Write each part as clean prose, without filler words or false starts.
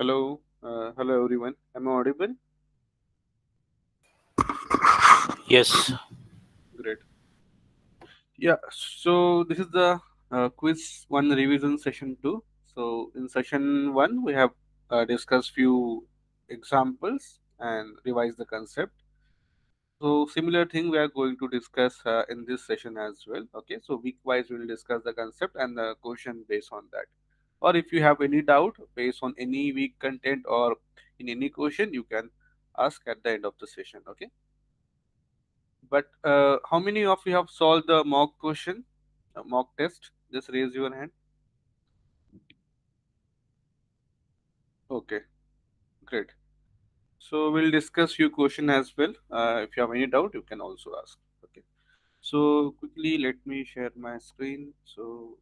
Hello everyone. Am I audible? Yes. Great. Yeah. So this is the quiz one revision session two. So in session one we have discussed few examples and revised the concept. So similar thing we are going to discuss in this session as well. Okay. So week wise we will discuss the concept and the question based on that. Or if you have any doubt based on any week content or in any question, you can ask at the end of the session. Okay. But how many of you have solved the mock question, mock test? Just raise your hand. Okay, great. So we'll discuss your question as well. If you have any doubt, you can also ask. Okay. So quickly, let me share my screen. So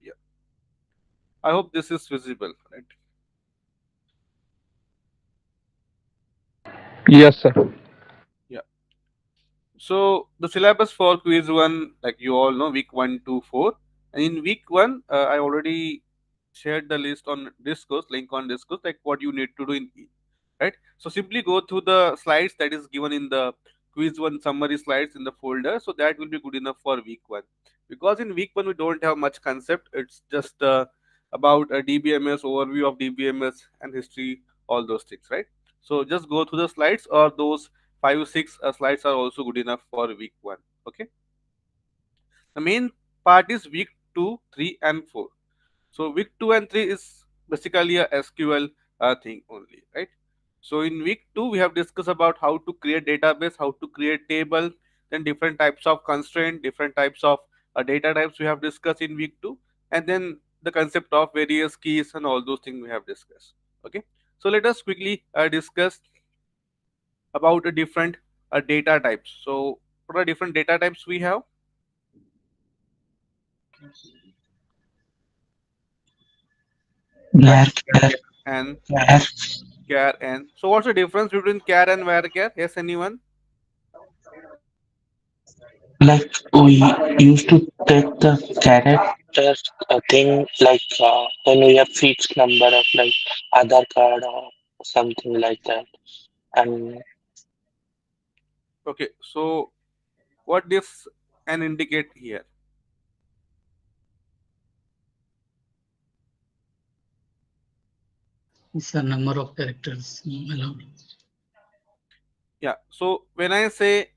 yeah, I hope this is visible, right? Yes, sir. Yeah. So the syllabus for quiz one, like you all know, week one, two, four, and in week one, I already shared the list on Discourse, link on Discourse, like what you need to do in right. So simply go through the slides that is given in the quiz one summary slides in the folder. So that will be good enough for week one, because in week one we don't have much concept. It's just about a DBMS overview of DBMS and history, all those things, right? So just go through the slides, or those 5 6 slides are also good enough for week one. Okay. The main part is week 2, 3, and 4. So week 2 and 3 is basically a SQL thing only, right? So in week 2 we have discussed about how to create database, how to create table, then different types of constraint, different types of data types we have discussed in week 2, and then the concept of various keys and all those things we have discussed. Okay. So let us quickly discuss about a different data types. So what are different data types we have? Var, Var, and var, char and. So what's the difference between char and varchar? Yes, anyone? like we used to take the character thing like when we have fixed number of like Aadhaar card or something like that. And Okay, so what this and indicate here? It's a number of characters allowed. Yeah. So when I say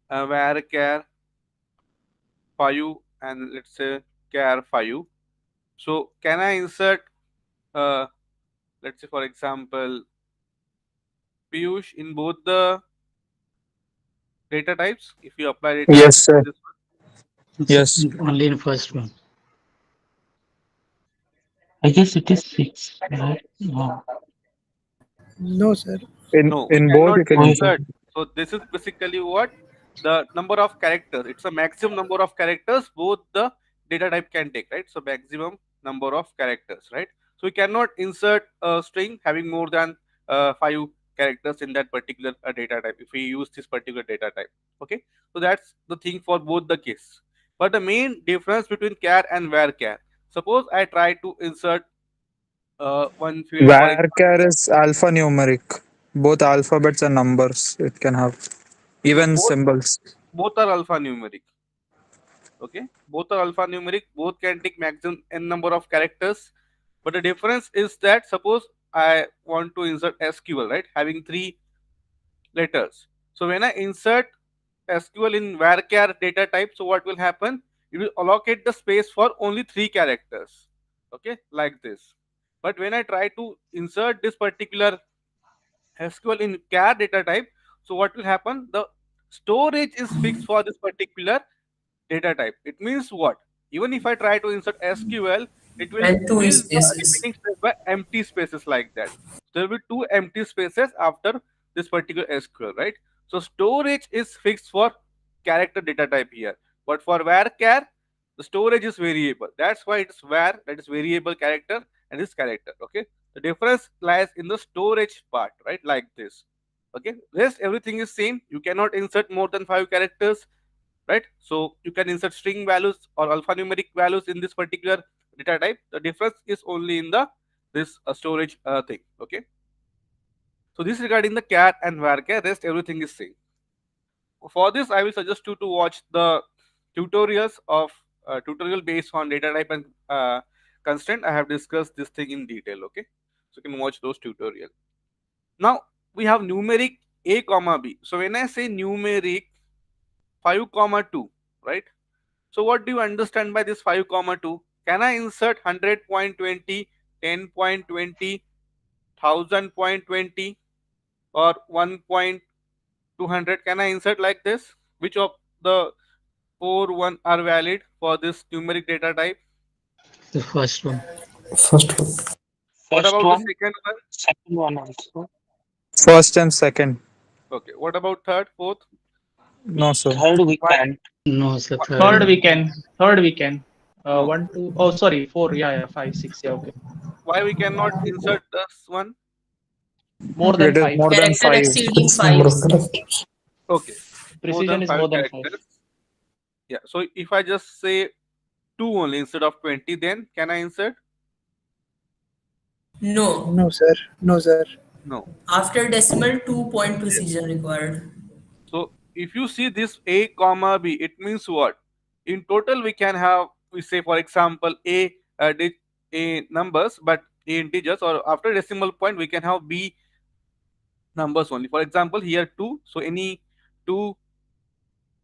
varchar 5 and let's say char 5, so can I insert uh, let's say for example Piyush in both the data types if you apply data Yes, types in sir. this one? It's Yes. only in first one. I guess it is fixed, right? No. No, sir. No, we In both cannot you can Wait, insert. insert. So this is basically what the number of characters. It's a maximum number of characters both the data type can take, right? So maximum number of characters, right? So we cannot insert a string having more than 5 characters in that particular data type if we use this particular data type. Okay, so that's the thing for both the case. But the main difference between char and varchar. Suppose I try to insert one field for Varchar example. is alphanumeric. Both alphabets and numbers it can have. So Even both symbols. both are alphanumeric. Okay, both are alphanumeric, both can take maximum n number of characters, but the difference is that suppose I want to insert SQL, right, having 3 letters. So when I insert SQL in varchar data type, so what will happen? It will allocate the space for only 3 characters, okay, like this. But when I try to insert this particular SQL in char data type, so what will happen? The storage is fixed for this particular data type. It means what? Even if I try to insert SQL, it will And two fill is the yes, yes. remaining space by empty spaces like that. There will be 2 empty spaces after this particular SQL, right? So storage is fixed for character data type here. But for varchar, the storage is variable. That's why it's var, that is variable character, and this character. Okay. The difference lies in the storage part, right? Like this. Okay. Rest everything is same. You cannot insert more than 5 characters, right? So you can insert string values or alphanumeric values in this particular data type. The difference is only in the this storage thing. Okay. So this regarding the char and varchar, rest everything is same. For this, I will suggest you to watch the tutorials of tutorial based on data type and constraint. I have discussed this thing in detail. Okay, so you can watch those tutorial. Now we have numeric a comma b. So when I say numeric 5 comma 2, right? So what do you understand by this 5 comma 2? Can I insert 100.20, 10.20, 1000.20, or 1.200? Can I insert like this? Which of the 4 1 are valid for this numeric data type? The first one. First one. What First about the one, second one? second one also. First and second. Okay. What about third, fourth? No, sir. Third we Why? can't. No, sir. why- Third. Third we can. No. One, two. Oh, sorry, four. Yeah, 5, 6. Yeah, okay. Why we cannot insert this one? More than It is 5. more than Character 5. exceeding It's number 5. of characters. Okay. More Precision than is 5 more than 5. characters. Yeah. So if I just say 2 only instead of 20, then can I insert? No. No, sir. No, sir. No. After decimal, 2 point Yes. precision required. So if you see this a comma b, it means what? In total, we can have, we say for example a numbers, but a integers, or after decimal point we can have b numbers only. For example, here 2, so any two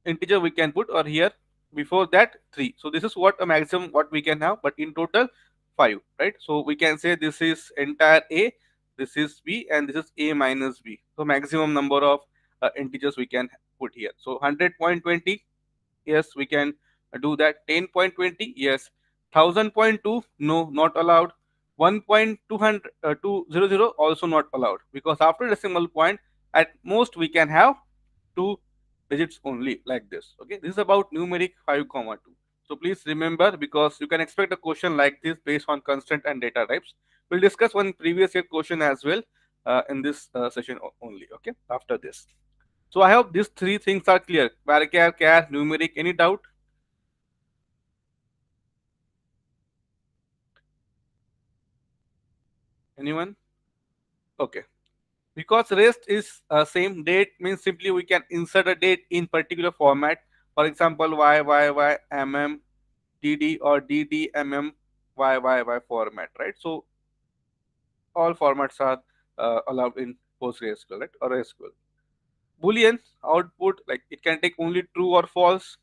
integer we can put, or here before that 3. So this is what a maximum what we can have, but in total 5, right? So we can say this is entire a, this is b, and this is a minus b. So maximum number of integers we can put here. So 100.20, yes, we can do that. 10.20, yes. 1000.2, no, not allowed. 1.200 also not allowed, because after decimal point at most we can have 2 digits only, like this. Okay, this is about numeric 5 comma 2. So please remember, because you can expect a question like this based on constraint and data types. We'll discuss one previous year question as well in this session only. Okay, after this. So I hope these three things are clear. Varchar, char, numeric. Any doubt? Anyone? Okay. Because rest is same, date means simply we can insert a date in particular format. For example, y, mm, dd, or dd, mm, y format, right? So all formats are allowed in PostgreSQL, right? Or SQL. Boolean output, like it can take only true or false.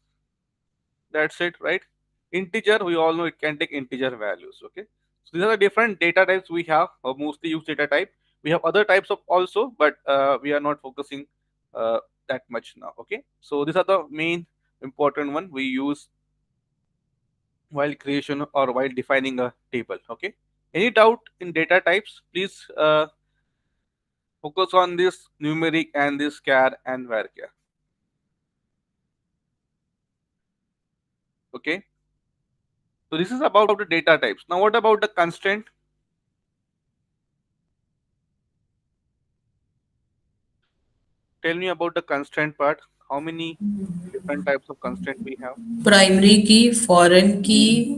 That's it, right? Integer, we all know it can take integer values. Okay, so these are the different data types we have, or mostly used data type. We have other types of also, but we are not focusing uh, that much now. Okay, so these are the main important one we use while creation or while defining a table. Okay, any doubt in data types, please focus on this numeric and this char and varchar. Okay, so this is about the data types. Now what about the constraint? Tell me about the constraint part. How many different types of constraint we have? Primary key, foreign key,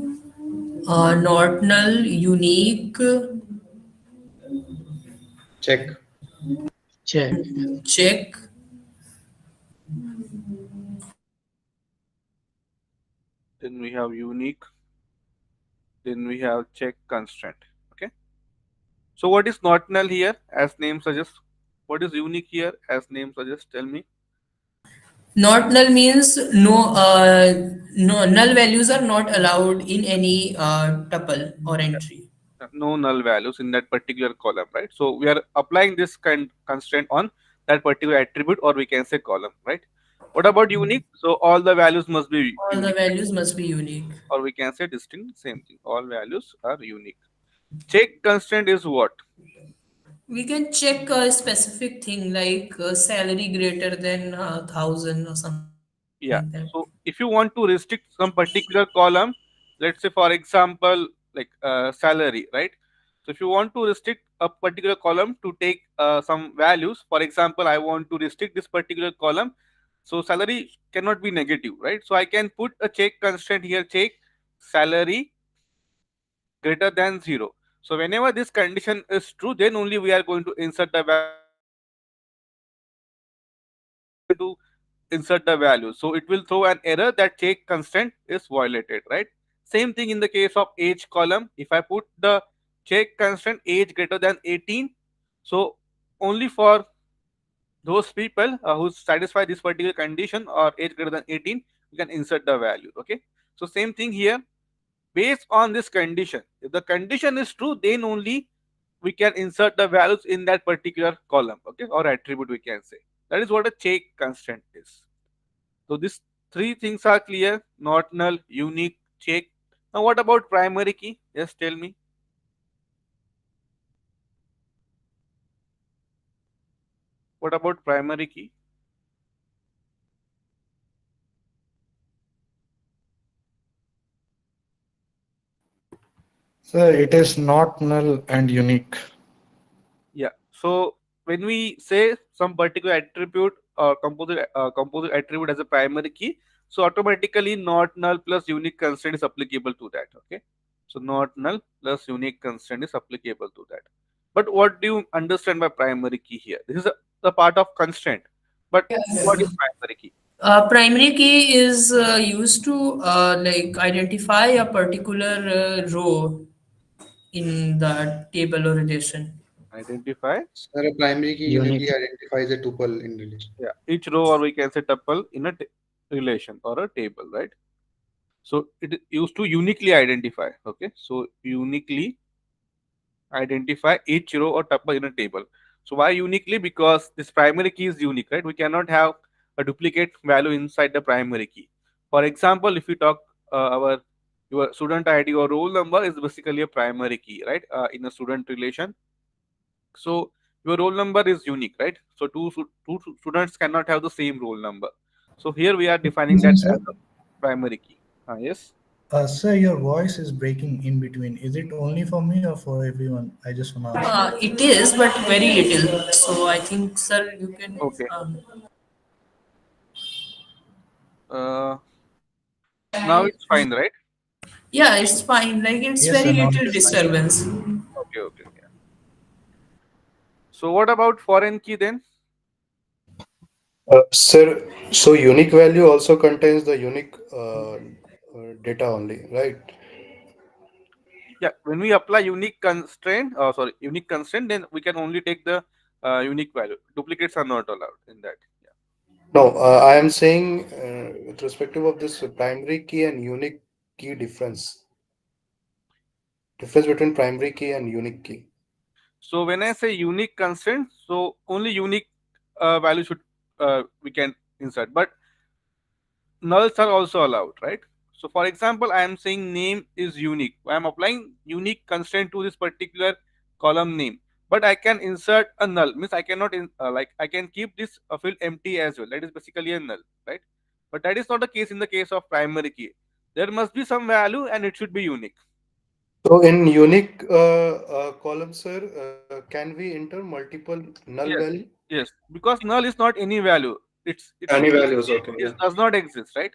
not null, unique, Check. Check. check, Then we have unique. Then we have check constraint. Okay. So what is not null here, as name suggests? What is unique here, as name suggests? Tell me. not null means no null values are not allowed in any tuple or entry. No null values in that particular column, right? So we are applying this constraint on that particular attribute, or we can say column, right? What about unique? So all the values must be All the unique, values must be unique. or we can say distinct. Same thing. All values are unique. Check constraint is what? We can check a specific thing like salary greater than 1,000 or something like that. Yeah. So if you want to restrict some particular column, let's say for example, like salary, right? So if you want to restrict a particular column to take some values, for example, I want to restrict this particular column. So salary cannot be negative, right? So I can put a check constraint here, check salary greater than 0. So whenever this condition is true, then only we are going to insert the value. To insert the value, so it will throw an error that check constant is violated, right? Same thing in the case of age column. If I put the check constant age greater than 18, so only for those people who satisfy this particular condition or age greater than 18, you can insert the value. Okay, so same thing here. Based on this condition, if the condition is true, then only we can insert the values in that particular column, okay, or attribute, we can say. That is what a check constant is. So these three things are clear: not null, unique, check. Now what about primary key? Yes, tell me. What about primary key? Sir, it is not null and unique. Yeah. So when we say some particular attribute or composite attribute as a primary key, so automatically not null plus unique constraint is applicable to that. Okay. So not null plus unique constraint is applicable to that. But what do you understand by primary key here? This is the part of constraint. But what is primary key? Primary key is used to like identify a particular row in the table or relation. Identify. Sir, a primary key Unique. uniquely identifies a tuple in relation. Yeah. Each row, or we can say tuple in a relation or a table, right? So it is used to uniquely identify. Okay. So uniquely identify each row or tuple in a table. So why uniquely? Because this primary key is unique, right? We cannot have a duplicate value inside the primary key. For example, if we talk our your student ID or roll number is basically a primary key, right? In a student relation. So your roll number is unique, right? So two students cannot have the same roll number. So here we are defining that as Sir, a primary key. Yes. sir, your voice is breaking in between. Is it only for me or for everyone? I just want to ask. It is, but very little. So I think, sir, you can. Okay. Uh, now it's fine, right? Yeah, it's fine. Like it's Yes, very sir, now little it's fine. disturbance. Okay, okay, yeah. So what about foreign key then? Sir, so unique value also contains the unique data only, right? Yeah, when we apply unique constraint, unique constraint, then we can only take the unique value. Duplicates are not allowed in that. Yeah. No, I am saying with respect of this primary key and unique key difference between primary key and unique key. So when I say unique constraint, so only unique value should we can insert, but nulls are also allowed, right? So for example, I am saying name is unique. I am applying unique constraint to this particular column name, but I can insert a null. Means I cannot like I can keep this field empty as well. That is basically a null, right? But that is not the case in the case of primary key. There must be some value and it should be unique. So in unique column, sir, can we enter multiple null Yes, value? yes, because null is not any value. It's Any it, values, okay, it yeah. does not exist, right?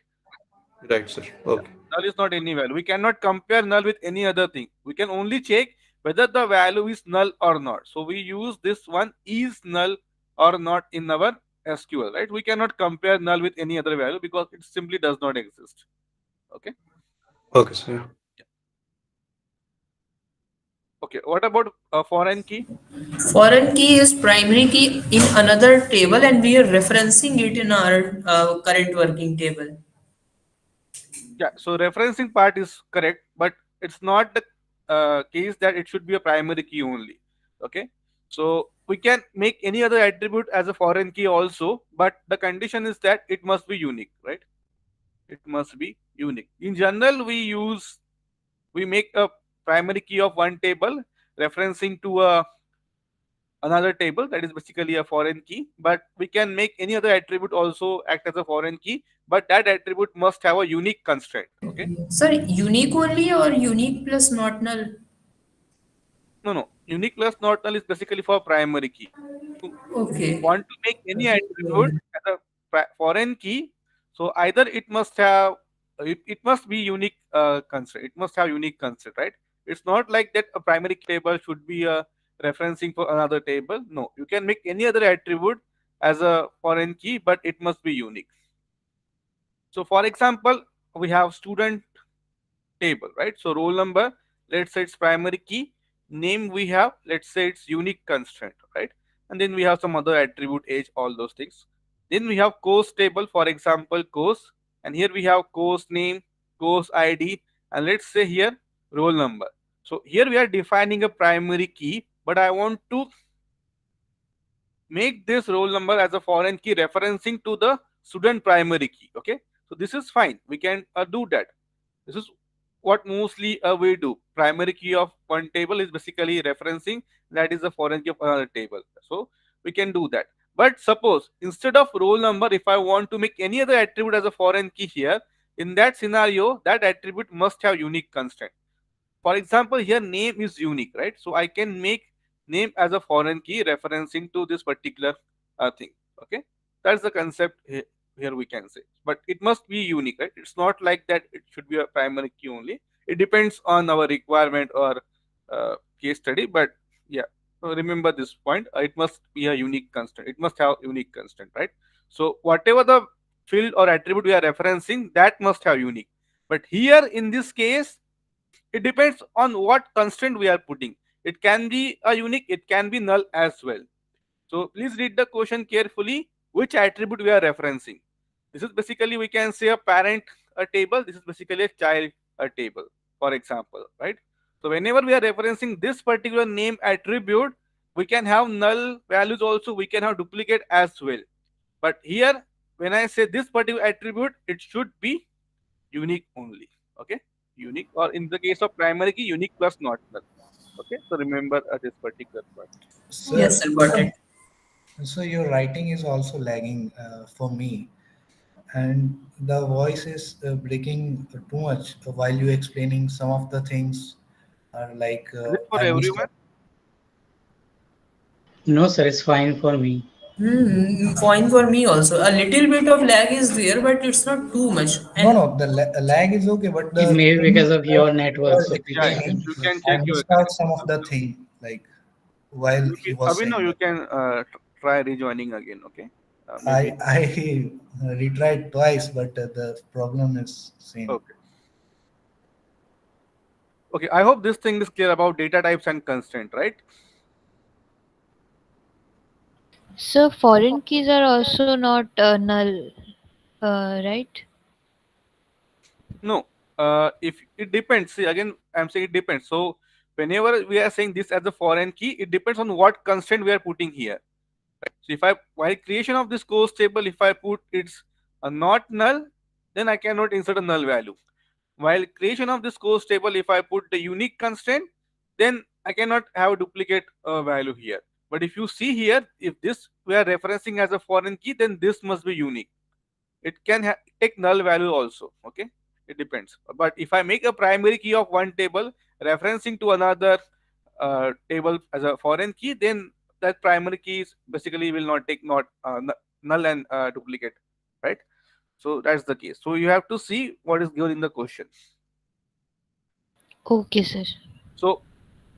Right, sir. Yeah. Okay. Null is not any value. We cannot compare null with any other thing. We can only check whether the value is null or not. So we use this one is null or not in our SQL, right? We cannot compare null with any other value because it simply does not exist. Okay. Okay, sir. Okay. What about a foreign key? Foreign key is primary key in another table, and we are referencing it in our current working table. Yeah. So referencing part is correct, but it's not the case that it should be a primary key only. Okay. So we can make any other attribute as a foreign key also, but the condition is that it must be unique, right? It must be unique. In general, we make a primary key of one table referencing to another table, that is basically a foreign key, but we can make any other attribute also act as a foreign key, but that attribute must have a unique constraint. Okay. Sir, unique only or unique plus not null? No, unique plus not null is basically for primary key. You Okay. want to make any attribute as a foreign key, so either it must have it must be unique constraint. It must have unique constraint, right? It's not like that a primary table should be a referencing for another table. No, you can make any other attribute as a foreign key, but it must be unique. So for example, we have student table, right? So roll number, let's say it's primary key. Name we have, let's say it's unique constraint, right? And then we have some other attribute, age, all those things. Then we have course table, for example, course, and here we have course name, course ID, and let's say here roll number. So here we are defining a primary key, but I want to make this roll number as a foreign key referencing to the student primary key. Okay, so this is fine, we can do that. This is what mostly we do. Primary key of one table is basically referencing that is the foreign key of another table. So we can do that. But suppose instead of roll number, if I want to make any other attribute as a foreign key here, in that scenario, that attribute must have unique constraint. For example, here name is unique, right? So I can make name as a foreign key referencing to this particular thing. Okay, that's the concept here we can say, but it must be unique, right? It's not like that it should be a primary key only. It depends on our requirement or case study, but yeah, so remember this point. It must be a unique constant. It must have unique constant, right? So whatever the field or attribute we are referencing, that must have unique. But here in this case, it depends on what constraint we are putting. It can be a unique, it can be null as well. So please read the question carefully, which attribute we are referencing. This is basically, we can say a parent a table, this is basically a child a table, for example, right? So whenever we are referencing this particular name attribute, we can have null values also, we can have duplicate as well. But here, when I say this particular attribute, it should be unique only. Okay, unique, or in the case of primary key, unique plus not null. Okay, so remember this particular point. Yes, Sir, sir, got it. so your writing is also lagging for me, and the voice is breaking too much while you explaining some of the things are like Is it for I missed everyone? out. No, sir, it's fine for me. Fine for me also. A little bit of lag is there, but it's not too much. No, And no, the lag is okay, but the It may be things because of your network, you are so Yeah, please explaining, can. you can I check your missed out some connection of the sometimes. thing like while he was Abhinav, saying you that. can try rejoining again. Okay, maybe. I retried twice, but the problem is same. Okay. Okay, I hope this thing is clear about data types and constraint, right? So foreign keys are also not null, right? No, if it depends. See, again, I'm saying it depends. So whenever we are saying this as a foreign key, it depends on what constraint we are putting here. So if I, while creation of this course table, if I put it's a not null, then I cannot insert a null value. While creation of this course table, if I put the unique constraint, then I cannot have a duplicate value here. But if you see here, if this we are referencing as a foreign key, then this must be unique. It can take null value also. Okay, it depends. But if I make a primary key of one table referencing to another table as a foreign key, then that primary key is basically will not take not null and duplicate, right? So that's the case. So you have to see what is given in the question. Okay, sir. So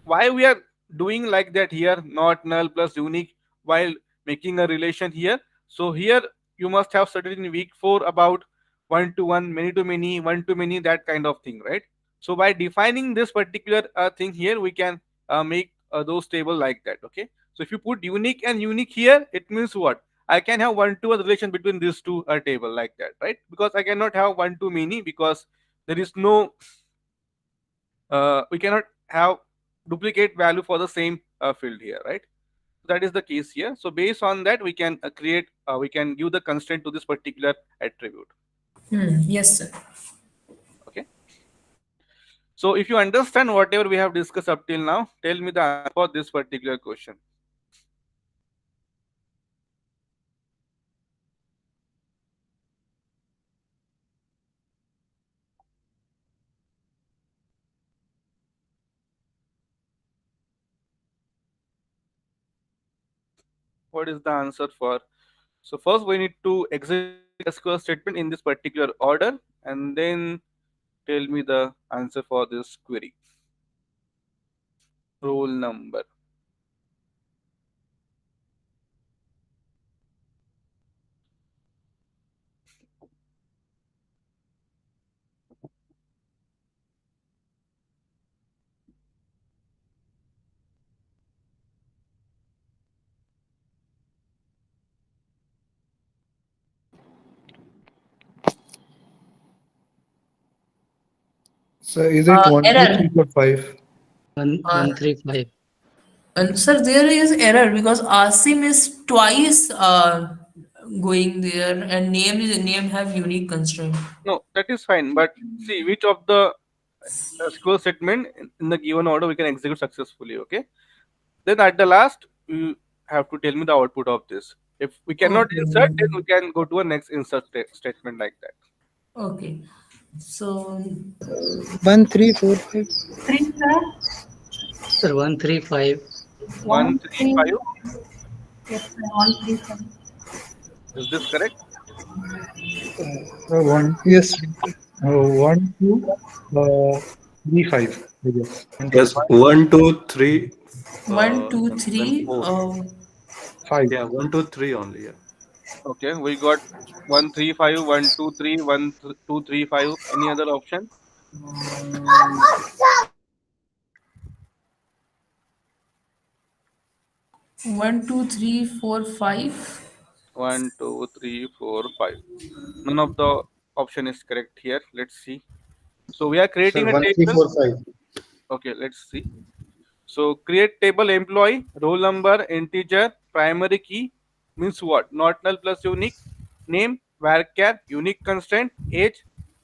why we are doing like that here, not null plus unique, while making a relation here? So here you must have studied in week 4 about one to one, many to many, one to many, that kind of thing, right? So by defining this particular thing here, we can make those table like that. Okay, so if you put unique and unique here, it means what? I can have one to one relation between these two table like that, right? Because I cannot have one to many, because there is no we cannot have duplicate value for the same field here, right? That is the case here. So based on that, we can create, we can give the constraint to this particular attribute. yes, sir. Okay. So if you understand whatever we have discussed up till now, tell me the answer for this particular question. What is the answer for? So first we need to execute SQL statement in this particular order, and then tell me the answer for this query. roll number. So is it one, two, three, Error. four, five? One Uh, 135. Sir, there is error because Asim is twice going there, and name have unique constraint. No, that is fine. But see which of the SQL statement in the given order we can execute successfully. Okay. Then at the last, you have to tell me the output of this. If we cannot insert, Okay. then we can go to a next insert statement like that. Okay. So 1345. Sir, 135. 135. Is this correct? One, yes. 1235. I guess. Yes, one, two, three. one, two, Then three. four. Five. Yeah, one, two, three only. Yeah. Okay, we got 135, 123, 1235. Any other option? One, two, three, four, five. 1, 2, 3, 4, 5. None of the option is correct here. Let's see. So we are Sir, creating a one, three, table. four, five. Okay, let's see. So create table employee, roll number, integer, primary key means what? Not null plus unique, name, varchar, unique constraint, age,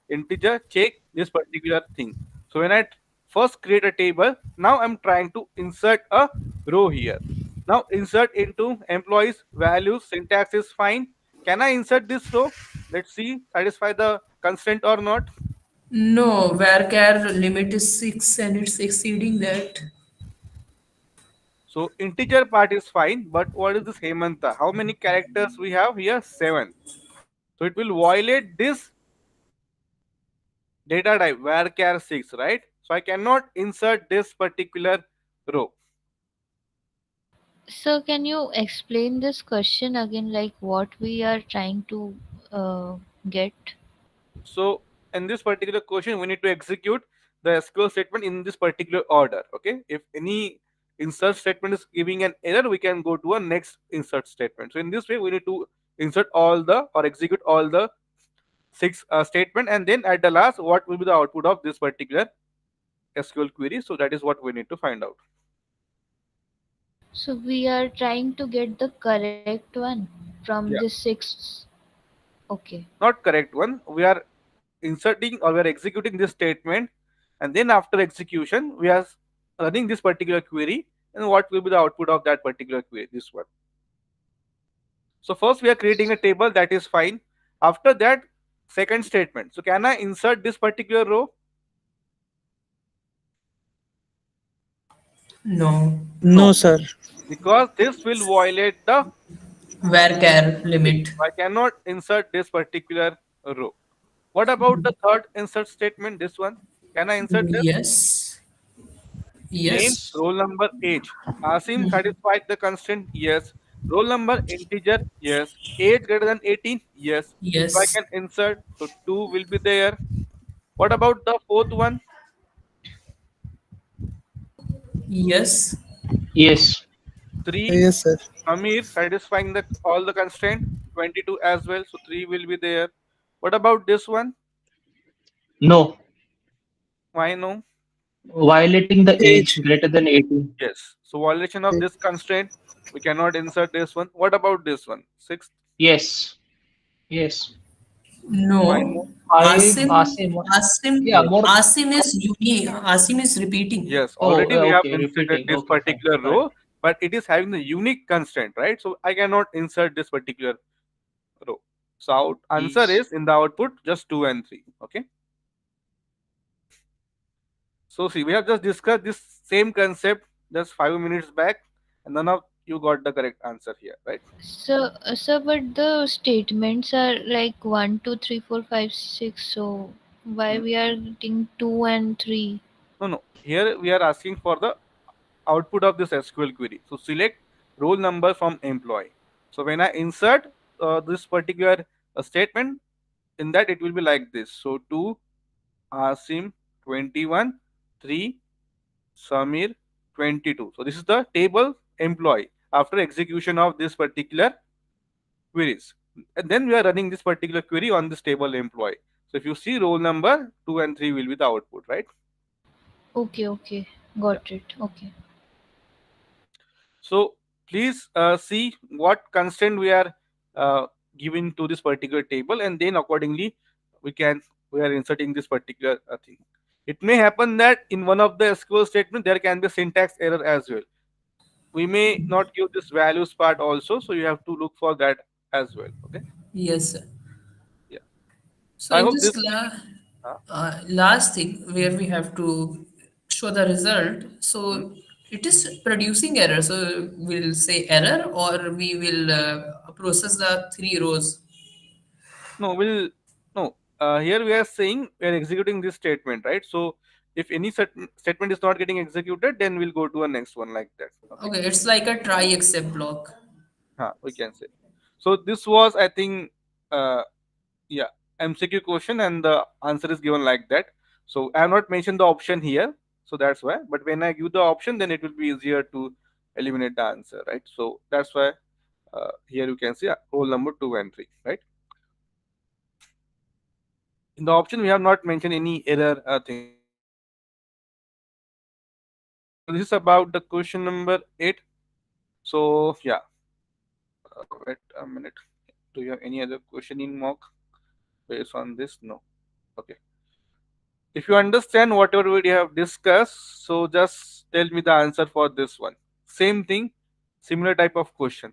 integer, check this particular thing. So when I first create a table, now I'm trying to insert a row here. Now insert into employees values, syntax is fine. Can I insert this row? Let's see, satisfy the constraint or not. No, varchar limit is 6 and it's exceeding that. So integer part is fine, but what is this Hemanta? How many characters we have here? 7. So it will violate this data type varchar 6, right? So I cannot insert this particular row. So can you explain this question again, like what we are trying to get? So in this particular question, we need to execute the SQL statement in this particular order. Okay. If any insert statement is giving an error, we can go to a next insert statement. So in this way, we need to insert all the or execute all the 6 statement, and then at the last, what will be the output of this particular SQL query? So that is what we need to find out. So we are trying to get the correct one from Yeah, this six. Okay. not correct one. We are inserting or we are executing this statement, and then after execution, we are running this particular query, and what will be the output of that particular query? This one. So first, we are creating a table, that is fine. After that, second statement. So can I insert this particular row? No, No, No, sir. because this will violate the varchar limit. limit. I cannot insert this particular row. What about the third insert statement? This one. Can I insert this? Yes, Name, yes, roll number, age. Asim satisfied the constraint? Yes. Roll number, integer? Yes. Age greater than 18? Yes. So I yes, can insert. So 2 will be there. What about the fourth one? yes, Yes. 3. Yes, sir. Amir satisfying the all the constraint. 22 as well. So 3 will be there. What about this one? No. Why no? Violating the age Age. greater than 18. Yes. So violation of this constraint. We cannot insert this one. What about this one? 6th. Yes. Yes. Why no. no? I Asim, Asim. Yeah, Yes. more. Asim is unique. Asim is repeating. Yes, Oh, already we have okay. inserted Repeating. this Okay, fine. particular Fine. row, but it is having the unique constraint, right? So I cannot insert this particular row. So answer Yes. is in the output just 2 and 3. Okay. So see, we have just discussed this same concept just 5 minutes back, and none of you got the correct answer here, right? So, but the statements are like 1, 2, 3, 4, 5, 6. So why Hmm. we are getting 2 and 3? No, no. Here we are asking for the output of this SQL query. So select roll number from employee. So when I insert this particular statement, in that it will be like this. So 2 Asim 21, 3 Samir 22. So this is the table employee after execution of this particular queries. And then we are running this particular query on this table employee. So if you see roll number 2 and 3 will be the output, right? Okay, okay. Yeah. Got it. Okay. So please see what constraint we are uh, giving to this particular table, and then accordingly we are inserting this particular thing. It may happen that in one of the SQL statement there can be syntax error as well. We may not give this values part also, so you have to look for that as well. Okay. Yes, sir. Yeah. So I in hope this this. Uh, last thing where we have to show the result, hmm. so it is producing error. So we'll say error, or we will process the three rows. No, we'll no. Here we are saying we are executing this statement, right? So if any certain statement is not getting executed, then we'll go to a next one like that. Okay. Okay, it's like a try except block. We can say. So this was, I think, uh, yeah, MCQ question, and the answer is given like that. So I have not mentioned the option here, so that's why. But when I give the option, then it will be easier to eliminate the answer, right? So that's why here you can see roll number 2 and 3, right? In the option, we have not mentioned any error thing. So this is about the question number 8. So yeah, wait a minute. Do you have any other question in mock based on this? No. Okay. If you understand whatever we have discussed, so just tell me the answer for this one. Same thing, similar type of question.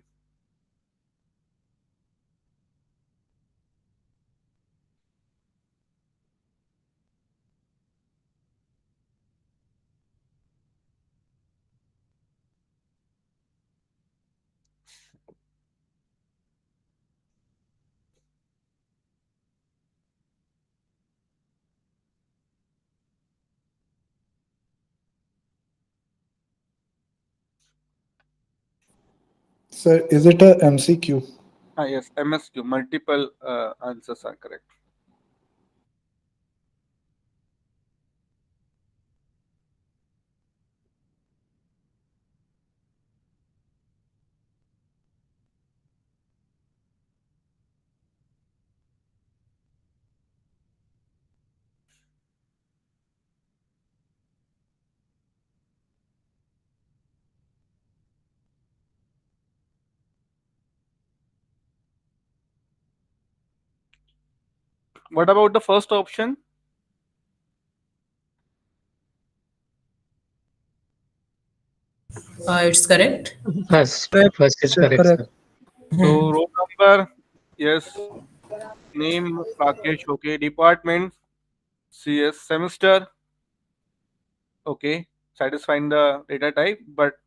Sir, is it a MCQ? Yes, MSQ, multiple answers are correct. What about the first option? It's correct. First is Sir, correct, correct. sir. So roll number, yes, name Rakesh, okay, department, CS, semester, okay, satisfying the data type, but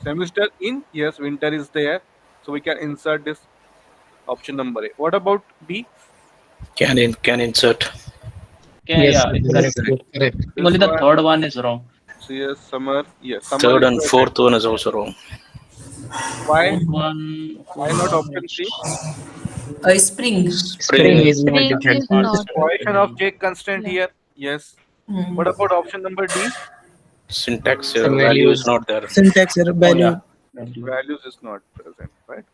semester in, yes, winter is there, so we can insert this option number A. What about B? Can insert. Yes, Yeah, sir. it's Yes, correct. Yes, sir. yes, correct. This Only the one, third one is wrong. CS, summer, yes, summer Third is and present. fourth one is also wrong. Why? Fourth Why not one option C? is Spring. Spring Spring. is not Spring different is from not. spring. Violation of check constraint Yeah. here. Yes. What Hmm. about option number D? Syntax Some value is values. not there. Syntax error Oh value. yeah. Value. Values is not present, right?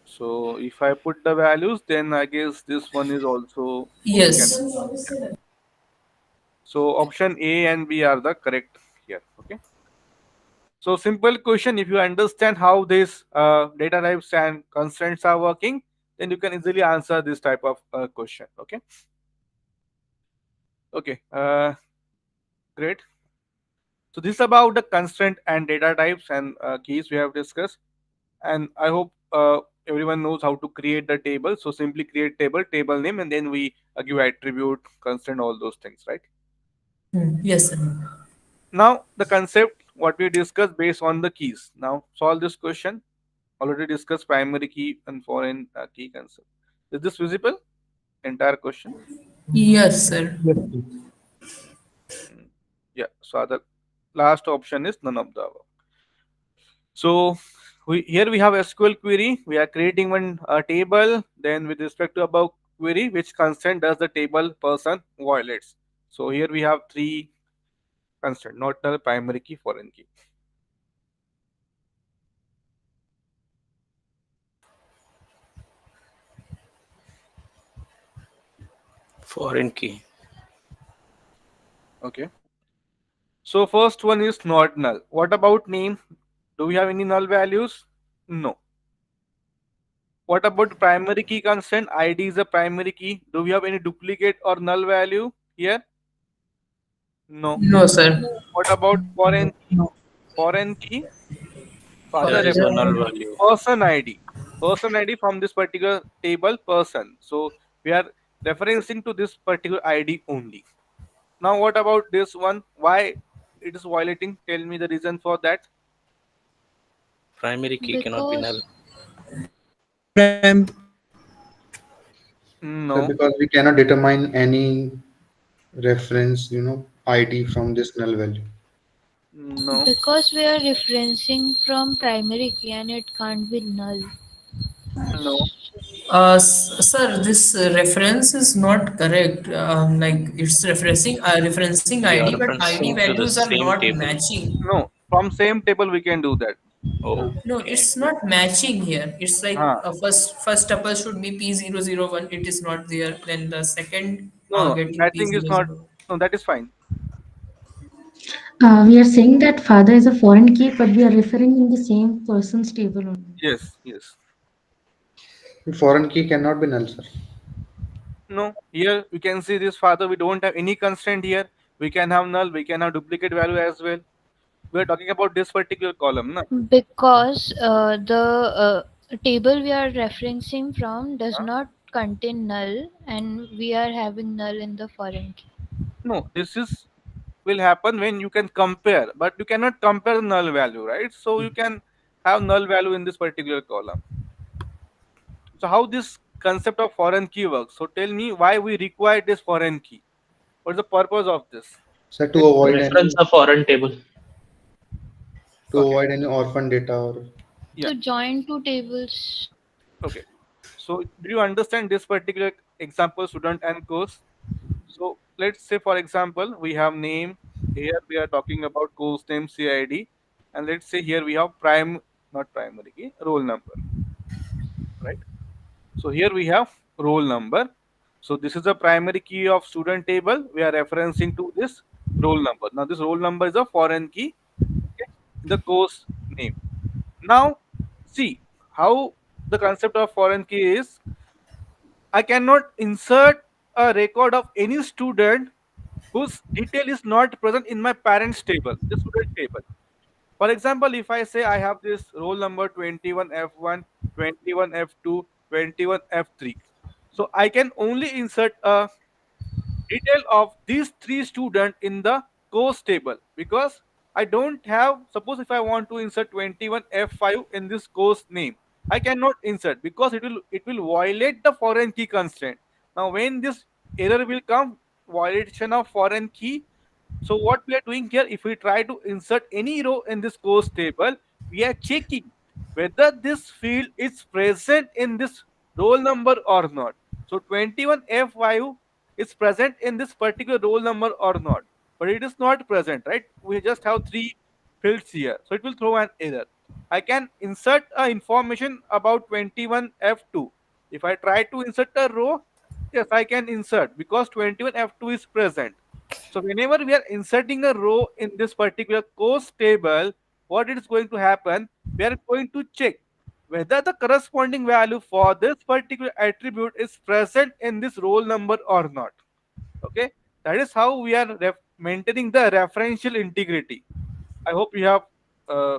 So if I put the values, then I guess this one is also we can. Yes. So option A and B are the correct here. Okay. So simple question. If you understand how this data types and constraints are working, then you can easily answer this type of question. Okay. Okay. Great. So this is about the constraint and data types and keys we have discussed. And I hope everyone knows how to create the table. So simply create table name, and then we give attribute, constraint, all those things, right? Hmm. Yes, sir. Now the concept what we discussed based on the keys. Now solve this question. Already discussed primary key and foreign key concept. Is this visible? Entire question. Yes, sir. Yes, sir. Yeah. So other. Last option is none of the above. So here we have SQL query. We are creating one table. Then with respect to above query, which constant does the table person violates? So here we have three constant, not the primary key, foreign key. Foreign key. Okay. So first one is not null. What about name? Do we have any null values? No. What about primary key constant? ID is a primary key. Do we have any duplicate or null value here? No. No, sir. What about foreign key? Foreign key, father There is a null referring Father, value. person ID. Person ID from this particular table person. So we are referencing to this particular ID only. Now what about this one? Why it is violating? Tell me the reason for that. Primary key cannot be null. Because Sir, No, because we cannot determine any reference, ID from this null value. no, because we are referencing from primary key and it can't be null. no. sir, this reference is not correct. Like it's referencing We ID, are but ID referencing to the values are same not table. matching. No, from same table we can do that. No, Okay. it's not matching here. It's like Huh. first tuple should be P001. It is not there. Then the second No, no, getting matching is not. P00. No, that is fine. We are saying that father is a foreign key, but we are referring in the same person's table only. Yes, yes. Foreign key cannot be null, sir. No, here we can see this father. We don't have any constraint here. We can have null. We can have duplicate value as well. We are talking about this particular column, na? Because the table we are referencing from does Huh? not contain null and we are having null in the foreign key. No, this is will happen when you can compare, but you cannot compare the null value, right? So you can have null value in this particular column. So how this concept of foreign key works? So tell me why we require this foreign key. What's the purpose of this? Sir, to Let me avoid Reference any a foreign table. okay. orphan data or Yeah. To join two tables. Okay. So do you understand this particular example, student and course? So let's say, for example, we have name. Here we are talking about course name CID, and let's say here we have not primary key, roll number, right? So here we have roll number. So this is the primary key of student table. We are referencing to this roll number. Now this roll number is a foreign key, okay, in the course name. Now see how the concept of foreign key is. I cannot insert a record of any student whose detail is not present in my parents table, the student table. For example, if I say I have this roll number 21F1, 21F2, 21F3, so I can only insert a detail of these three students in the course table because I don't have, suppose if I want to insert 21F5 in this course name, I cannot insert because it will violate the foreign key constraint. Now when this error will come, violation of foreign key. So what we are doing here, if we try to insert any row in this course table, we are checking whether this field is present in this roll number or not. So 21F5 is present in this particular roll number or not, but it is not present, right? We just have three fields here, so it will throw an error. I can insert information about 21F2. If I try to insert a row, yes, I can insert because 21F2 is present. So whenever we are inserting a row in this particular course table, what is going to happen? We are going to check whether the corresponding value for this particular attribute is present in this roll number or not. Okay, that is how we are maintaining the referential integrity. I hope you have uh,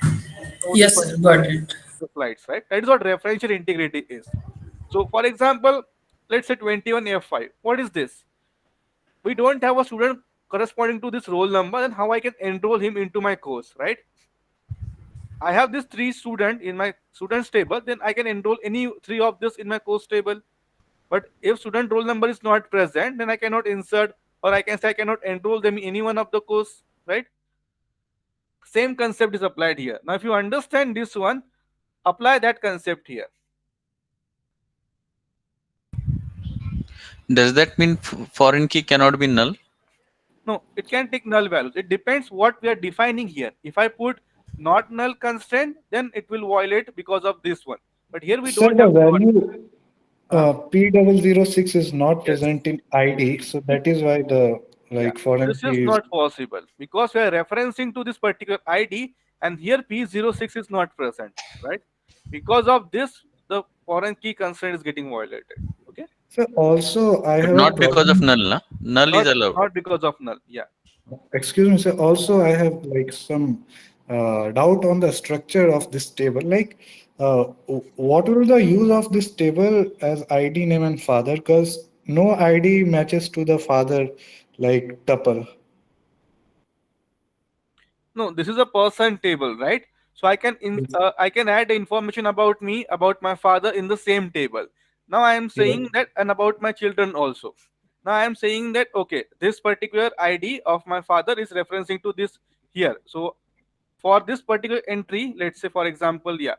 know this Yes, sir. particular Got it. slides, right? That is what referential integrity is. So, for example, let's say 21F5. What is this? We don't have a student corresponding to this roll number, then how I can enroll him into my course, right? I have this three student in my students table, then I can enroll any three of this in my course table. But if student roll number is not present, then I cannot insert or I can say I cannot enroll them in any one of the course, right? Same concept is applied here. Now, if you understand this one, apply that concept here. Does that mean foreign key cannot be null? No, it can take null values. It depends what we are defining here. If I put not null constraint, then it will violate because of this one. But here we Sir, don't the have not. value P006 is not Yes. present in ID, so that is why the Yeah. like foreign This is key is. not possible because we are referencing to this particular ID, and here P06 is not present, right? Because of this, the foreign key constraint is getting violated. Okay. So also I But have a not because of null, problem. na? Null is Not allowed. not because of null. Yeah. Excuse me, sir. Also, I have like some doubt on the structure of this table. Like, what will the use of this table as ID, name, and father? Because no ID matches to the father, like tuple. No, this is a person table, right? So I can add information about me, about my father in the same table. Now I am Yes. saying that, and about my children also. Now I am saying that, okay, this particular ID of my father is referencing to this here. So for this particular entry, let's say for example, yeah,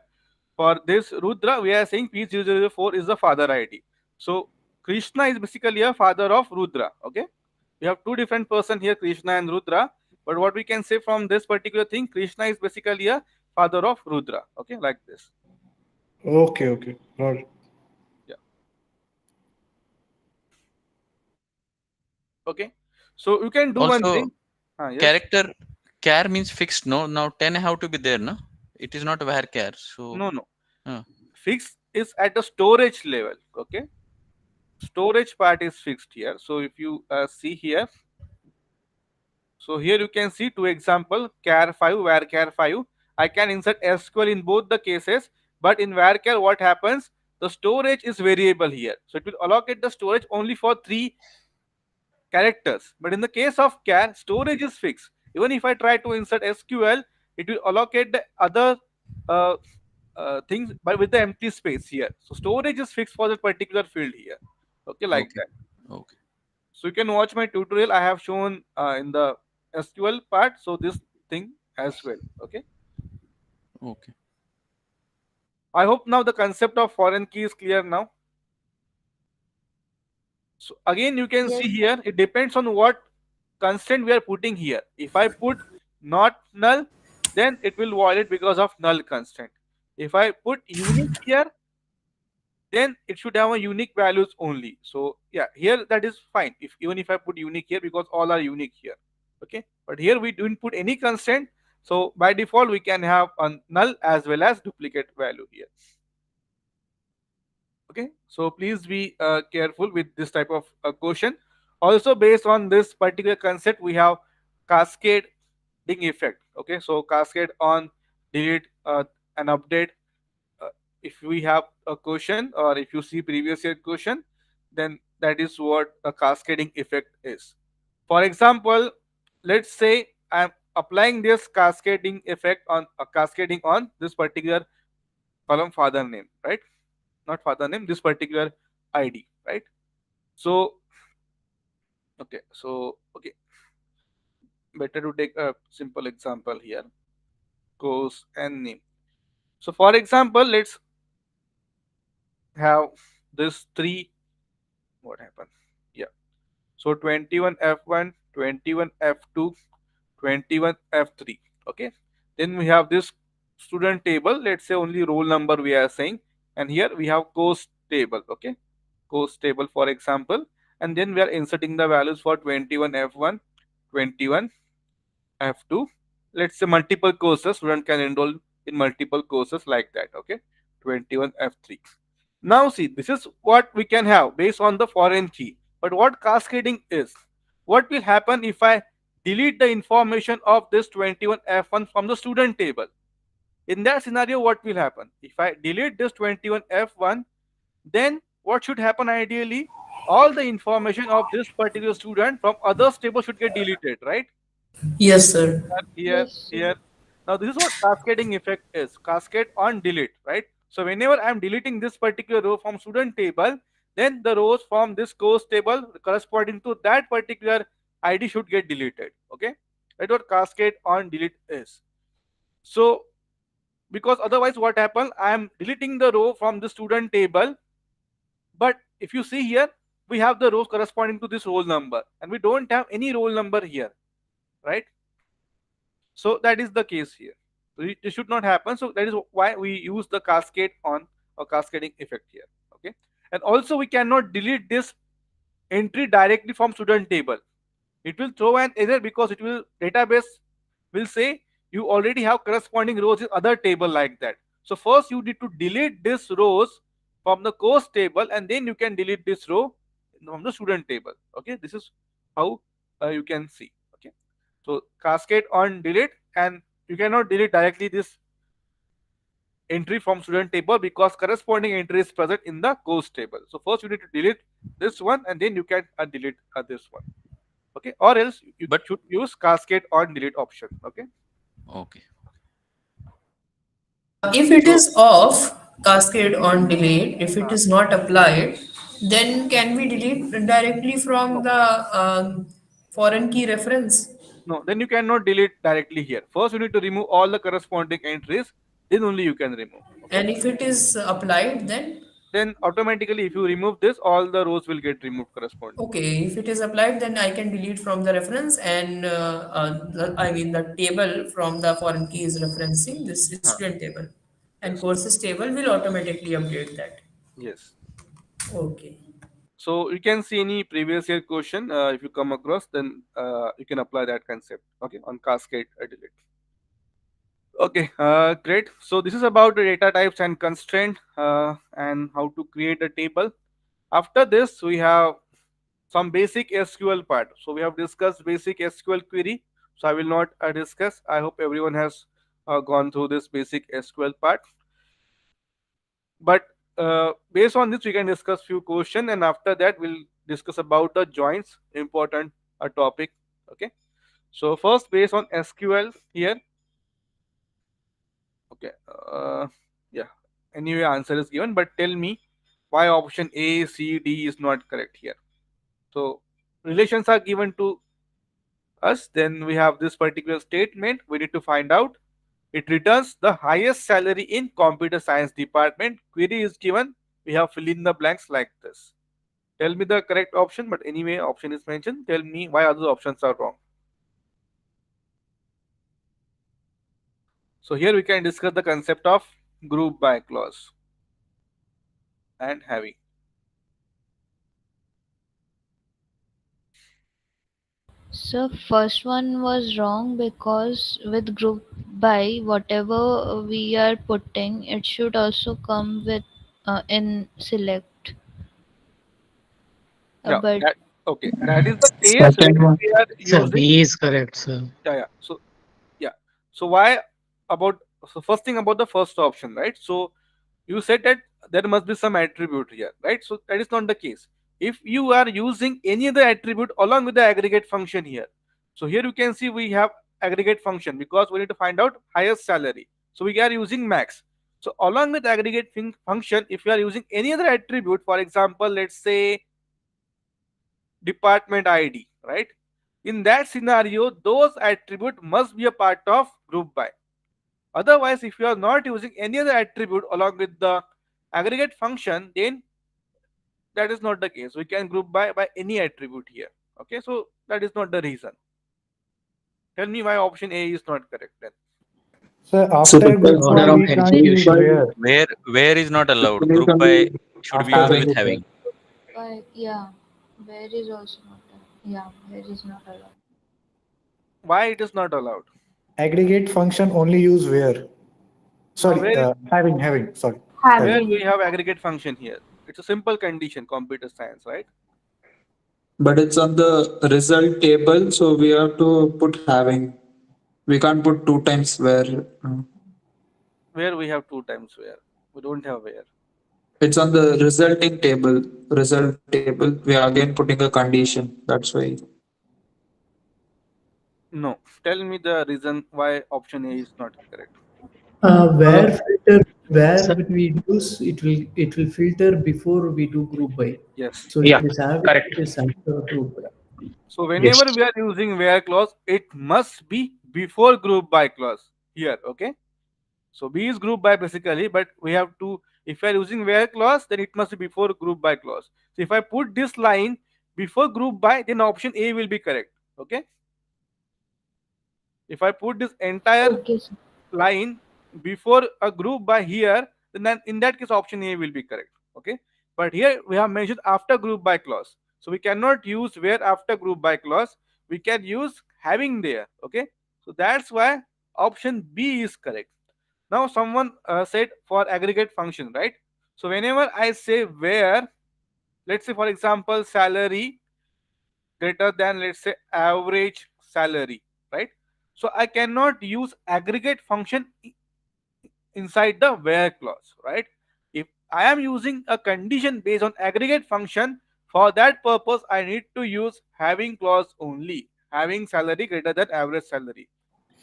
for this Rudra, we are saying P0004 is the father ID. So Krishna is basically a father of Rudra. Okay, we have two different person here, Krishna and Rudra. But what we can say from this particular thing, Krishna is basically a father of Rudra. Okay, like this. Okay, okay. Got it. Yeah. Okay. So you can do one Also, thing. Yes. character char means fixed. No, now 10 have to be there, no? It is not var char. So, No, no. uh, Fixed is at the storage level. Okay. Storage part is fixed here. So if you see here, so here you can see two example, char 5, varchar 5. I can insert SQL in both the cases, but in varchar what happens? The storage is variable here. So it will allocate the storage only for 3 characters. But in the case of char, storage is fixed. Even if I try to insert SQL, it will allocate the other uh, things, but with the empty space here. So storage is fixed for that particular field here. Okay, like okay, that. okay, So you can watch my tutorial. I have shown in the SQL part. So this thing as well. Okay. okay. I hope now the concept of foreign key is clear now. So again, you can see Yes, here, it depends on what constraint we are putting here. If I put not null, then it will violate because of null constraint. If I put unique here, then it should have a unique values only. So yeah, here that is fine. If even if I put unique here, because all are unique here. Okay, but here we didn't put any constraint. So by default, we can have a null as well as duplicate value here. Okay, so please be careful with this type of question. Also, based on this particular concept, we have cascading effect. Okay, so cascade on, delete, and update. uh, if we have a question, or if you see previous year question, then that is what a cascading effect is. For example, let's say I'm applying this cascading effect on cascading on this particular column father name, right? Not father name, this particular ID, right? So okay, so okay, better to take a simple example here, course and name. So for example, let's have this three. What happened? Yeah. So 21 F1, 21 F2, 21 F3. Okay. Then we have this student table. Let's say only roll number we are saying. And here we have course table. Okay. Course table for example. And then we are inserting the values for 21 F1, 21 F2. Let's say multiple courses. Student can enroll in multiple courses like that. Okay. 21 F3. Now see, this is what we can have based on the foreign key. But what cascading is? What will happen if I delete the information of this 21F1 from the student table? In that scenario, what will happen? If I delete this 21F1, then what should happen ideally? All the information of this particular student from others table should get deleted, right? Yes, sir. Here, yes, sir. here. Now this is what cascading effect is. Cascade on delete, right? So whenever I'm deleting this particular row from student table, then the rows from this course table corresponding to that particular ID should get deleted. Okay, that's what cascade on delete is. So because otherwise what happens, I am deleting the row from the student table, but if you see here, we have the rows corresponding to this roll number and we don't have any roll number here, right? So that is the case here. So it should not happen. So that is why we use the cascade on or cascading effect here. Okay, and also we cannot delete this entry directly from student table. It will throw an error because it will database will say you already have corresponding rows in other table like that. So first you need to delete this rows from the course table and then you can delete this row from the student table. Okay, this is how you can see. Okay, so cascade on delete, and you cannot delete directly this entry from student table because corresponding entry is present in the course table. So first you need to delete this one and then you can delete this one. Okay, or else you But should use cascade on delete option. Okay, okay. If it so is off, cascade on delete, if it is not applied, then can we delete directly from no, the foreign key reference? no, then you cannot delete directly here. First you need to remove all the corresponding entries, then only you can remove. Okay, And if it is applied, then automatically if you remove this, all the rows will get removed corresponding. okay, if it is applied, then I can delete from the reference and I mean the table from the foreign key is referencing this student table and Yes, courses table will automatically update that. yes. Okay. So you can see any previous year question. If you come across, then you can apply that concept. Okay, on cascade delete. Okay, great. So this is about the data types and constraint and how to create a table. After this, we have some basic SQL part. So we have discussed basic SQL query. So I will not discuss. I hope everyone has gone through this basic SQL part. But based on this, we can discuss few questions, and after that, we'll discuss about the joins, important topic. Okay. So first, based on SQL here. Okay. Yeah. Anyway, answer is given, but tell me why option A, C, D is not correct here. So relations are given to us. Then we have this particular statement. We need to find out. It returns the highest salary in computer science department. Query is given. We have fill in the blanks like this. Tell me the correct option, but anyway, option is mentioned. Tell me why other options are wrong. So here we can discuss the concept of group by clause and having. So first one was wrong because with group by whatever we are putting, it should also come with in select. Yeah, But that okay. That is the case when Second one. we are Sir, using. B is correct, sir. Yeah. So yeah. So why about so first thing about the first option, right? So you said that there must be some attribute here, right? So that is not the case. If you are using any other attribute along with the aggregate function here, so here you can see we have aggregate function because we need to find out highest salary. So we are using max. So along with aggregate function, if you are using any other attribute, for example, let's say department ID, right? In that scenario, those attribute must be a part of group by. Otherwise, if you are not using any other attribute along with the aggregate function, then that is not the case. We can group by any attribute here. Okay, so that is not the reason. Tell me why option A is not correct then. So So after because group Order by, group of we by, can't group use by execution. where. Where is not is allowed. Group by only should be After used having with is there. having. yeah, where is also not yeah, where is not allowed. Why it is not allowed? aggregate function only use where. Sorry, Where is having. Sorry, where having. we Having. have aggregate function here? It's a simple condition, computer science, right? But it's on the result table, so we have to put having. We can't put two times where. Where we have two times where. We don't have where. It's on the resulting table. Result table. We are again putting a condition. That's why. No. Tell me the reason why option A is not correct. Where Uh, filter Where we use it will filter before we do group by. Yes. So Yeah, it is having correct. it is after group by. So Yes. whenever we are using where clause, it must be before group by clause here. Okay. So B is group by basically, but we have to, if we are using where clause, then it must be before group by clause. So if I put this line before group by, then option A will be correct. Okay. If I put this entire Okay, sir. line before a group by here, then in that case option A will be correct. Okay. But here we have mentioned after group by clause. So we cannot use where after group by clause. We can use having there. Okay. So that's why option B is correct. Now someone said for aggregate function, right? So whenever I say where, let's say for example salary greater than, let's say, average salary, right? So I cannot use aggregate function inside the where clause, right? If I am using a condition based on aggregate function, for that purpose I need to use having clause only, having salary greater than average salary,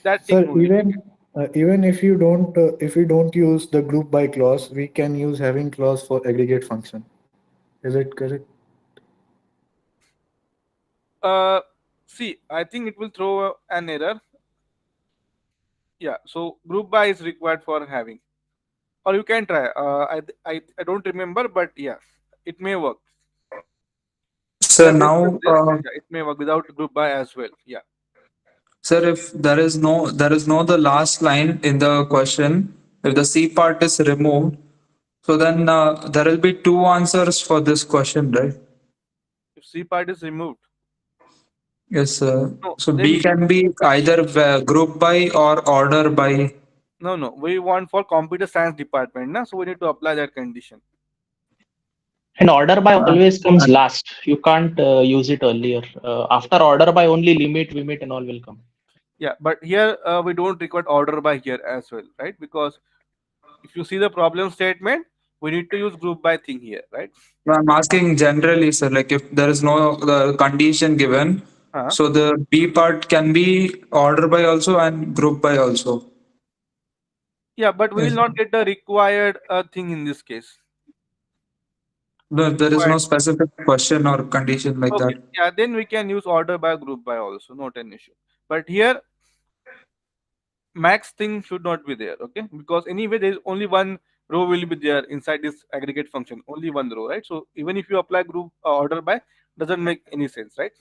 that thing Sir, only. even if we don't use the group by clause, we can use having clause for aggregate function. Is it correct? uh See, I think it will throw an error. Yeah, so group by is required for having, or you can try. I don't remember, but yeah, it may work. So Let's discuss now, this. Yeah, it may work without group by as well. Yeah. sir, if there is no the last line in the question, if the C part is removed, so then there will be two answers for this question, right? If C part is removed, Yes, sir. no, So then B can be either group by or order by. no. We want for computer science department, na? So we need to apply that condition. And order by Uh, always comes and- last. You can't use it earlier. After order by only limit, vimit, and all will come. Yeah, but here we don't record order by here as well, right? Because if you see the problem statement, we need to use group by thing here, right? I'm asking generally, sir, like if there is no the condition given, Uh, so the B part can be order by also and group by also. yeah, but we will Yes. not get the required thing in this case. No, there is Required. no specific question or condition like Okay, that. yeah, then we can use order by group by also, not an issue. But here max thing should not be there, okay? Because anyway there is only one row will be there inside this aggregate function, only one row, right? So even if you apply group order by, doesn't make any sense, right?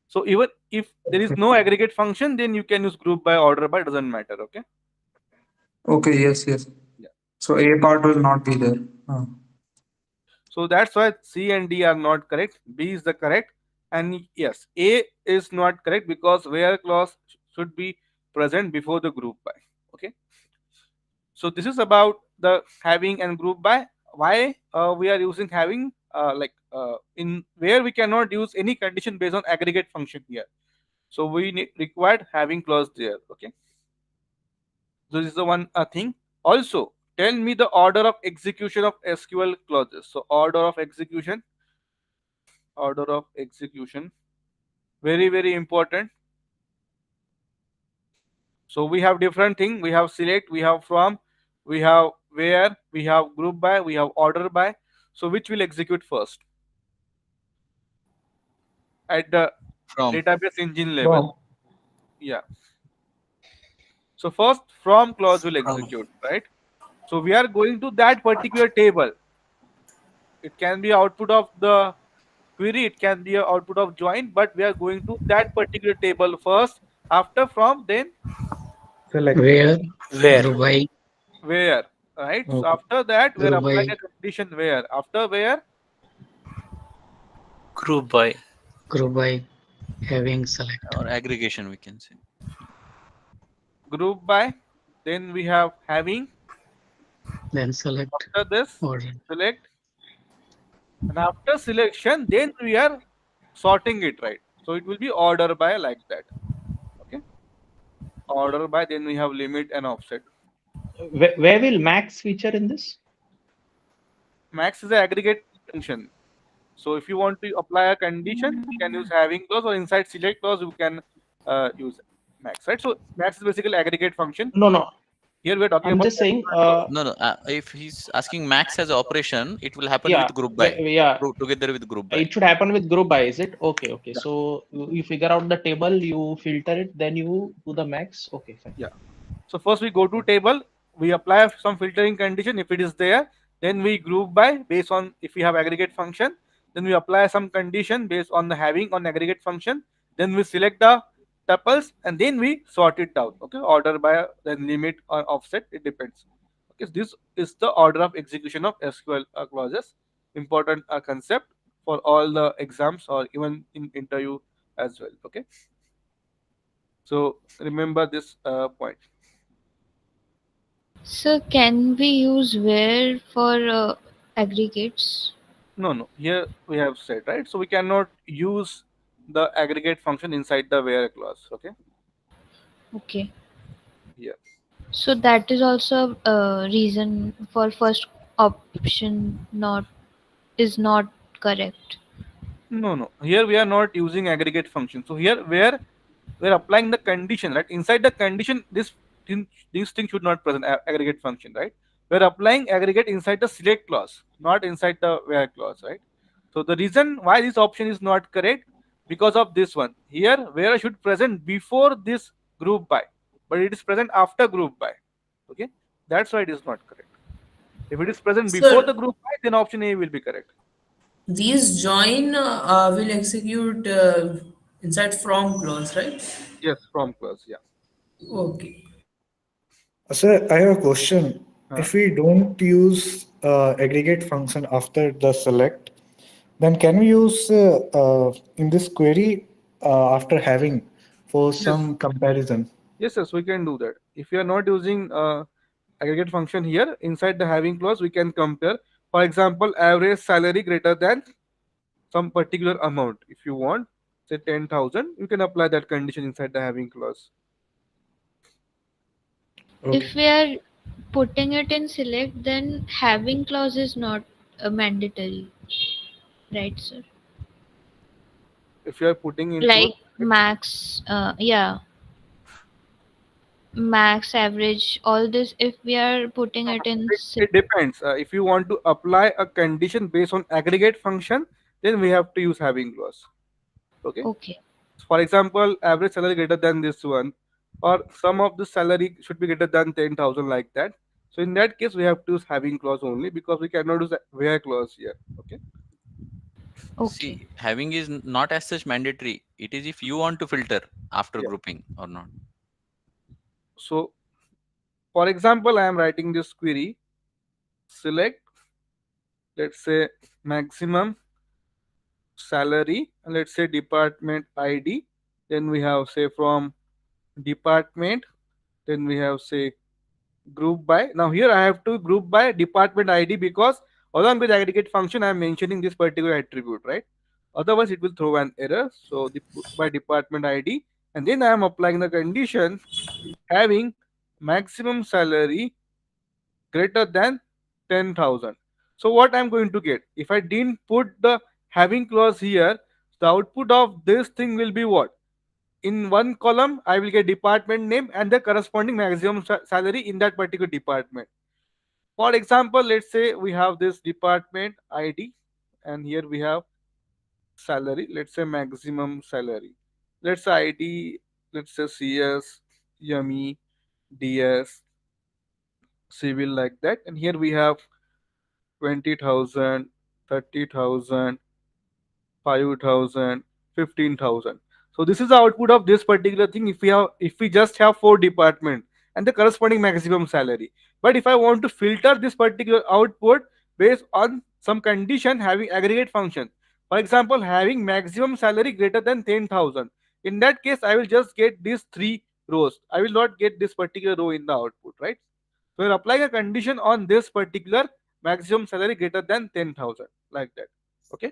So even if there is no aggregate function, then you can use group by order by, doesn't matter, okay? Okay, yes, yes. Yeah. So A part will not be there. So that's why C and D are not correct. B is the correct. And yes, A is not correct because where clause should be present before the group by. Okay. So this is about the having and group by. Why we are using having in where we cannot use any condition based on aggregate function here. So we required having clause there. Okay. So this is the one thing. Also, tell me the order of execution of SQL clauses. So order of execution, very very important. So we have different thing. We have select, we have from, we have where, we have group by, we have order by. So which will execute first at the From. database engine level? From. Yeah. So first from clause will From. execute, right? So we are going to that particular table. It can be output of the query, it can be a output of join, but we are going to that particular table first. After from, then Select. Where Where? group by. where, right? So Okay. after that we're Group applying by a condition where. After where, Group by. group by having select. Or aggregation, we can say. group by, then we have having. Then select After this, order. select, and after selection, then we are sorting it, right? So it will be order by like that. Okay, order by, then we have limit and offset. Where will max feature in this? Max is an aggregate function. So if you want to apply a condition, you can use having clause, or inside select clause you can use max, right? So max is basically aggregate function. No, no. Here we are talking I'm about just saying, No, no. If he's asking max as operation, it will happen yeah, with group by. yeah, Together with group by. it should happen with group by, is it? Okay, okay. yeah. So you figure out the table, you filter it, then you do the max. Okay, fine. Yeah. So first we go to table, we apply some filtering condition. If it is there, then we group by based on if we have aggregate function. Then we apply some condition based on the having on aggregate function. Then we select the tuples and then we sort it down. Okay, order by then limit or offset. It depends. Okay, this is the order of execution of SQL clauses. Important concept for all the exams or even in interview as well. Okay, so remember this point. So can we use where for aggregates? No, no. Here we have said, right? So we cannot use the aggregate function inside the where clause. Okay. Okay. Yeah. So that is also a reason for first option not is not correct. No, no. Here we are not using aggregate function. So here where we're applying the condition, right? Inside the condition, this thing should not present aggregate function, right? We're applying aggregate inside the select clause, not inside the where clause, right? So the reason why this option is not correct because of this one. Here where should present before this group by, but it is present after group by. Okay, that's why it is not correct. If it is present before the Sir, group by, then option A will be correct. these join will execute inside from clause, right? Yes, from clause. Yeah. Okay. Sir, I have a question. Uh, If we don't use aggregate function after the select, then can we use in this query after having for yes. some comparison? Yes, yes, we can do that. If you are not using aggregate function here inside the having clause, we can compare. For example, average salary greater than some particular amount. If you want, say 10,000, you can apply that condition inside the having clause. Okay. If we are putting it in select, then having clause is not mandatory, right, sir? If you are putting into a Like max, yeah, max, average, all this. If we are putting it in it depends. If you want to apply a condition based on aggregate function, then we have to use having clause. Okay. okay, For example, average salary greater than this one, or sum of the salary should be greater than 10,000 like that. So in that case, we have to use having clause only because we cannot use where clause here. Okay. okay, See, having is not as such mandatory. It is if you want to filter after Yeah. grouping or not. So for example, I am writing this query. Select, let's say maximum salary, and let's say department ID. Then we have say from department. Then we have say group by. Now here I have to group by department ID because along with aggregate function I am mentioning this particular attribute, right? Otherwise it will throw an error. So the by department ID, and then I am applying the condition having maximum salary greater than 10,000. So what I'm going to get if I didn't put the having clause here, the output of this thing will be what? In one column I will get department name and the corresponding maximum salary in that particular department. For example, let's say we have this department ID and here we have salary. Let's say maximum salary. Let's say ID, let's say CS, YUMI, DS, civil like that. And here we have 20,000, 30,000, 5,000, 15,000. So this is the output of this particular thing if we just have four department and the corresponding maximum salary. But if I want to filter this particular output based on some condition having aggregate function, for example having maximum salary greater than 10,000, in that case I will just get these three rows. I will not get this particular row in the output, right? So we're applying a condition on this particular maximum salary greater than 10,000 like that. Okay.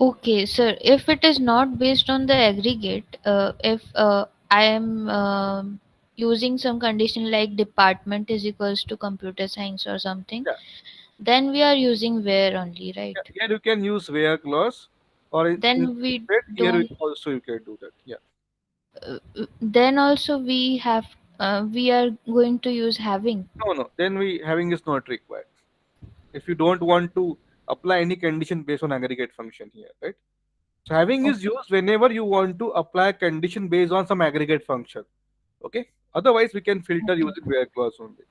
okay, sir. If it is not based on the aggregate, if I am using some condition like department is equals to computer science or something, Yeah. then we are using where only, Yeah, right? here you can use where clause or Then we here don't. also you can do that. Yeah. Then also we have We are going to use having. No, then we having is not required. If you don't want to apply any condition based on aggregate function here, right? So having is used whenever you want to apply condition based on some aggregate function. Okay. Otherwise, we can filter Okay. using where clause only.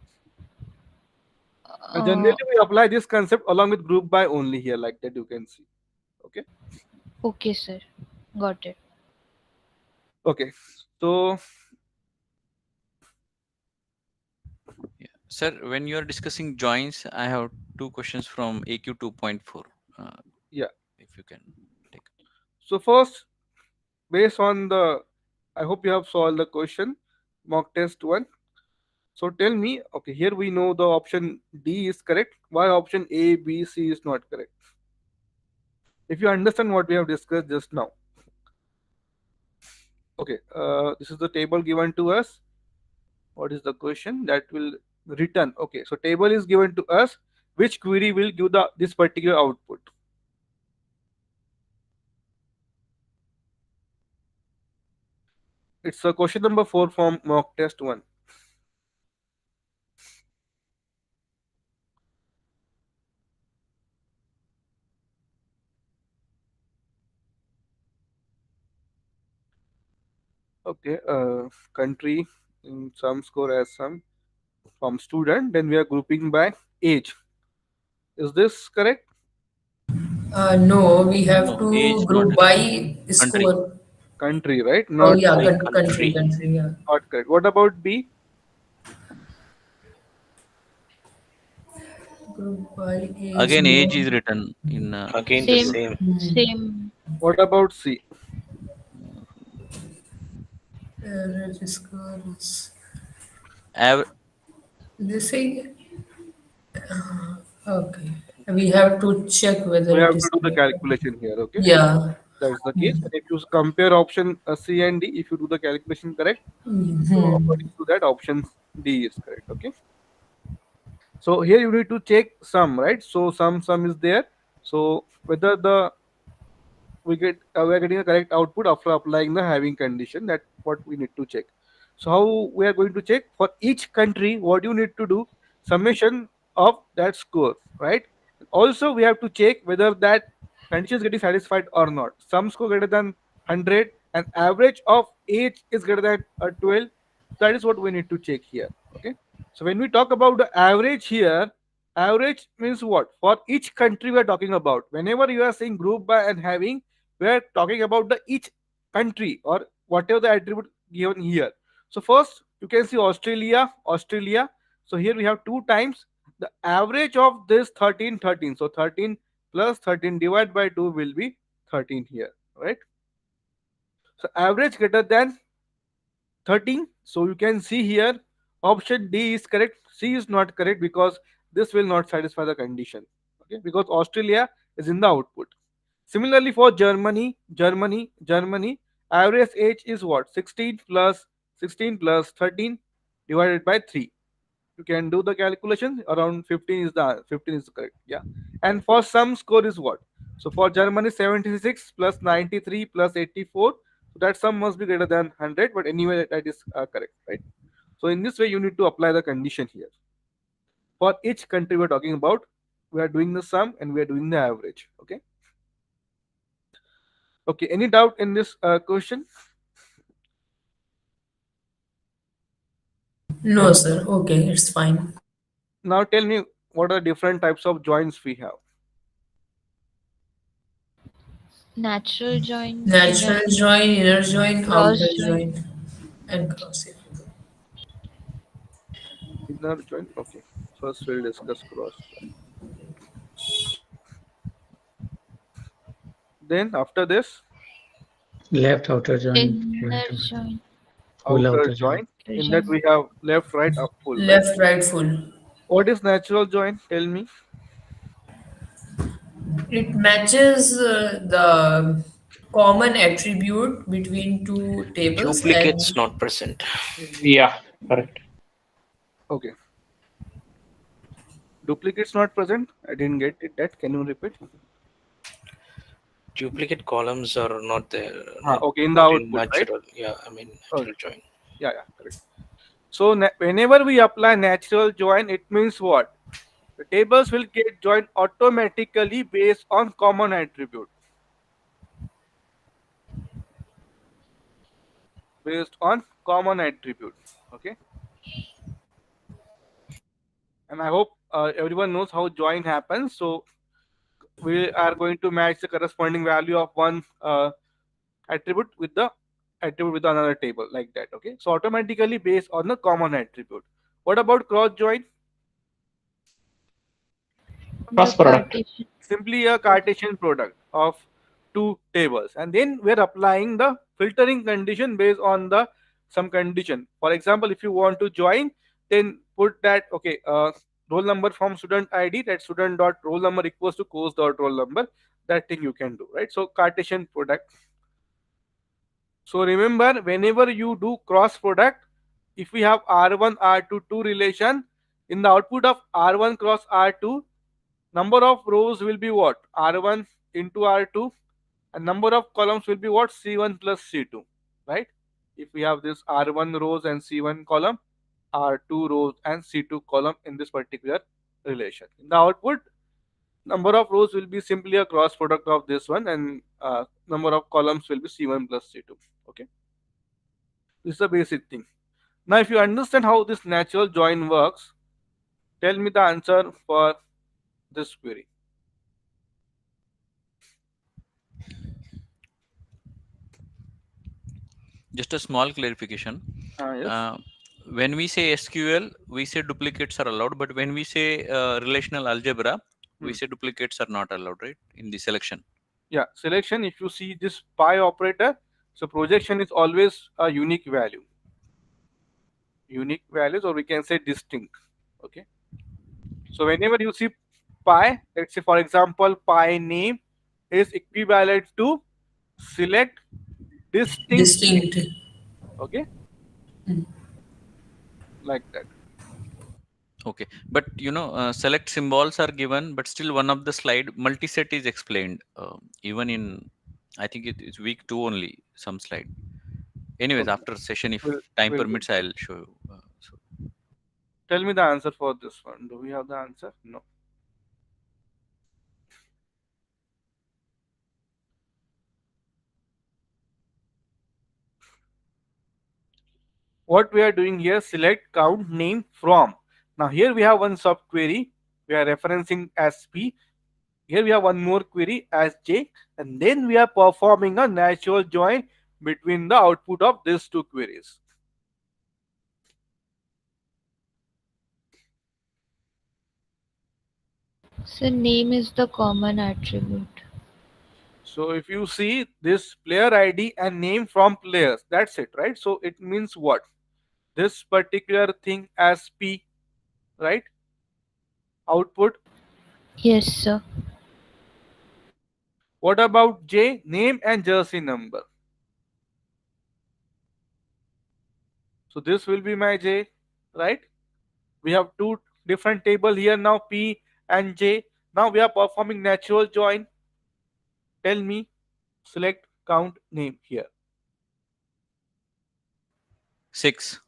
And Uh, generally, we apply this concept along with group by only here, like that you can see. Okay. okay, sir. Got it. Okay. So Yeah. Sir, when you are discussing joins, I have two questions from AQ 2.4. yeah. If you can take. So first, based on the, I hope you have solved the question, mock test one. So tell me, okay, here we know the option D is correct. Why option A, B, C is not correct? If you understand what we have discussed just now. Okay, this is the table given to us. What is the question that will return? Okay, so table is given to us. Which query will give the this particular output? It's a question number 4 from mock test 1. Okay, country in some score as some from student, then we are grouping by age. Is this correct? No, we have No, to age not group correct. by Country. score. Country, right? Oh Not yeah, By country, country. country. Yeah, not correct. What about B? group by age. Again, age No. is written in Again the syllabus. Same, same. same. What about C? Scores. Av- They say okay. We have to check whether We it have is to do the correct. calculation here, okay? Yeah. That's the case. And if you compare option C and D, if you do the calculation correct, so Hmm. according to that, option D is correct, okay? So here you need to check sum, right? So sum is there. So whether the we are getting a correct output after applying the having condition, that what we need to check. So how we are going to check for each country, what you need to do, summation of that score, right? Also we have to check whether that condition is getting satisfied or not. Some score greater than 100 and average of age is greater than 12. That is what we need to check here, okay? So when we talk about the average here, average means what? For each country we are talking about. Whenever you are saying group by and having, we are talking about the each country or whatever the attribute given here. So first you can see Australia. So here we have two times the average of this 13. So 13 plus 13 divided by 2 will be 13 here, right? So average greater than 13. So you can see here option D is correct, C is not correct because this will not satisfy the condition, okay, because Australia is in the output. Similarly for Germany, average age is what? 16 plus 13 divided by 3. You can do the calculation. Around 15 is correct. Yeah. And for some score is what? So for Germany 76 plus 93 plus 84. So that sum must be greater than 100. But anyway, that is correct, right? So in this way, you need to apply the condition here. For each country we're talking about, we are doing the sum and we are doing the average. Okay. Okay, any doubt in this question? No, sir. Okay, it's fine. Now tell me what are different types of joins we have. Natural join, inner Natural join, inner join, outer cross join. join, and cross. Yeah. Inner join. Okay. First we'll discuss cross join. Then after this, Left outer join, Inner right outer, join. full outer outer join. join. Outer In that join. we have left, right, up, full, right? Left, right, full. What is natural join? Tell me. It matches the common attribute between two tables Duplicates and not present. Yeah, correct. Okay. Duplicates not present. I didn't get it. That can you repeat? Duplicate columns are not there, Okay, in the not in output, right? natural. Yeah, I mean Okay. natural join. Yeah, correct. So whenever we apply natural join, it means what? The tables will get joined automatically based on common attribute. Based on common attribute. Okay. And I hope everyone knows how join happens. So we are going to match the corresponding value of one attribute with the attribute with another table like that. Okay. So automatically based on the common attribute. What about cross join? Cross The product. Cartesian. Simply a Cartesian product of two tables, and then we're applying the filtering condition based on the some condition. For example, if you want to join, then put that okay, roll number from student ID, that student dot roll number equals to course dot roll number. That thing you can do, right? So Cartesian product. So remember, whenever you do cross product, if we have R1 R2 two relation, in the output of R1 cross R2, number of rows will be what? R1 into R2, and number of columns will be what? C1 plus C2, right? If we have this R1 rows and C1 column, R2 rows and C2 column in this particular relation. In the output, number of rows will be simply a cross product of this one, and number of columns will be C1 plus C2. Okay, this is the basic thing. Now, if you understand how this natural join works, tell me the answer for this query. Just a small clarification. Yes. When we say SQL, we say duplicates are allowed, but when we say relational algebra, we say duplicates are not allowed, right? In the selection. Yeah, selection, if you see this pi operator, so projection is always a unique value. Unique values, or we can say distinct. Okay. So whenever you see pi, let's say for example, pi name is equivalent to select distinct name. Distinct. Okay. Like that. Okay, but select symbols are given, but still one of the slide multiset is explained. Even in, I think it's week 2 only, some slide. Anyways, Okay. after session, if We'll, time we'll do. permits, I'll show you. So Tell me the answer for this one. Do we have the answer? No. What we are doing here, select count name from. Now here we have one subquery we are referencing as P. Here we have one more query as J, and then we are performing a natural join between the output of these two queries. So name is the common attribute. So if you see this player ID and name from players, that's it, right? So it means what? This particular thing as P, right? Output. Yes, sir. What about J? Name and jersey number. So this will be my J, right? We have two different table here now, P and J. Now we are performing natural join. Tell me, select count name here. 6.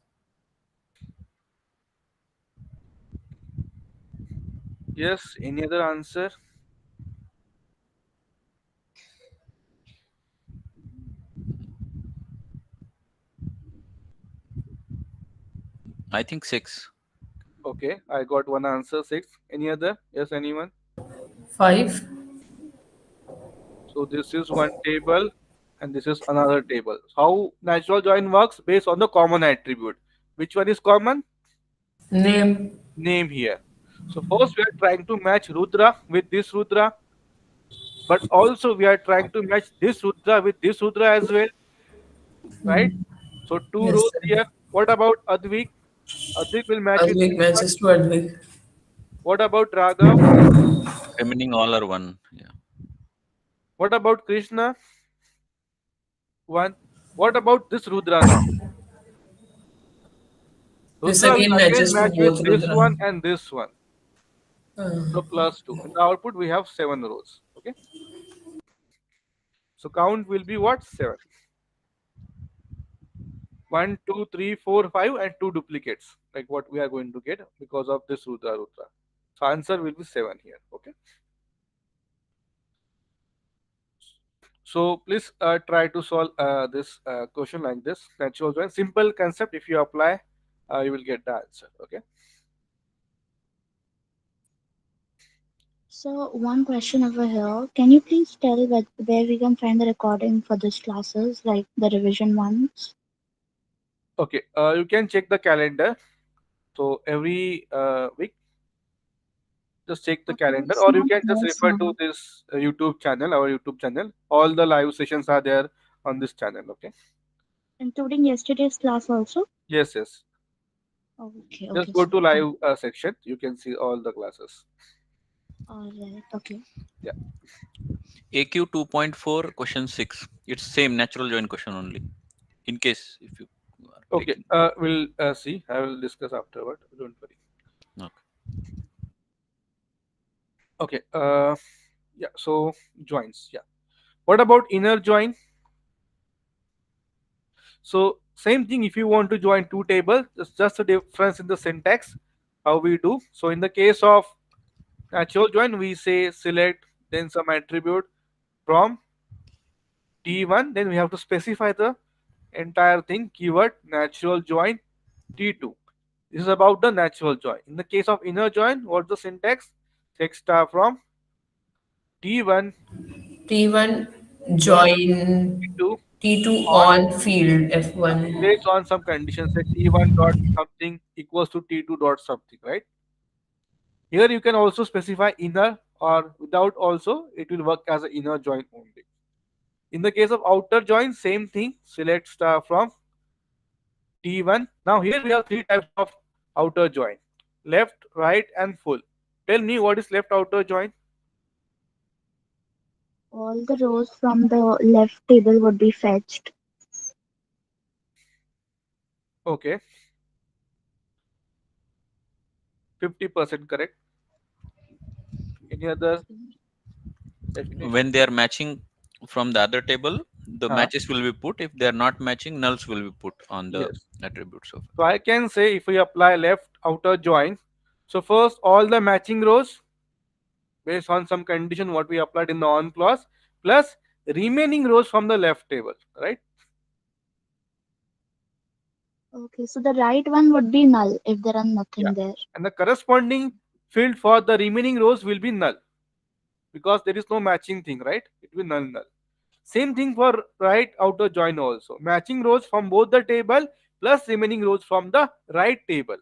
Yes, any other answer? I think 6. Okay, I got one answer, 6. Any other? Yes, anyone? 5. So this is one table and this is another table. How natural join works? Based on the common attribute. Which one is common? Name. Name here. So first we are trying to match Rudra with this Rudra, but also we are trying to match this Rudra with this Rudra as well, right? So two Yes, rows sir. here. What about Advik? Advik will match with Advik this one. matches to Advik. What about Raghav? Remaining all are 1. Yeah. What about Krishna? 1. What about this Rudra now? This Rudra again will again matches to match with both this Rudra. one and this one. So plus 2. In the output we have 7 rows. Okay. So count will be what? 7. 1, 2, 3, 4, 5, and 2 duplicates, like what we are going to get because of this Rudra. So answer will be 7 here. Okay. So please try to solve this question like this. Natural join, simple concept. If you apply, you will get the answer. Okay. So one question over here. Can you please tell where we can find the recording for these classes, like the revision ones? Okay. You can check the calendar. So every week, just check the Okay, calendar, it's or you not can just there, refer sir. to this YouTube channel, our YouTube channel. All the live sessions are there on this channel. Okay. Including yesterday's class also? Yes, yes. Okay, Just okay, go sir. to Thank live section. You can see all the classes. All right, okay. Yeah. AQ 2.4 question 6. It's same natural join question only. In case if you are Okay. taking. We'll see. I will discuss afterward. Don't worry. Okay. Okay. Yeah. So joins. Yeah. What about inner join? So same thing. If you want to join two tables, it's just a difference in the syntax. How we do. So in the case of natural join, we say select then some attribute from T1. Then we have to specify the entire thing. Keyword natural join T2. This is about the natural join. In the case of inner join, what's the syntax? Text star from T1 T1 join join T2 T2 on on field F1. based on some conditions. Say T1 dot something equals to T2 dot something, right? Here you can also specify inner or without also it will work as an inner join only. In the case of outer join, same thing. Select star from T1. Now here we have three types of outer join: left, right, and full. Tell me what is left outer join? all the rows from the left table would be fetched. Okay, 50% correct. Any other definition? When they are matching from the other table, the Huh? matches will be put. If they are not matching, nulls will be put on the Yes. attributes of. So I can say if we apply left outer join, so first all the matching rows based on some condition what we applied in the on clause plus remaining rows from the left table, right? Okay, so the right one would be null if there are Yeah. nothing there. And the corresponding field for the remaining rows will be null because there is no matching thing, right? It will be null. Same thing for right outer join also. Matching rows from both the table plus remaining rows from the right table.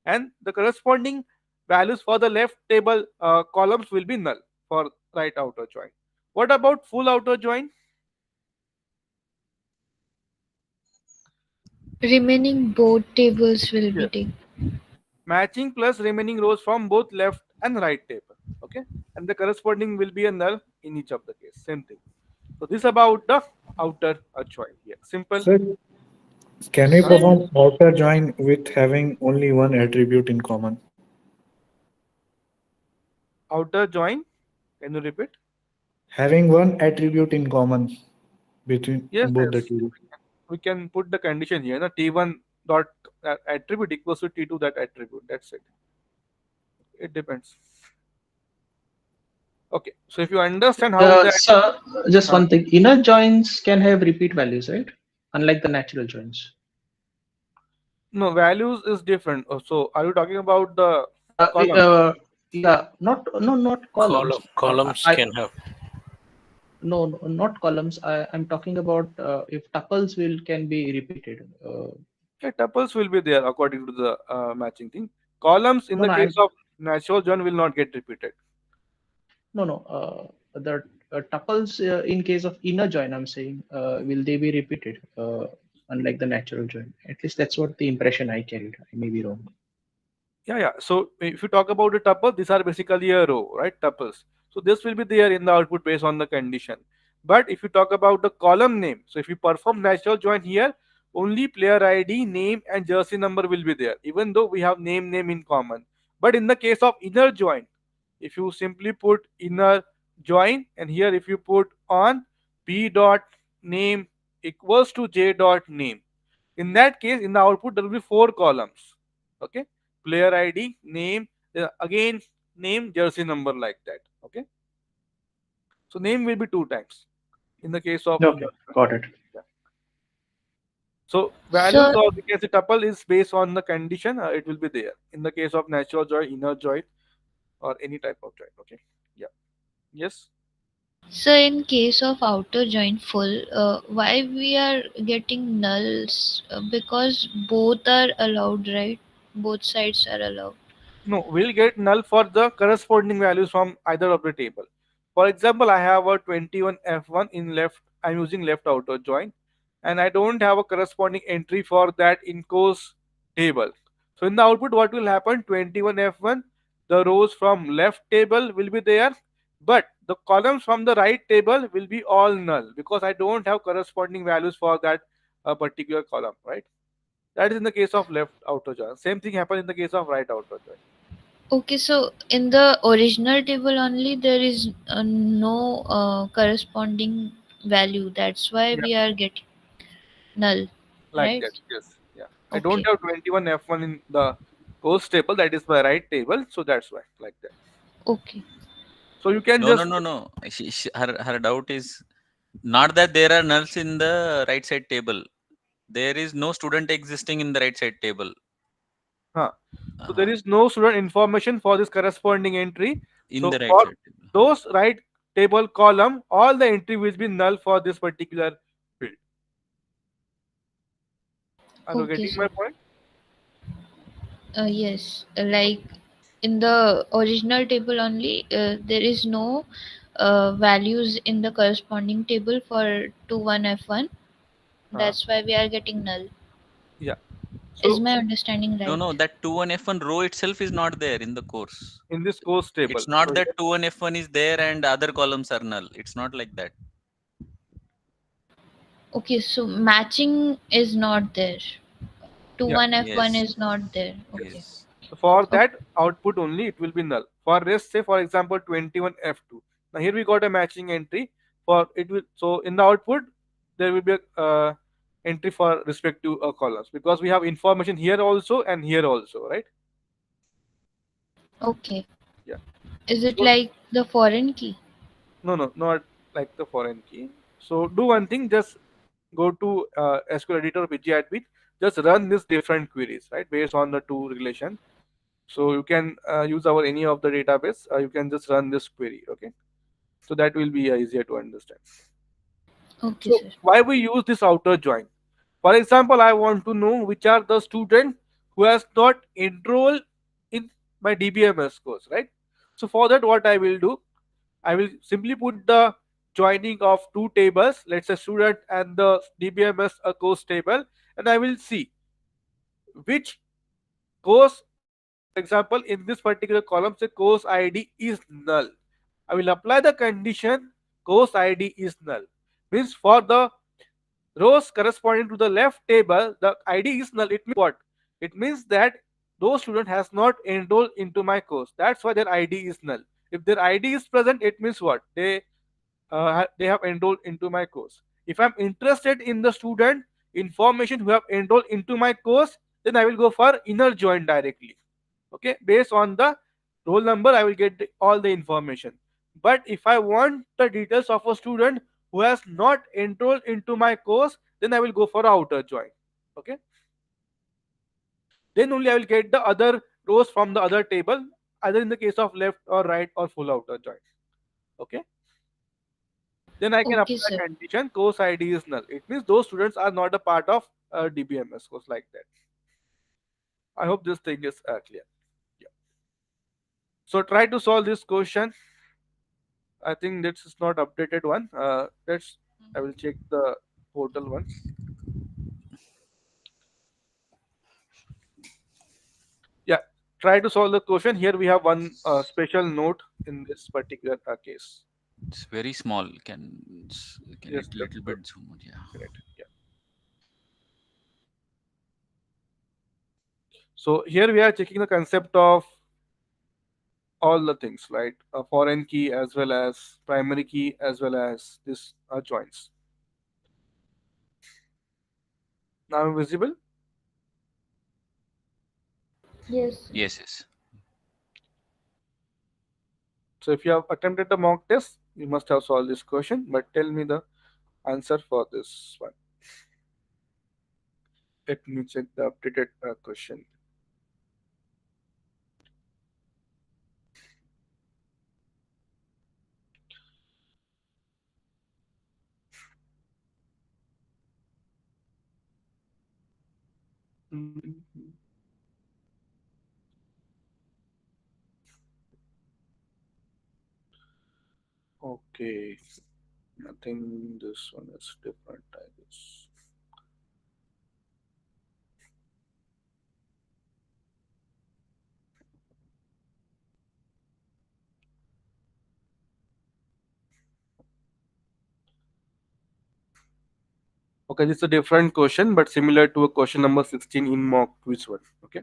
And the corresponding values for the left table columns will be null for right outer join. What about full outer join? Remaining both tables will be Yes. taken. Matching plus remaining rows from both left and right table. Okay. And the corresponding will be a null in each of the case. Same thing. So this about the outer join here. Simple. Sir, can we Sir, perform outer join with having only one attribute in common? Outer join. Can you repeat? Having one attribute in common between Yes, both the yes. tables. We can put the condition here. Na? T1 dot attribute equals to T2 that attribute. That's it. It depends. Okay. So if you understand how that Sir, just uh, one thing. Inner joins can have repeat values, right? Unlike the natural joins. no values is different. So are you talking about the Uh, column? uh, yeah, not columns. Columns can have. No, not columns. I'm talking about if tuples will can be repeated. Yeah, tuples will be there according to the matching thing. Columns in No, the no, case of natural join will not get repeated. no. The tuples in case of inner join, I'm saying, will they be repeated? Unlike the natural join. At least that's what the impression I carried. I may be wrong. Yeah, yeah. So if you talk about the tuple, these are basically a row, right? Tuples. So this will be there in the output based on the condition. But if you talk about the column name, so if you perform natural join here, only player ID, name, and jersey number will be there, even though we have name in common. But in the case of inner join, if you simply put inner join, and here if you put on p dot name equals to j dot name, In that case, in the output there will be four columns. Okay, player ID, name, again name, jersey number, like that. Okay, so name will be two times in the case of Okay, got it. yeah. So values, So, or we can say tuple, is based on the condition. It will be there in the case of natural join, inner join, or any type of join. Okay, yeah, yes. so in case of outer join full, why we are getting nulls? Because both are allowed, right? Both sides are allowed. No, we'll get null for the corresponding values from either of the table. For example, I have a 21F1 in left, I'm using left outer join, and I don't have a corresponding entry for that in course table. So in the output, what will happen? 21F1, the rows from left table will be there, but the columns from the right table will be all null because I don't have corresponding values for that particular column, right? That is in the case of left outer join. Same thing happens in the case of right outer join. Okay, so in the original table only there is no corresponding value. That's why Yeah. we are getting null, Like right? that, yes. Yeah. I don't Okay, have 21 F1 in the course table, that is my right table, so that's why, like that. okay, So you can No, no, just, no, no. Her doubt is not that there are nulls in the right side table. There is no student existing in the right side table. huh. So there Uh, is no student information for this corresponding entry. in the So right for side table. those right table column, all the entry will be null for this particular field. Are you okay, getting my sir. point? Yes, like in the original table only, there is no values in the corresponding table for 21F1. Huh. That's why we are getting null. Yeah. Is So my understanding No, right? no, that 2 and F1 row itself is not there in the course. in this course table, It's not so that here, 2 and F1 is there and other columns are null. It's not like that. Okay, so matching is not there. yeah, 21F1 Yes, is not there. Okay. yes. so for Okay. that output only it will be null. For rest, say for example 21 F2. Now here we got a matching entry for it will, so in the output there will be a entry for respective columns because we have information here also and here also, right? Okay. Yeah. Is it So like the foreign key? no, no, not like the foreign key. So do one thing, just go to SQL editor or pgadmin, just run these different queries, right, based on the two relation. So you can use our any of the database. You can just run this query. Okay, so that will be easier to understand. Okay, So sir. why we use this outer join? For example, I want to know which are the students who has not enrolled in my DBMS course, right? So for that, what I will do, I will simply put the joining of two tables, let's say student and the DBMS course table, and I will see which course, for example, in this particular column, say course ID is null. I will apply the condition course ID is null. Means for the rows corresponding to the left table, the ID is null. It means what? It means that those student has not enrolled into my course. That's why their ID is null. If their ID is present, it means what? They have enrolled into my course. If I'm interested in the student information who have enrolled into my course, then I will go for inner join directly. Okay, based on the roll number I will get all the information. But if I want the details of a student who has not enrolled into my course, then I will go for outer join. Okay, then only I will get the other rows from the other table, either in the case of left or right or full outer join. Okay, then I can Okay, apply sir. condition course ID is null. It means those students are not a part of DBMS course, like that. I hope this thing is clear. Yeah. So try to solve this question. I think this is not updated one. Let's. I will check the portal once. Yeah. Try to solve the question. Here we have one special note in this particular case. It's very small. Can Yes, it that's little bit zoom out? Yeah. correct. Yeah. So here we are checking the concept of all the things, right? A foreign key as well as primary key as well as this joins. Now visible. Yes. Yes, yes. So if you have attempted the mock test, you must have solved this question. But tell me the answer for this one. Let me check the updated question. Mhm. Okay, I think this one is different, I guess. Okay, this is a different question, but similar to a question number 16 in mock quiz one. Okay,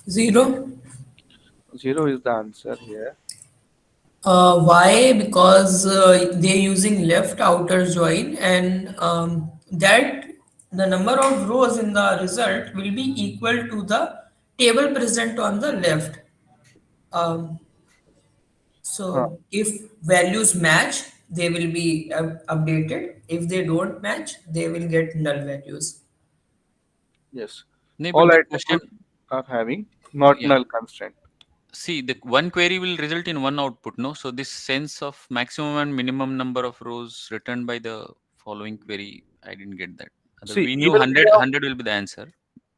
Zero. zero is the answer here. Why? Because they're using left outer join, and that the number of rows in the result will be equal to the table present on the left. Um, Huh. so if values match, they will be updated. If they don't match, they will get null values. Yes, No, but all the question, attributes are having not yeah. null constraint. See, the one query will result in one output, no? So this sense of maximum and minimum number of rows returned by the following query, I didn't get that. See, We knew here we 100, have, 100 will be the answer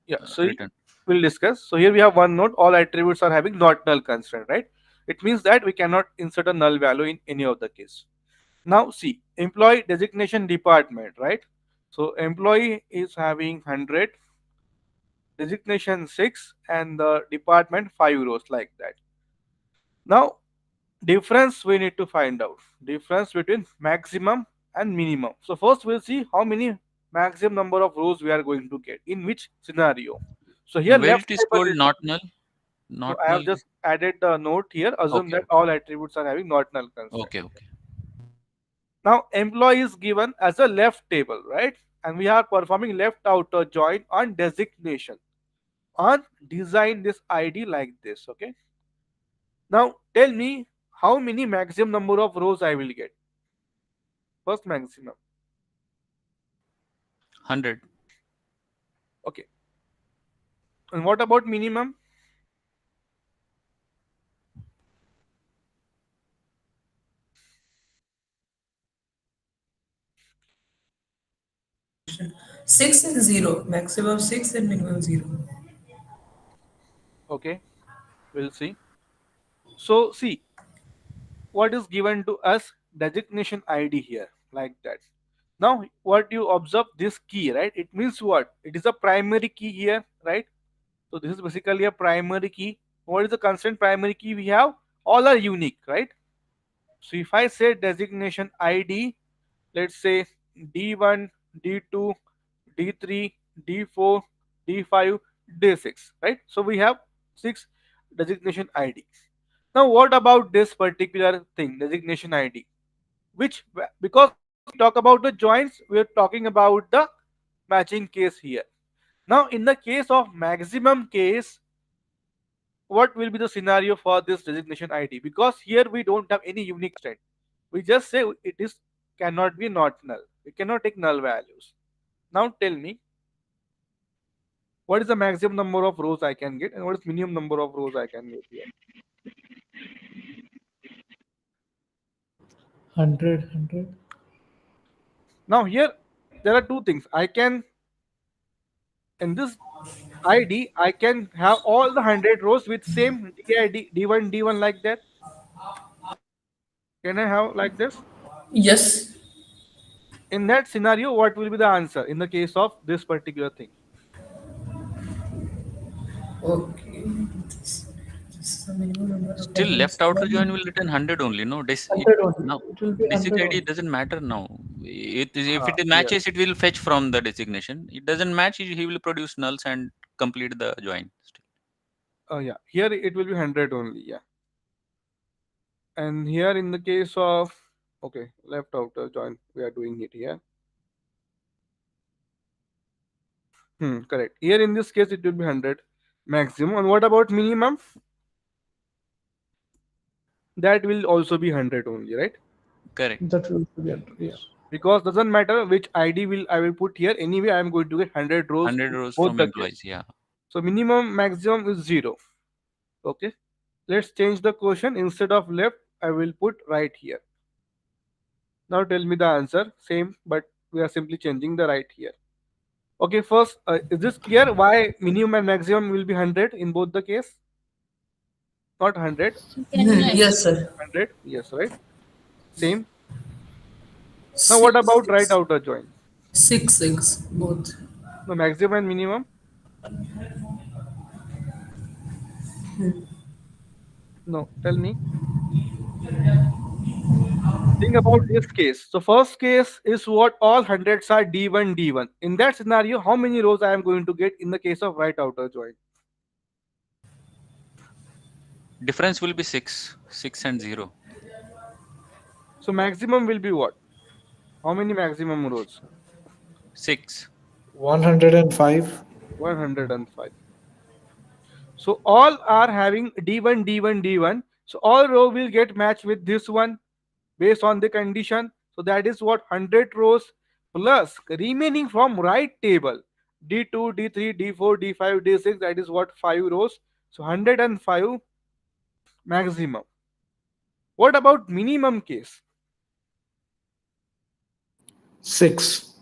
yeah, so return. we'll discuss. So here we have one node, all attributes are having not null constraint, right? It means that we cannot insert a null value in any of the case. Now see, employee designation department, right? So employee is having 100, designation 6, and the department 5 rows like that. Now difference we need to find out. Difference between maximum and minimum. So first we'll see how many maximum number of rows we are going to get in which scenario. So here Where left it is table told is, not null, so not I have null. just added the note here. Assume Okay, that okay, all attributes are having not null constraint. okay, okay. Now employee is given as a left table, right? And we are performing left outer join on designation. On design this ID like this. Okay. Now tell me how many maximum number of rows I will get. First maximum. 100. Okay. And what about minimum? Six and zero. Maximum six and minimum zero. Okay. We'll see. So see what is given to us designation ID here like that. Now what you observe this key, right? It means what? It is a primary key here, right? So this is basically a primary key. What is the constant primary key we have? All are unique, right? So if I say designation ID, let's say D1, D2, D3, D4, D5, D6, right? So we have 6 designation ID. Now what about this particular thing, designation ID? Which, because we talk about the joints, we are talking about the matching case here. Now in the case of maximum case, what will be the scenario for this designation ID? Because here we don't have any unique constraint. We just say it is cannot be not null. We cannot take null values. Now tell me what is the maximum number of rows I can get and what is minimum number of rows I can get here. 100. Now here there are two things. I can, in this ID I can have all the 100 rows with same DID D1 D1 like that. Can I have like this? Yes. In that scenario, what will be the answer in the case of this particular thing? Okay. This is the minimum number of Still times. left outer join One. will return 100 only, no? 100 only. Now It will be basic 100 ID only. doesn't matter now. If it Yes. matches, it will fetch from the designation. It doesn't match, he will produce nulls and complete the join. Yeah. Here it will be 100 only. Yeah. And here in the case of, okay, left outer join, we are doing it here. Correct. Here in this case, it will be 100 maximum. And what about minimum? That will also be 100 only, right? Correct. That will be under, yeah. Because doesn't matter which ID will I will put here. Anyway, I am going to get 100 rows 100 in rows both from the case. employees. Yeah. So minimum maximum is 0. Okay. Let's change the question. Instead of left, I will put right here. Now tell me the answer. Same, but we are simply changing the right here. Okay, first, is this clear why minimum and maximum will be 100 in both the case? Not 100, So can you Yes, explain? sir. 100. Yes, right? Same. Now what Six, about right six, outer join? six, six, both. No, maximum and minimum? No, tell me. Think about this case. So first case is what all hundreds are D1, D1. In that scenario, how many rows I am going to get in the case of right outer join? Difference will be 6. 6 and 0. So maximum will be what? How many maximum rows? 6. 105. 105. So all are having D1, D1, D1. So all row will get matched with this one based on the condition. So that is what 100 rows plus remaining from right table D2, D3, D4, D5, D6. That is what 5 rows. So 105 maximum. What about minimum case? 6.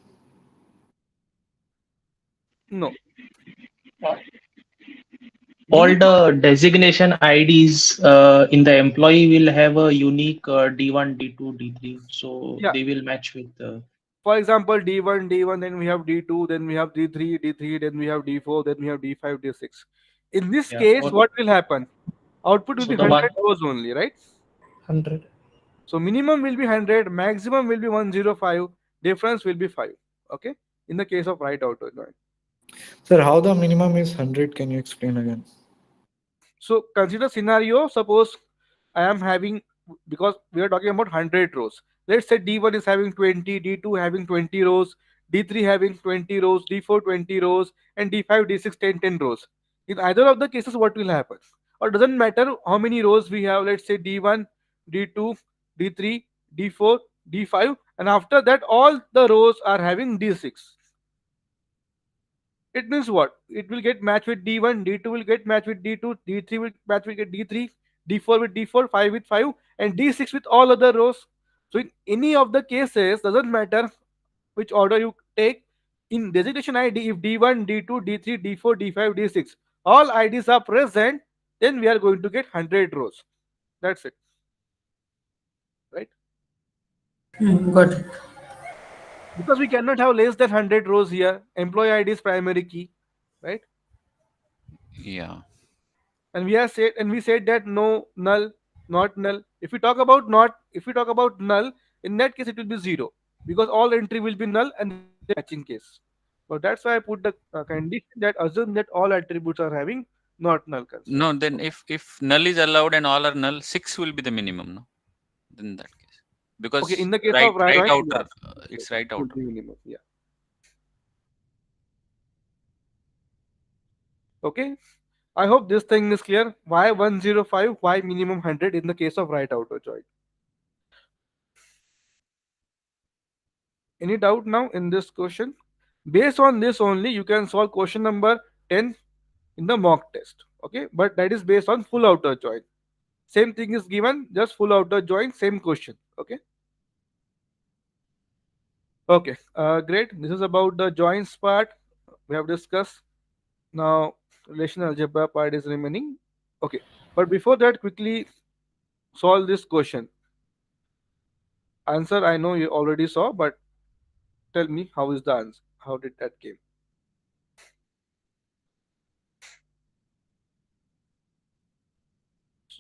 No. All Minimum, the designation IDs in the employee will have a unique D1, D2, D3. So yeah. they will match with For example, D1, D1, then we have D2, then we have D3, D3, then we have D4, then we have D5, D6. In this yeah. case, Or, what will happen? Output will so be the 100 one rows only, right? 100. So minimum will be 100, maximum will be 105, difference will be 5. Okay? In the case of right outer join. Sir, how the minimum is 100? Can you explain again? So consider scenario, suppose I am having, because we are talking about 100 rows. Let's say D1 is having 20, D2 having 20 rows, D3 having 20 rows, D4 20 rows, and D5, D6 10 rows. In either of the cases, what will happen? Or doesn't matter how many rows we have, let's say D1, D2, D3, D4, D5, and after that, all the rows are having D6. It means what? It will get matched with D1, D2 will get matched with D2, D3 will match with D3, D4 with D4, 5 with 5, and D6 with all other rows. So in any of the cases, doesn't matter which order you take, in designation ID, if D1, D2, D3, D4, D5, D6, all IDs are present, then we are going to get 100 rows. That's it, right? Got it. Because we cannot have less than 100 rows here. Employee ID is primary key, right? Yeah. And we said that no null, not null. If we talk about null, in that case it will be 0, because all entry will be null and matching case. So that's why I put the condition that assume that all attributes are having not null No, constraint. then if null is allowed and all are null, 6 will be the minimum, no? In that case. Okay, Because in the case right of right right join, outer, yes, it's it right will outer. be minimum, yeah. Okay, I hope this thing is clear. Why 105, why minimum 100 in the case of right outer join? Any doubt now in this question? Based on this only, you can solve question number 10 in the mock test. Okay, but that is based on full outer join. Same thing is given, just full outer join, same question. Okay. Okay, great. This is about the joins part we have discussed. Now, relational algebra part is remaining. Okay, but before that, quickly solve this question. Answer I know you already saw, but tell me how is the answer? How did that came?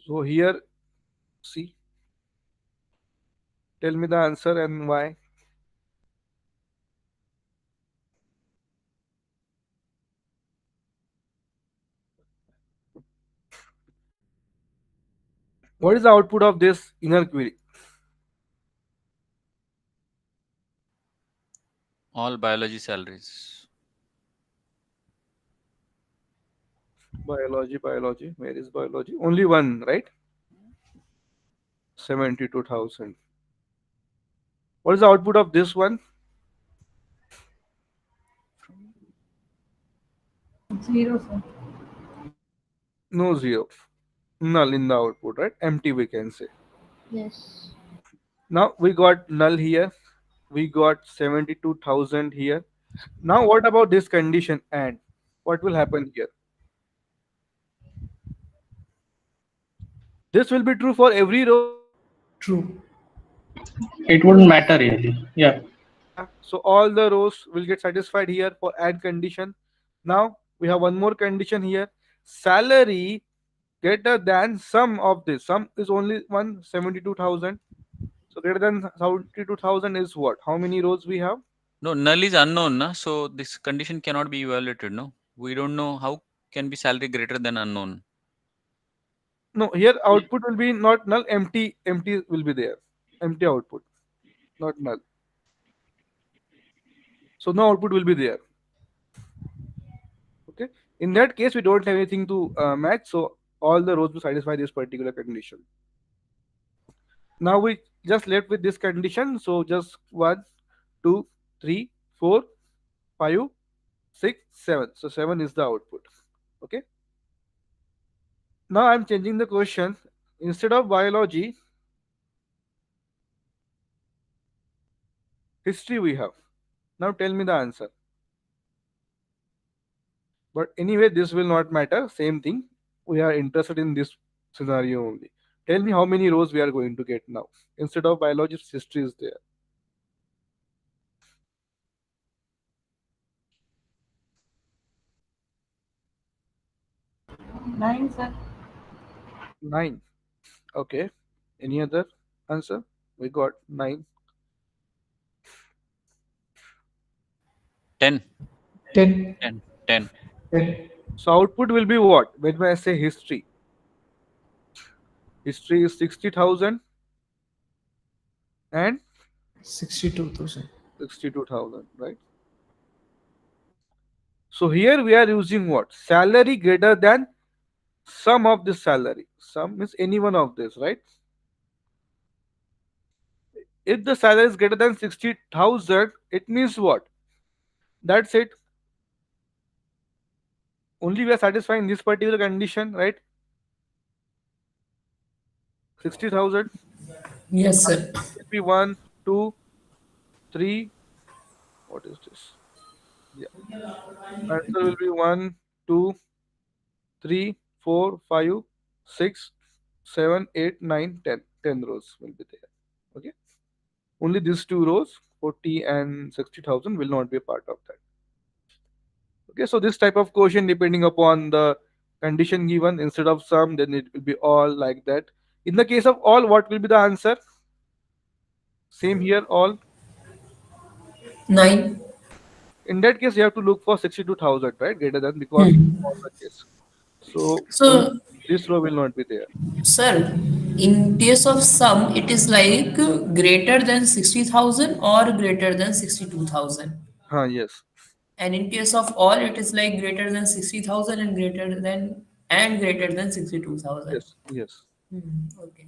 So here, see, tell me the answer and why. What is the output of this inner query? All biology salaries. Biology, biology. Where is biology? Only one, right? 72,000. What is the output of this one? Zero, sir. No zero. Null in the output, right? Empty, we can say. Yes. Now we got null here. We got 72,000 here. Now what about this condition and? What will happen here? This will be true for every row. True. It wouldn't matter really. Yeah. Yeah. So all the rows will get satisfied here for add condition. Now we have one more condition here. Salary greater than sum of this. Sum is only 172,000. So greater than 72,000 is what? How many rows we have? No, null is unknown, na? So this condition cannot be evaluated, no? We don't know how can be salary greater than unknown. No, here output will be not null, empty, empty will be there. Empty output, not null. So no output will be there. Okay. In that case, we don't have anything to match. So all the rows will satisfy this particular condition. Now we just left with this condition. So just 1, 2, 3, 4, 5, 6, 7. So 7 is the output. Okay. Now I'm changing the question. Instead of biology, history we have. Now tell me the answer. But anyway, this will not matter. Same thing. We are interested in this scenario only. Tell me how many rows we are going to get now. Instead of biology, history is there. 9, sir. 9. Okay. Any other answer? We got 9. 10. 10. 10. 10. 10. So output will be what? When I say history. History is 60,000 and 62,000. 62,000, right? So here we are using what? Salary greater than sum of this salary. Sum is any one of this, right? If the salary is greater than 60,000, it means what? That's it. Only we are satisfying this particular condition, right? 60,000. Yes, sir. It be 1, 2, 3. What is this? Yeah. Answer will be 1, 2, 3, 4, 5, 6, 7, 8, 9, 10. 10 rows will be there. Okay. Only these two rows, 40 and 60,000, will not be a part of that. Okay. So this type of quotient, depending upon the condition given, instead of sum, then it will be all like that. In the case of all, what will be the answer? Same here, all. 9. In that case, you have to look for 62,000, right? Greater than, because Hmm. all the case. So only So, this row will not be there. sir, in case of sum, it is like greater than 60,000 or greater than 62,000. Yes. And in case of all, it is like greater than 60,000 and greater than 62,000. Yes. Yes. Okay.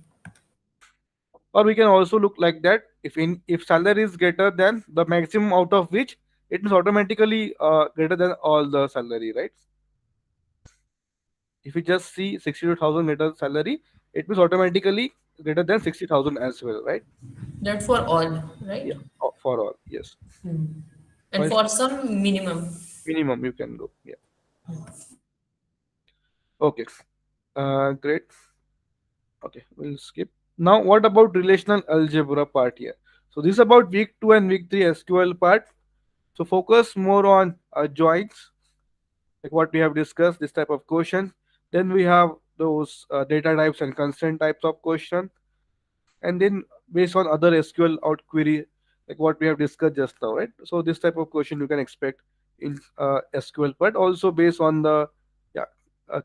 Or we can also look like that. If salary is greater than the maximum out of which, it is automatically greater than all the salary, right? If you just see 62,000 greater salary, it means automatically greater than 60,000 as well, right? That for all, right? Yeah. For all, yes. And for some minimum. Minimum you can go. Yeah. Okay. Great. Okay, we'll skip. Now, what about relational algebra part here? So this is about week 2 and week 3 SQL part. So focus more on joins, like what we have discussed, this type of question. Then we have those data types and constraint types of question. And then based on other SQL out query, like what we have discussed just now, right? So this type of question you can expect in SQL part, also based on the yeah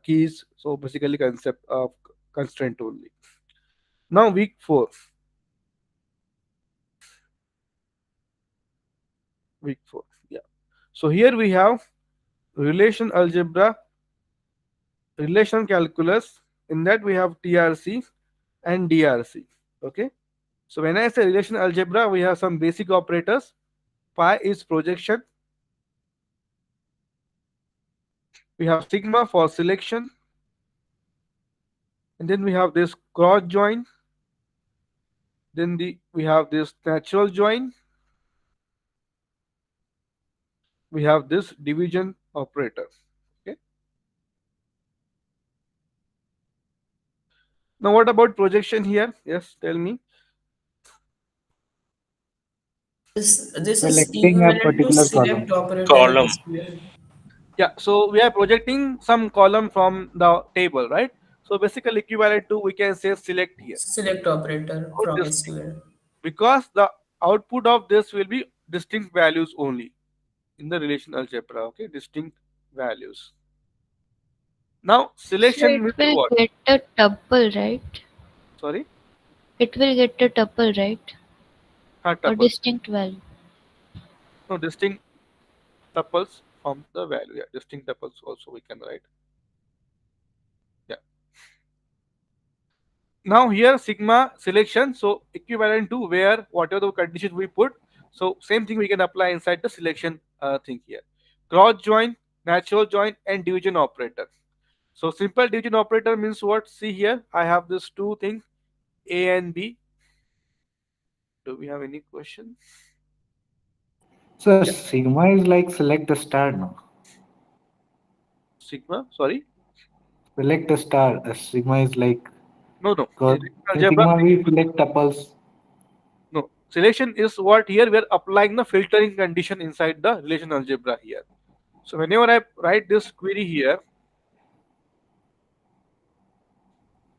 keys. So basically concept of constraint only. Now week 4. Week 4. Yeah. So here we have relation algebra relational calculus. In that we have TRC and DRC. Okay. So when I say relational algebra, we have some basic operators. Pi is projection. We have sigma for selection, and then we have this cross join. Then we have this natural join. We have this division operator. Okay. Now what about projection here? Yes, tell me. This is Selecting a equivalent to particular column. select operator in column. SQL. Yeah, so we are projecting some column from the table, right? So basically equivalent to we can say select here. Select operator Out from this thing. SQL. Because the output of this will be distinct values only in the relational algebra. Okay, distinct values. Now So selection it means will what? get a tuple, right? Sorry, It will get a tuple, right? Or tuples. distinct value. No, distinct tuples from the value. Yeah, distinct tuples also we can write. Yeah. Now here sigma selection, so equivalent to where whatever the condition we put. So same thing we can apply inside the selection thing here. Cross join, natural join, and division operator. So simple division operator means what? See here, I have these two things, A and B. Do we have any question? So Yeah, sigma is like select a star now. sigma. Sorry, Select a star. Sigma is like no, no. In because in algebra, sigma we select tuples. no. Selection is what here we are applying the filtering condition inside the relation algebra here. So whenever I write this query here,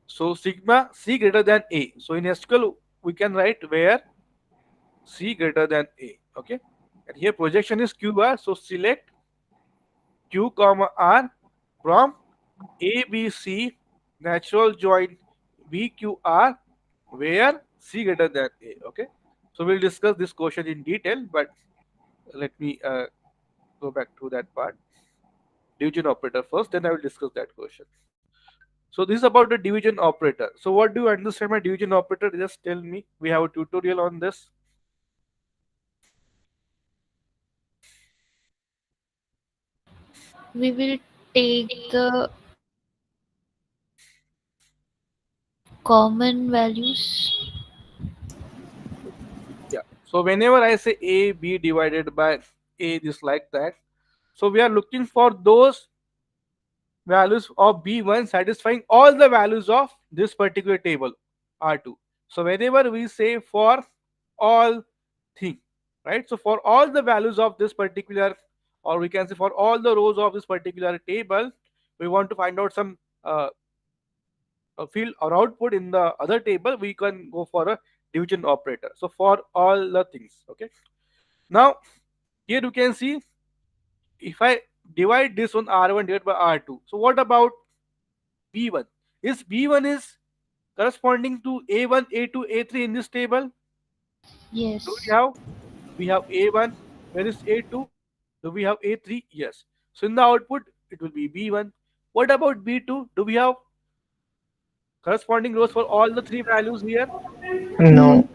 so sigma c greater than a. So in SQL we can write where c greater than a. Okay, and here projection is qr. So select q comma r from a b c natural join b q r where c greater than a. Okay, so we'll discuss this question in detail, but let me go back to that part. Division operator first, then I will discuss that question. So this is about the division operator. So what do you understand by division operator? Just tell me. We have a tutorial on this. We will take the common values. Yeah. So whenever I say A, B divided by A, just like that. So we are looking for those values of B1 satisfying all the values of this particular table R2. So whenever we say for all thing, right? So for all the values of this particular, or we can say for all the rows of this particular table, we want to find out some field or output in the other table, we can go for a division operator. So for all the things, okay. Now here you can see if I divide this one R1 divided by R2. So what about B1? Is B1 is corresponding to A1, A2, A3 in this table? Do we Yes. have? We have A1. Where is A2? Do we have A3? Yes. So in the output, it will be B1. What about B2? Do we have corresponding rows for all the three values here? No. No.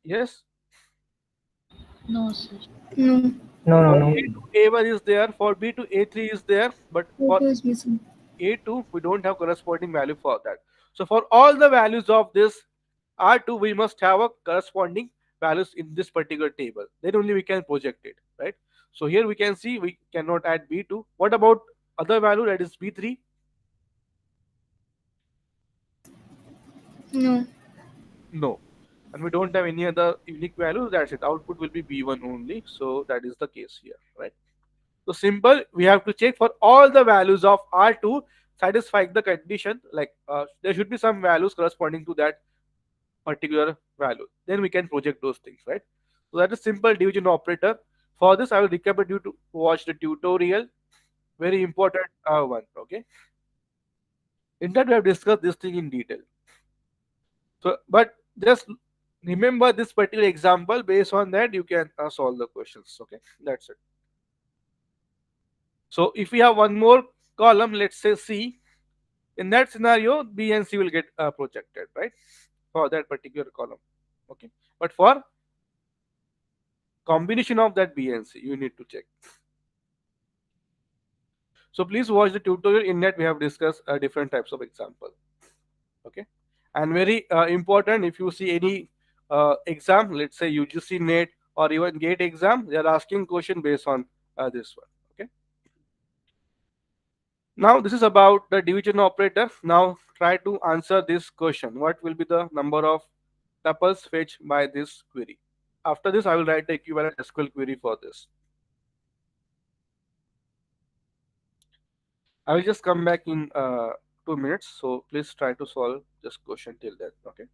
Yes. No, sir. No. No, no, For no. A2, A1 is there. For B2, A3 is there. But for Photo is missing. A2, we don't have corresponding value for that. So for all the values of this R2, we must have a corresponding values in this particular table. Then only we can project it, right? So here we can see we cannot add B2. What about other value, that is B3? No. No. And we don't have any other unique value. That's it. Output will be B1 only. So that is the case here, right? So simple, we have to check for all the values of R2 satisfying the condition. Like there should be some values corresponding to that particular value. Then we can project those things, right? So that is simple division operator. For this, I will recommend you to watch the tutorial. Very important one. Okay. In that, we have discussed this thing in detail. So, but just remember this particular example. Based on that, you can solve the questions. Okay, that's it. So if we have one more column, let's say C, in that scenario, B and C will get projected, right? For that particular column. Okay. But for combination of that B and C, you need to check. So please watch the tutorial. In that we have discussed different types of example. Okay. And very important, if you see any exam, let's say UGC NET or even GATE exam, they are asking question based on this one. Okay. Now this is about the division operator. Now try to answer this question. What will be the number of tuples fetched by this query? After this, I will write the equivalent SQL query for this. I will just come back in 2 minutes. So please try to solve this question till then. Okay.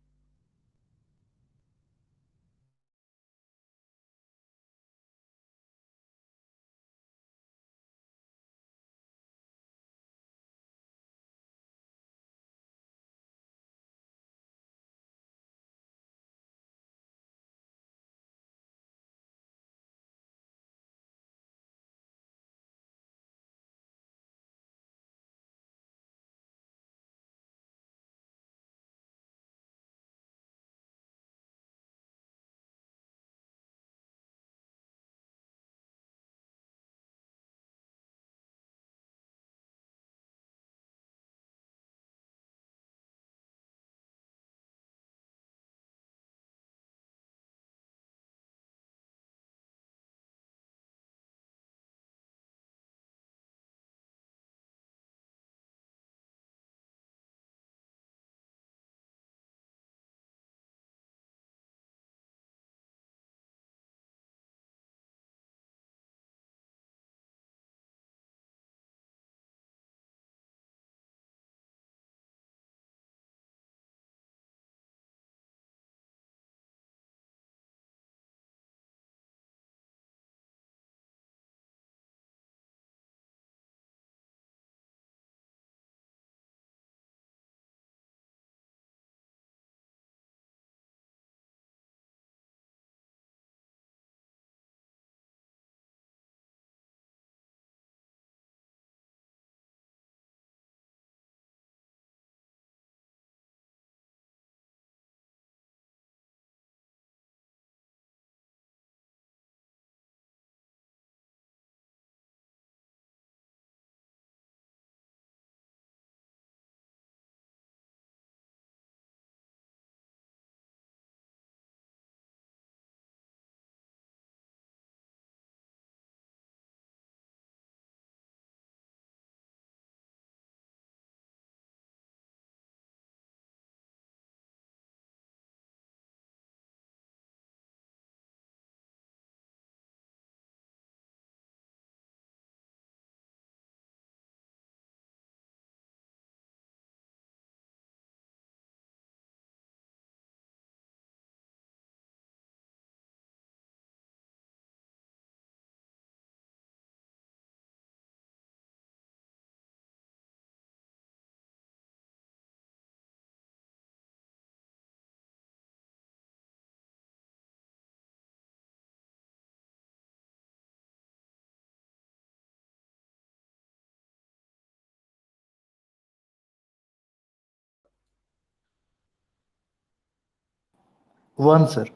One, sir.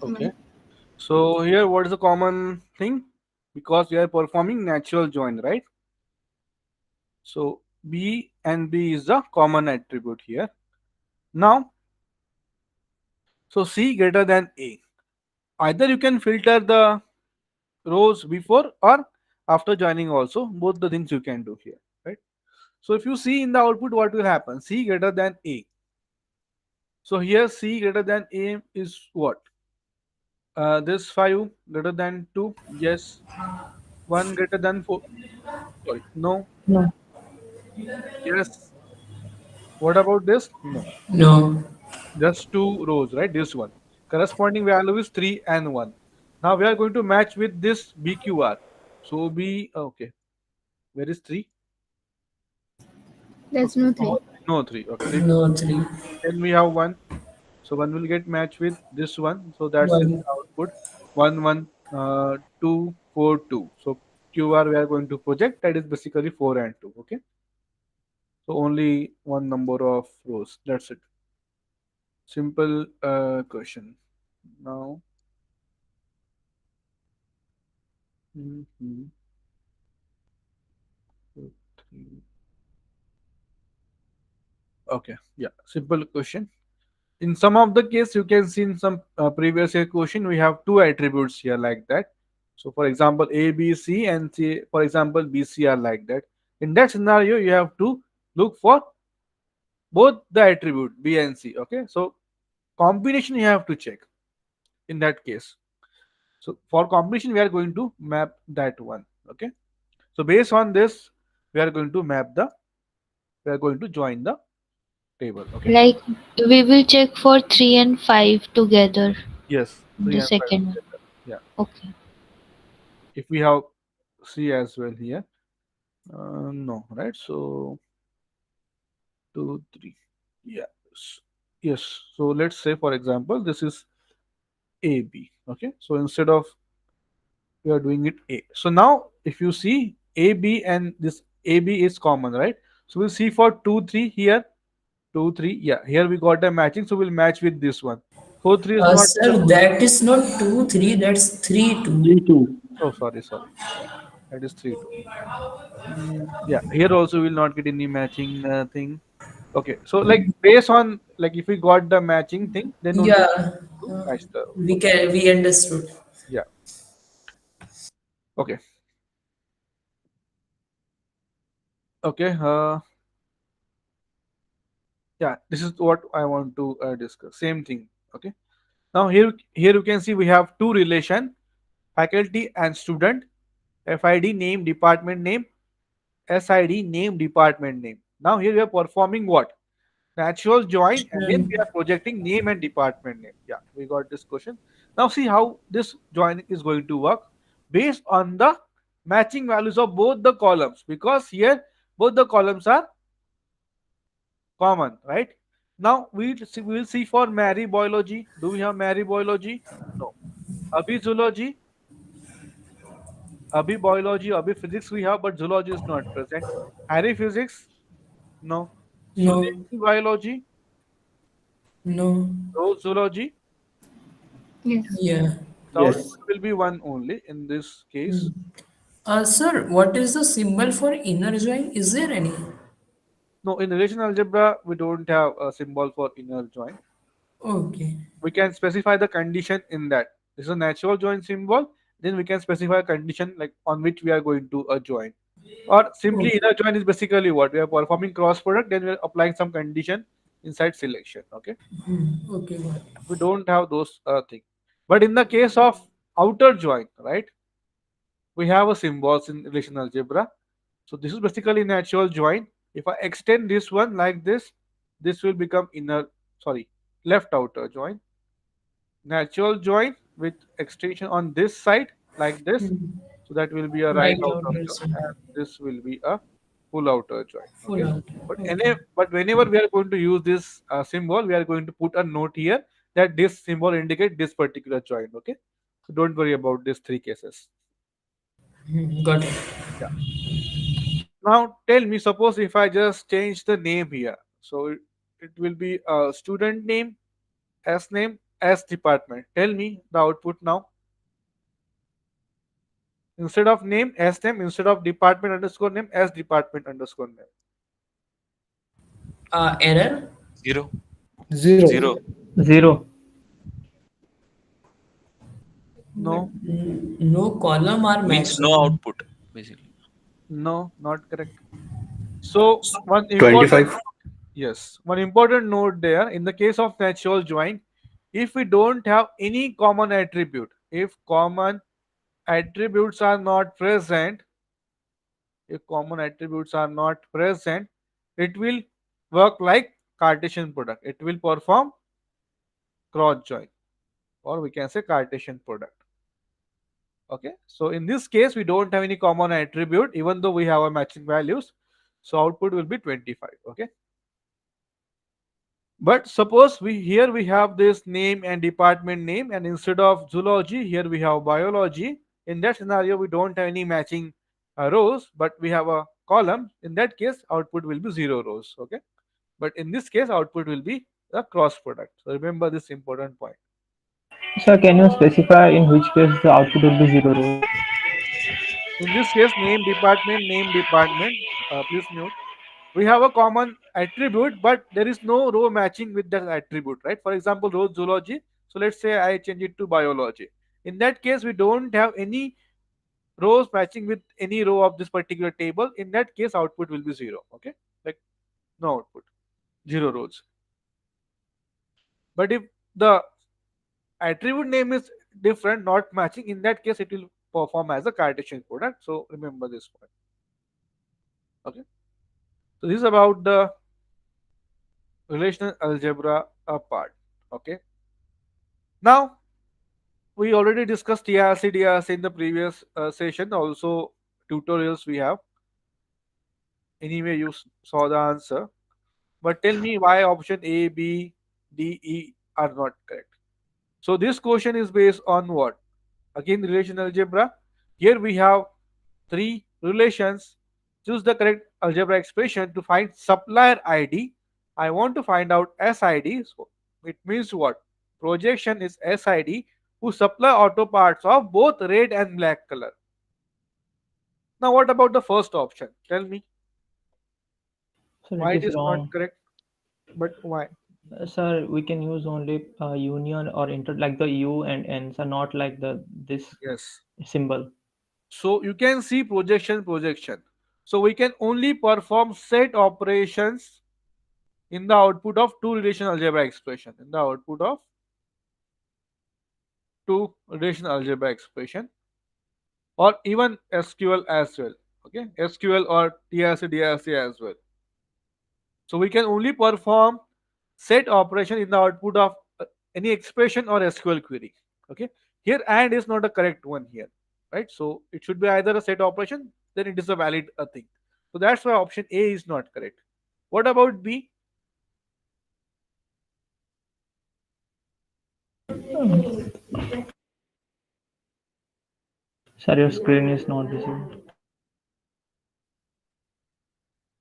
Okay. So here, what is the common thing? Because we are performing natural join, right? So B and B is the common attribute here. Now, so C greater than A. Either you can filter the rows before or after joining also. Both the things you can do here, right? So if you see in the output, what will happen? C greater than A. So here C greater than A is what? This 5 greater than 2. Yes. 1 greater than 4. Sorry. No. No. Yes. What about this? No. No. Just two rows, right? This one. Corresponding value is 3 and 1. Now we are going to match with this BQR. So B, okay. Where is 3? There's no three. No 3. Okay. 3. No, 3. Then we have 1. So 1 will get matched with this one. So that's in 1. the output. 1, 1, 2, 4, 2. So QR we are going to project, that is basically 4 and 2. Okay, so only one number of rows. That's it. Simple question. Now, mhm, 2, 3. Okay, yeah, simple question. In some of the case, you can see in some previous year question, we have two attributes here like that. So, for example, A, B, C, and C, for example, B, C are like that. In that scenario, you have to look for both the attribute B and C. Okay, so combination you have to check in that case. So for combination, we are going to map that one. Okay, so based on this, we are going to map the, we are going to join the table. Okay, Like we will check for 3 and 5 together. yes, 3 The and 5 second one. together. Yeah, Okay. if we have C as well here, no, right? So 2, 3. Yes, yes. So let's say, for example, this is AB. Okay, so instead of, we are doing it A. So now if you see AB and this AB is common, right? So we'll see for 2, 3 here, 2, 3. Yeah, here we got a matching, so we'll match with this one. 4, 3 is not Sir, that is not 2, 3, that's 3, 2. 3-2. oh sorry, sorry. That is 3, 2. Yeah, here also we'll not get any matching thing. Okay, so like based on, like if we got the matching thing, then only Yeah, to uh, match the row. we Okay. can we understood. Yeah. Okay. Okay. Yeah, this is what I want to discuss. Same thing. Okay. Now here you can see we have two relation, faculty and student, FID name, department name, SID name, department name. Now here we are performing what? Natural join, and then we are projecting name and department name. Yeah, we got this question. Now see how this join is going to work based on the matching values of both the columns, because here both the columns are common, right? Now we will see for Mary biology. Do we have Mary biology? No. Abhi zoology, Abhi biology, Abhi physics we have, but zoology is not present. Harry physics? No. No, Sunil biology, no, Rose zoology. Yes. yeah. The output Yes. will be one only in this Hmm. case. Sir, what is the symbol for inner join? Is there any? No, in relational algebra we don't have a symbol for inner join. Okay. We can specify the condition in that. This is a natural join symbol. Then we can specify a condition like on which we are going to join. Or simply Okay. inner join is basically what we are performing cross product. Then we are applying some condition inside selection. Okay, Okay, got it. we don't have those things. But in the case of outer join, right? We have a symbols in relational algebra. So this is basically natural join. If I extend this one like this will become inner, sorry, left outer join. Natural join with extension on this side like this. So that will be a right Right outer outer join, join. and this will be a full outer join. Full Okay. out. Okay. But whenever we are going to use this symbol, we are going to put a note here that this symbol indicate this particular join. Okay. So don't worry about these three cases. Got it. Yeah. Now tell me, suppose if I just change the name here, so it will be a student name, S department. Tell me the output now. Instead of name, S name. Instead of department underscore name, S department underscore name. Error? Zero. Zero. Zero. 0. But No, no column are Means matched. no output, basically. no, not correct. So one important 25. yes, one important note there. In the case of natural join, if we don't have any common attribute, if common attributes are not present, if common attributes are not present, it will work like Cartesian product. It will perform cross join, or we can say Cartesian product. Okay, so in this case, we don't have any common attribute, even though we have a matching values. So output will be 25. Okay, but suppose we have this name and department name, and instead of zoology, here we have biology. In that scenario, we don't have any matching rows, but we have a column. In that case, output will be 0 rows. Okay, but in this case, output will be the cross product. So remember this important point. Sir, can you specify in which case the output will be 0 rows? In this case, name department, name department. Please mute. We have a common attribute, but there is no row matching with that attribute, right? For example, row zoology. So let's say I change it to biology. In that case, we don't have any rows matching with any row of this particular table. In that case, output will be 0. Okay, like no output, 0 rows. But if the attribute name is different, not matching, in that case, it will perform as a Cartesian product. So remember this point. Okay, so this is about the relational algebra part. Okay, now we already discussed TRC, DRC in the previous session. Also, tutorials we have. Anyway, you saw the answer. But tell me why option A, B, D, E are not correct. So this question is based on what? Again, relational algebra. Here we have three relations. Choose the correct algebra expression to find supplier ID. I want to find out SID. So it means what? Projection is SID who supply auto parts of both red and black color. Now what about the first option? Tell me Sir, why it it is is not wrong. correct. But why? Sir, we can use only union or inter like the U and N, sir, not like the this Yes. symbol. So you can see projection. So we can only perform set operations in the output of two relational algebra expression. In the output of two relational algebra expression, or even SQL as well. Okay, SQL or TRC, DRC as well. So we can only perform set operation in the output of any expression or SQL query. Okay, here and is not a correct one here, right? So it should be either a set operation, then it is a valid thing. So that's why option A is not correct. What about B? Sir, your screen is not visible.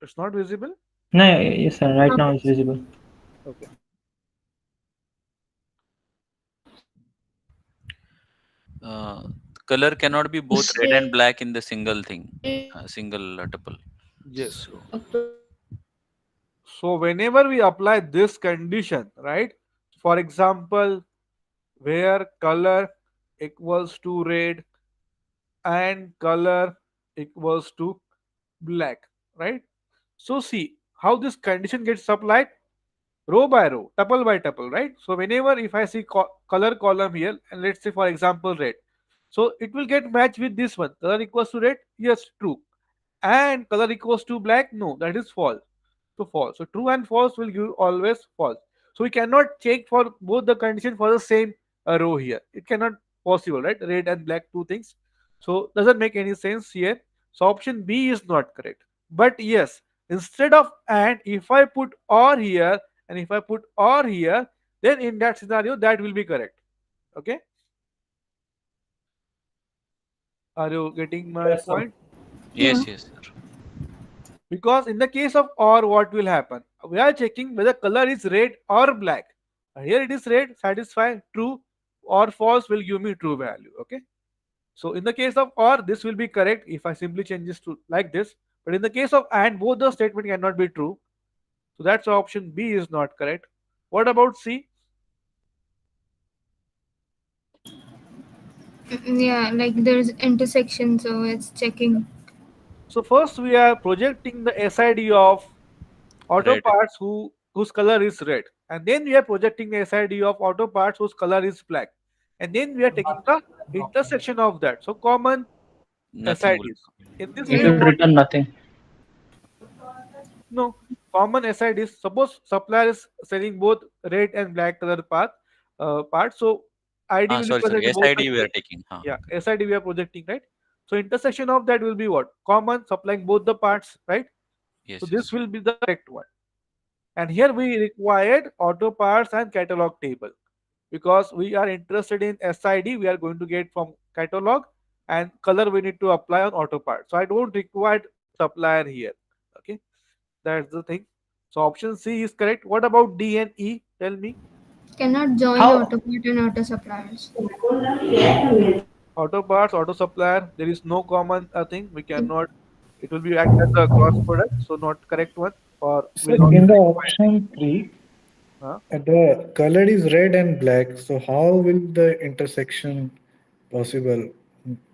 It's not visible. No, yes, sir. Right now it's visible. Okay. Uh, color cannot be both red and black in the single thing, single tuple. Yes. So So whenever we apply this condition, right? For example, where color equals to red and color equals to black, right? So see how this condition gets applied row by row, tuple by tuple, right? So whenever if I see color column here, and let's say for example red, so it will get matched with this one. Color equals to red, yes, true. And color equals to black, no, that is false. So false. So true and false will give always false. So we cannot check for both the condition for the same row here. It cannot possible, right? Red and black two things. So doesn't make any sense here. So option B is not correct. But yes, instead of and, if I put or here and if I put or here, then in that scenario that will be correct. Okay. Are you getting my Yes, sir. point? Yeah. yes, sir. Because in the case of or, what will happen? We are checking whether color is red or black. Here it is red, satisfy true, or false will give me true value. Okay. So in the case of or, this will be correct if I simply change this to like this. But in the case of and, both the statement cannot be true. So that's why option B is not correct. What about C? Yeah, like there's intersection, so it's checking. So first we are projecting the SID of auto Red. parts whose color is red, and then we are projecting the SID of auto parts whose color is black, and then we are taking the intersection of that. So common Nothing will SIDs. In this It way, will Yeah. what return nothing. no common SIDs. Suppose supplier is selling both red and black color parts. So ID Ah, will be sorry, present sorry. in both the SID we are case. taking. Huh. Yeah, SID we are projecting, right? So intersection of that will be what? Common supplying both the parts, right? So Yes, this yes. will be the correct one. And here we required auto parts and catalog table because we are interested in SID. We are going to get from catalog. and color we need to apply on auto part. So I don't require supplier here. Okay, that's the thing. So option C is correct. What about D and E? Tell me. Cannot join How? autopart and auto suppliers. Auto parts, auto supplier. There is no common thing. We cannot. It will be act as a cross product. So not correct one. Or So will not in the specify anything. option three, Huh? the color is red and black. So how will the intersection possible?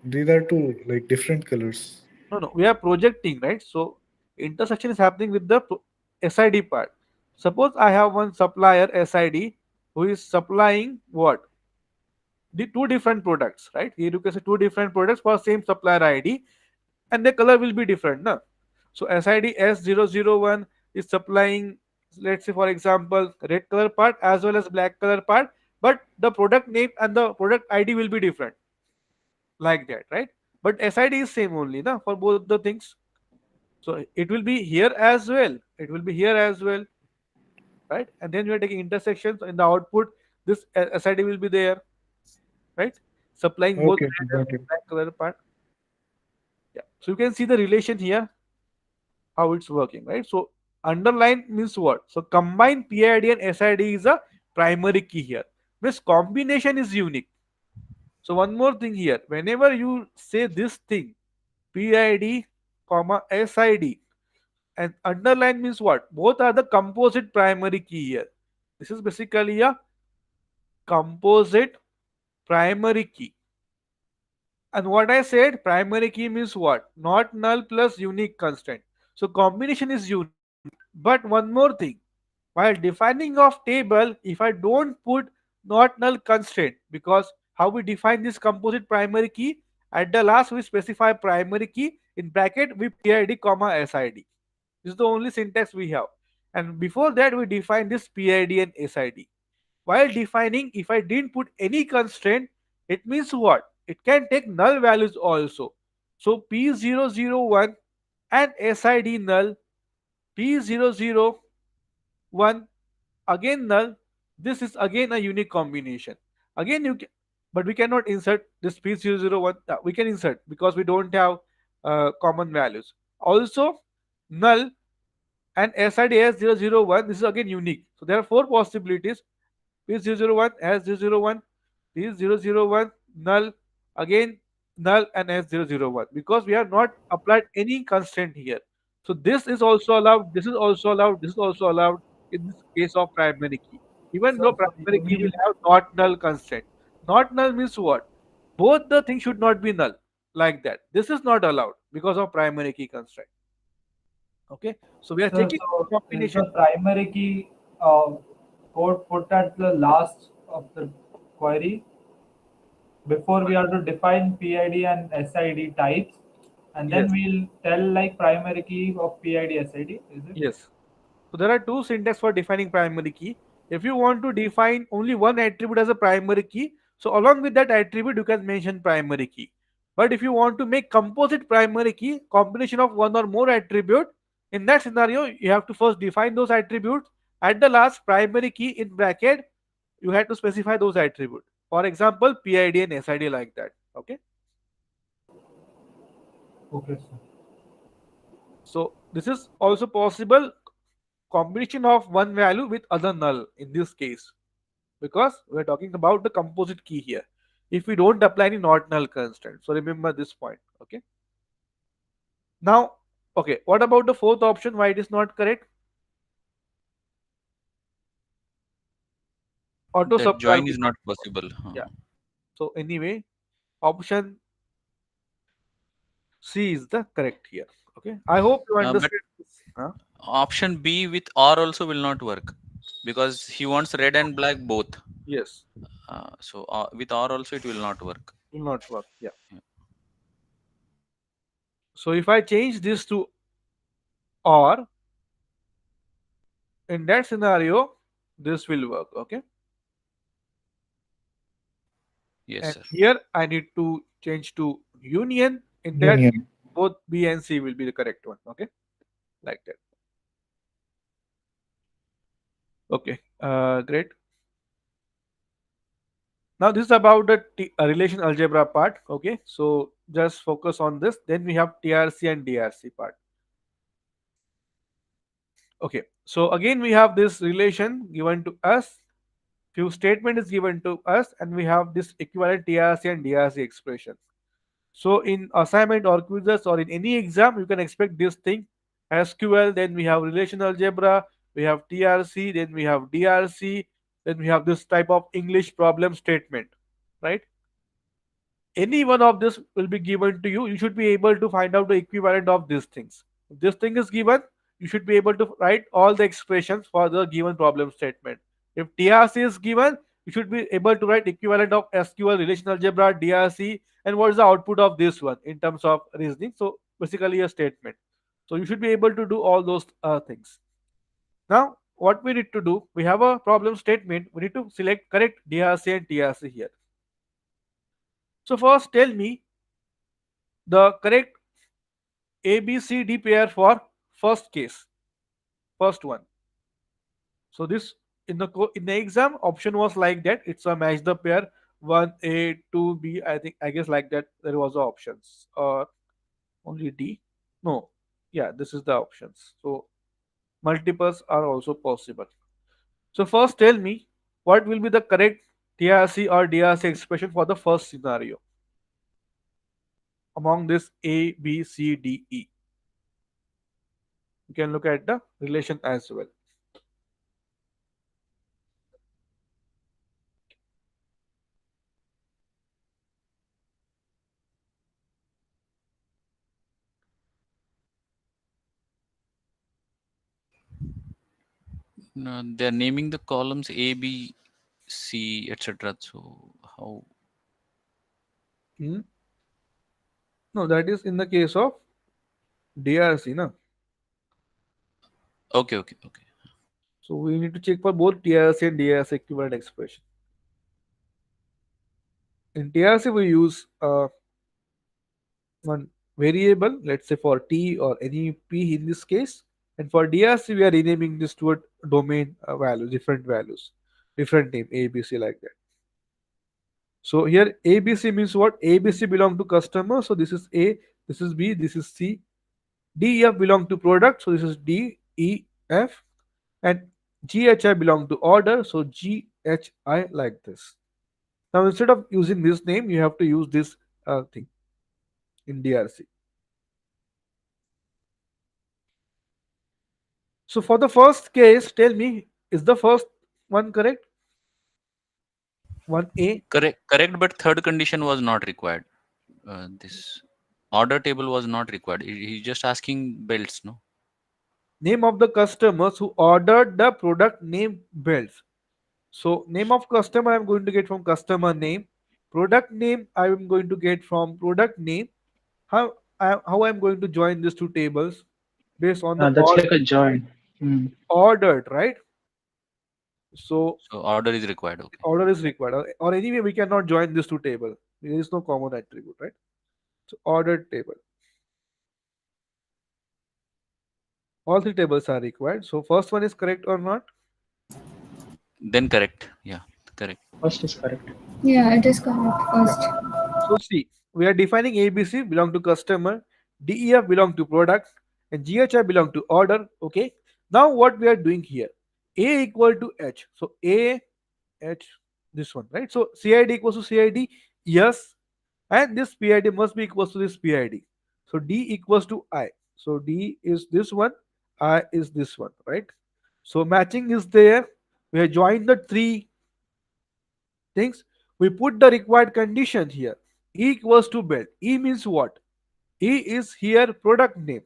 These are two like different colors. No, no. We are projecting, right? So intersection is happening with the SID part. Suppose I have one supplier SID who is supplying what? The two different products, right? Here you can say two different products for same supplier ID, and the color will be different, no? So SID S001 is supplying, let's say for example, red color part as well as black color part, but the product name and the product ID will be different, like that, right? But SID is same only, no, for both the things. So it will be here as well. It will be here as well, right? And then you are taking intersections in the output. This SID will be there, right? Supplying both Okay, red and got it. black color part. Yeah. So you can see the relation here, how it's working, right? So underline means what? So combine PID and SID is a primary key here. Means combination is unique. So one more thing here. Whenever you say this thing, PID, comma SID, and underline means what? Both are the composite primary key here. This is basically a composite primary key. And what I said, primary key means what? Not null plus unique constant. So combination is unique. But one more thing, while defining of table, if I don't put not null constraint, because how we define this composite primary key, at the last we specify primary key in bracket with PID comma SID. This is the only syntax we have. And before that we define this PID and SID. While defining, if I didn't put any constraint, it means what? It can take null values also. So P001 and SID null, P001 again null. This is again a unique combination. Again you can, but we cannot insert this P001. We can insert because we don't have common values. Also null and SID S001. This is again unique. So there are four possibilities. P001 S001, P001 null, again null and S001, because we have not applied any constraint here. So this is also allowed, this is also allowed, this is also allowed in this case of primary key. Even though So primary you key will mean have not null constraint. Not null means what? Both the things should not be null, like that. This is not allowed because of primary key constraint. Okay, so we are so checking so is combination. the primary key code put at the last of the query before we have to define PID and SID types, and then Yes, we'll tell like primary key of PID SID. Is it? yes. So there are two syntax for defining primary key. If you want to define only one attribute as a primary key, so along with that attribute you can mention primary key. But if you want to make composite primary key, combination of one or more attribute, in that scenario you have to first define those attributes. At the last, primary key in bracket, you have to specify those attributes. For example, PID and SID, like that. Okay. Okay, sir. So this is also possible, combination of one value with other null in this case, because we're talking about the composite key here. If we don't apply any not null constraint, so remember this point. Okay. Now, okay, what about the fourth option? Why it is not correct? Auto That supply join will is not not work. possible. Yeah. So anyway, option C is the correct here. Okay. I hope you But understand this. Huh? option B with or also will not work because he wants red and black both. Yes, So with or also it will not work. will not work. Yeah. Yeah. So if I change this to or, in that scenario, this will work. Okay. Yes, And sir. here I need to change to union. In that case, Union. both B and C will be the correct one. Okay, like that. Okay, great. Now this is about the relation algebra part. Okay, so just focus on this. Then we have TRC and DRC part. Okay, so again we have this relation given to us, few statement is given to us, and we have this equivalent TRC and DRC expression. So in assignment or quizzes or in any exam, you can expect this thing: SQL, then we have relational algebra, we have TRC, then we have DRC, then we have this type of English problem statement, right? Any one of this will be given to you. You should be able to find out the equivalent of these things. If this thing is given, you should be able to write all the expressions for the given problem statement. If TRC is given, you should be able to write equivalent of SQL, relational algebra, DRC, and what is the output of this one in terms of reasoning. So basically a statement. So you should be able to do all those things. Now what we need to do, we have a problem statement. We need to select correct DRC and TRC here. So first tell me the correct ABCD pair for first case, first one. So this in the in the exam option was like that. It's a match the pair, one A, two B. I guess like that there was the options or only D. No, yeah, this is the options. So multiples are also possible. So first tell me what will be the correct TRC or DRC expression for the first scenario among this A, B, C, D, E. You can look at the relation as well. No, they're naming the columns A, B, C, etc. So how? Hmm? No, that is in the case of DRC, na. Okay, okay, okay. So we need to check for both TRC and DRC equivalent expression. In TRC, we use one variable, let's say for T or any P in this case, and for DRC, we are renaming this to a domain value, different name A, B, C like that. So here ABC means what? ABC belong to customer, so this is A, this is B, this is C. D, E, F belong to product, so this is D, E, F, and GHI belong to order, so GHI like this. Now instead of using this name, you have to use this thing in DRC. So for the first case, tell me, is the first one correct? 1A. Correct, correct. But third condition was not required. This order table was not required. He's just asking belts, no? Name of the customers who ordered the product name belts. So name of customer I'm going to get from customer name. Product name I'm going to get from product name. How I'm going to join these two tables based on the That's like a join. Hmm. ordered, right? So So order is required. Okay. order is required, or anyway we cannot join these two table. There is no common attribute, right? So ordered table. All three tables are required. So first one is correct or not? Then correct. Yeah, correct. First is correct. Yeah, it is correct. Yeah. First. So see, we are defining ABC belong to customer, DEF belong to product, and GHI belong to order. Okay. Now what we are doing here? A equal to H. So A, H, this one, right? So CID equals to CID, yes, and this PID must be equals to this PID. So D equals to I. So D is this one, I is this one, right? So matching is there. We have joined the three things. We put the required condition here. E equals to belt. E means what? E is here product name.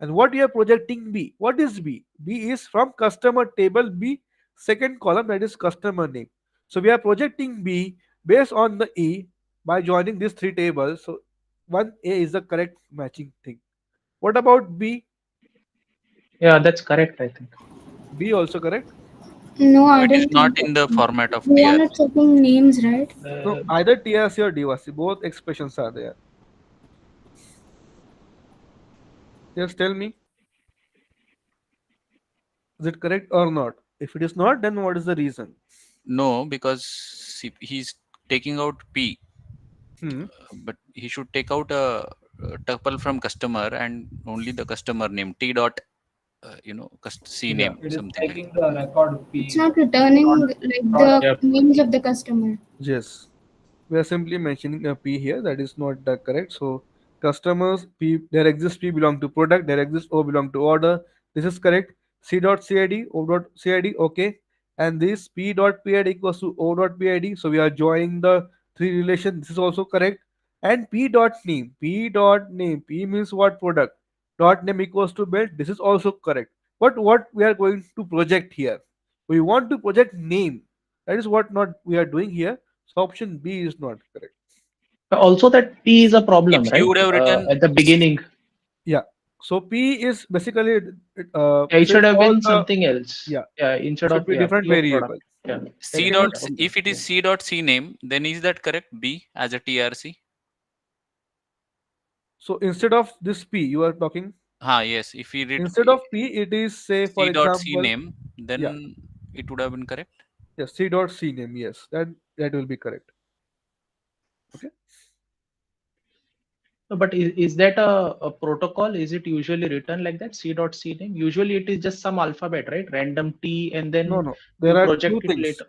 And what you are projecting B? What is B? B is from customer table B, second column, that is customer name. So we are projecting B based on the E by joining these three tables. So 1A is the correct matching thing. What about B? Yeah, that's correct, I think. B also correct? No, No, I it is don't not think. in the format of We are TRC. not checking names, right? No, Uh, either TRC or DRC, both expressions are there. Just tell me, is it correct or not? If it is not, then what is the reason? No, because see, he's taking out P, Hmm. but he should take out a tuple from customer and only the customer name T dot C Yeah, name, it is something like taking the record It's P, not returning not like the product. Yep. names of the customer. Yes. We are simply mentioning a P here. That is not the correct. So customers P, there exists P belong to product, there exists O belong to order. This is correct. C dot CID, O dot CID, okay. And this P dot PID equals to O dot PID. So we are joining the three relation. This is also correct. And P dot name, P dot name, P means what product? Dot name equals to belt. This is also correct. But what we are going to project here? We want to project name. That is what not we are doing here. So option B is not correct. Also, that P is a problem, if you right? would have written At the beginning, Yeah. So P is basically yeah, it says should have all been the, something else. yeah. Yeah, It instead should of be different P of product. variable. Yeah, that C can be dot correct. if it is Yeah. C dot C name, then is that correct? B as a TRC? So instead of this P, you are talking Yes. If we read instead of P, it is say for C dot C example, name, yeah, then it would have been correct. yeah, C dot C name. Yes, that will be correct. Okay. No, but is that a protocol? Is it usually written like that? C dot C name? Usually it is just some alphabet, right? Random T, and No, then no. you There are two project it things. later.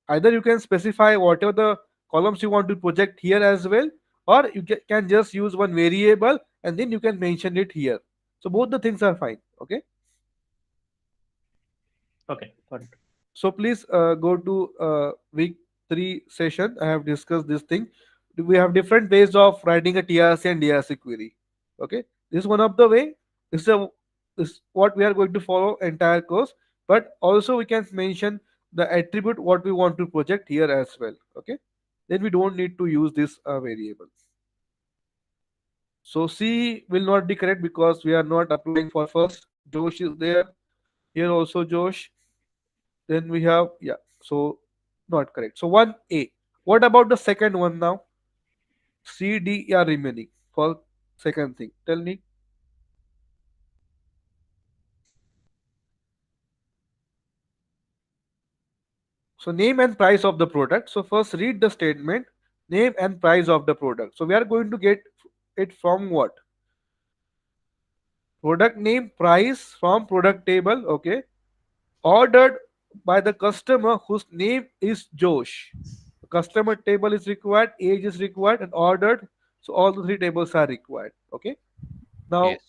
Either you can specify whatever the columns you want to project here as well, or you can just use one variable and then you can mention it here. So both the things are fine. Okay. Okay, got it. So please go to week 3 session. I have discussed this thing. We have different ways of writing a TRC and DRC query. Okay, this is one of the way. This is what we are going to follow entire course. But also we can mention the attribute what we want to project here as well. Okay, then we don't need to use this variable. So C will not be correct because we are not applying for first. Josh is there. Here also Josh. Then we have, yeah, so not correct. So 1A. What about the second one now? C, D are remaining for second thing. Tell me. So name and price of the product. So first read the statement, name and price of the product. So we are going to get it from what? Product name, price from product table. Okay. Ordered by the customer whose name is Josh. Customer table is required, age is required, and ordered. So all the three tables are required. Okay. Now Yes.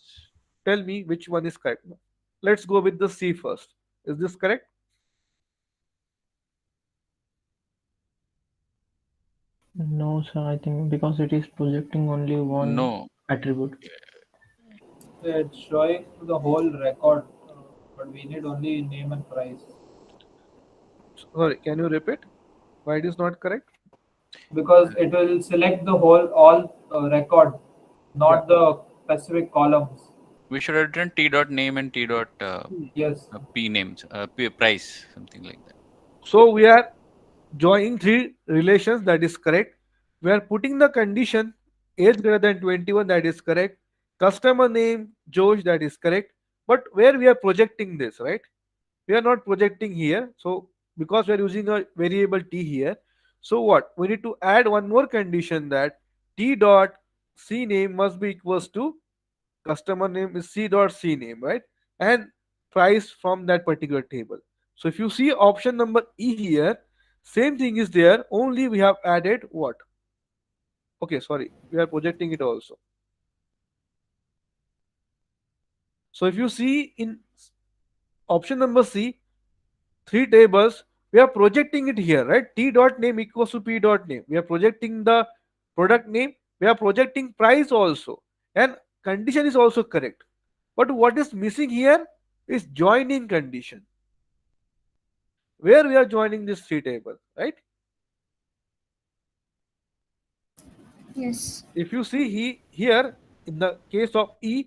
tell me which one is correct. Let's go with the C first. Is this correct? No, sir, I think because it is projecting only one No. attribute. It's showing the whole record, but we need only name and price Sorry, can you repeat? Why it is not correct? because it will select the whole all record, Yeah. not the specific columns. We should have written T dot name and T dot Yes, P names, P price, something like that. So we are joining three relations, that is correct. We are putting the condition age greater than 21, that is correct. Customer name Josh, that is correct. But where we are projecting this, right? We are not projecting here. So because we are using a variable t here, so what? We need to add one more condition that t dot c name must be equals to customer name is c dot c name, right? And price from that particular table. So if you see option number E here, same thing is there, only we have added what? Okay, sorry, we are projecting it also. So if you see in option number C, three tables, we are projecting it here, right? T dot name equals to P dot name. We are projecting the product name, we are projecting price also, and condition is also correct. But what is missing here is joining condition. Where we are joining this three table, right? Yes. If you see here in the case of E,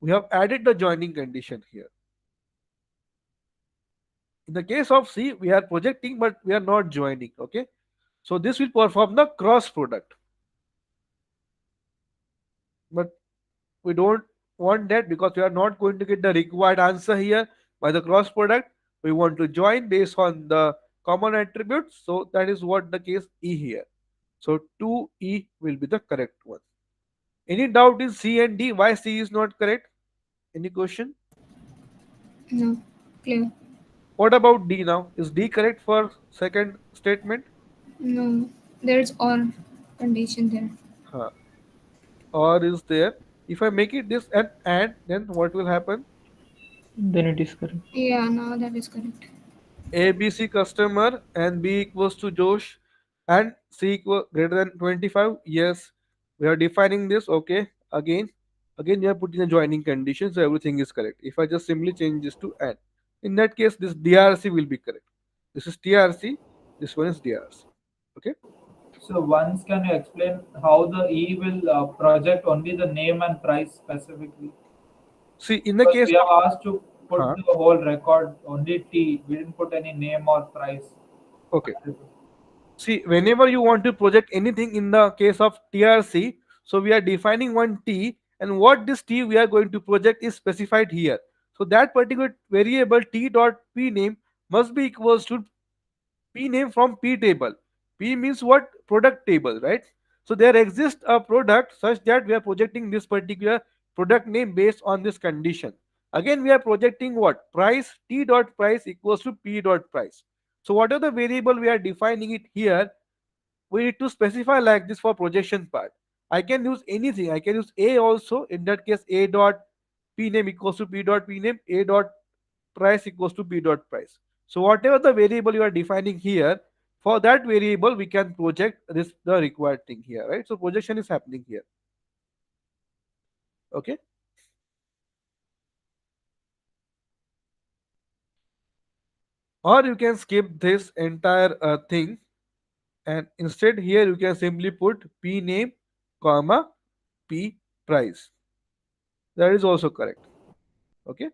we have added the joining condition here. In the case of C, we are projecting but we are not joining. Okay, so this will perform the cross product, but we don't want that because we are not going to get the required answer here by the cross product. We want to join based on the common attributes, so that is what the case E here. So 2E will be the correct one. Any doubt in C and D? Why C is not correct? Any question? No. Clear. What about D now? Is D correct for second statement? No. There's or condition there. Huh. Or is there? If I make it this and AND, then what will happen? Then it is correct. Yeah, now that is correct. ABC customer and B equals to Josh and C equal greater than 25. Yes, we are defining this. Okay, again, you are putting a joining condition, so everything is correct. If I just simply change this to AND, in that case, this DRC will be correct. This is TRC, this one is DRC. Okay. So once can you explain how the E will project only the name and price specifically? See, in the Because case we have of asked to put huh, the whole record only T. We didn't put any name or price. okay. See, whenever you want to project anything in the case of TRC, so we are defining one T, and what this T we are going to project is specified here. So that particular variable T dot P name must be equals to P name from P table. P means what? Product table, right? So there exists a product such that we are projecting this particular product name based on this condition. Again, we are projecting what? Price T dot price equals to P dot price. So whatever the variable we are defining it here, we need to specify like this for projection part. I can use anything. I can use A also. In that case, A dot P name equals to P dot P name. A dot price equals to P dot price. So whatever the variable you are defining here, for that variable we can project this the required thing here, right? So projection is happening here. Okay. Or you can skip this entire thing, and instead here you can simply put P name comma P price. That is also correct. Okay.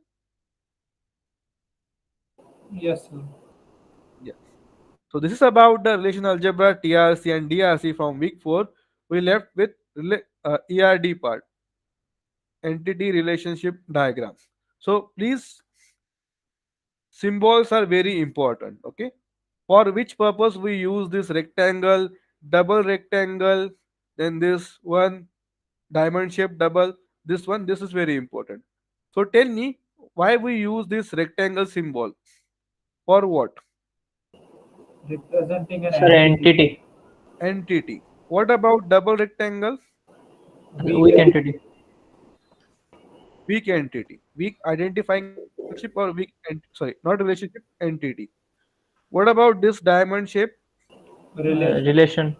Yes, sir. Yes. So this is about the relational algebra, TRC and DRC from week 4. We left with ERD part, entity relationship diagram. So please, symbols are very important. Okay. For which purpose we use this rectangle, double rectangle, then this one diamond shape double, this one, this is very important. So tell me why we use this rectangle symbol. For what? Representing an Sir, entity. entity. Entity. What about double rectangle? Weak Weak entity. entity. Weak entity. Weak identifying relationship or weak sorry, not relationship, entity. What about this diamond shape? Relation. Relation.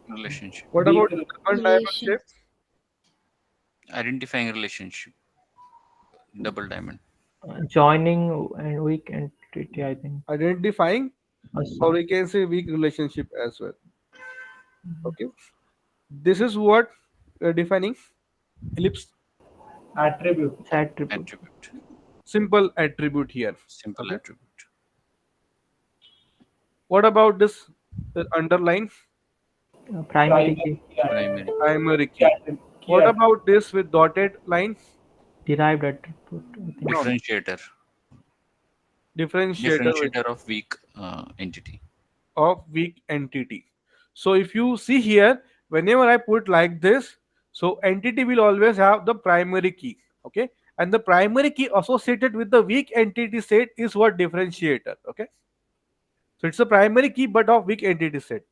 Relationship. What Weak about relation. double diamond Relation. shape? Identifying relationship. Double diamond. Joining and weak entity, I think. Identifying, or Sorry. we can say weak relationship as well. Okay. This is what we are defining. Ellipse, Attribute. It's attribute. Attribute. simple attribute here. Simple Okay. attribute. What about this underline? Primary Primary key. key attribute. Primary key. Primary Key key. attribute. Key What attribute. about this with dotted line? Derived attribute, I think. No, no. Differentiator. Differentiator with Differentiator of weak entity. of weak entity. So if you see here, whenever I put like this, so entity will always have the primary key. Okay. And the primary key associated with the weak entity set is what? Differentiator. Okay. So it's a primary key but of weak entity set.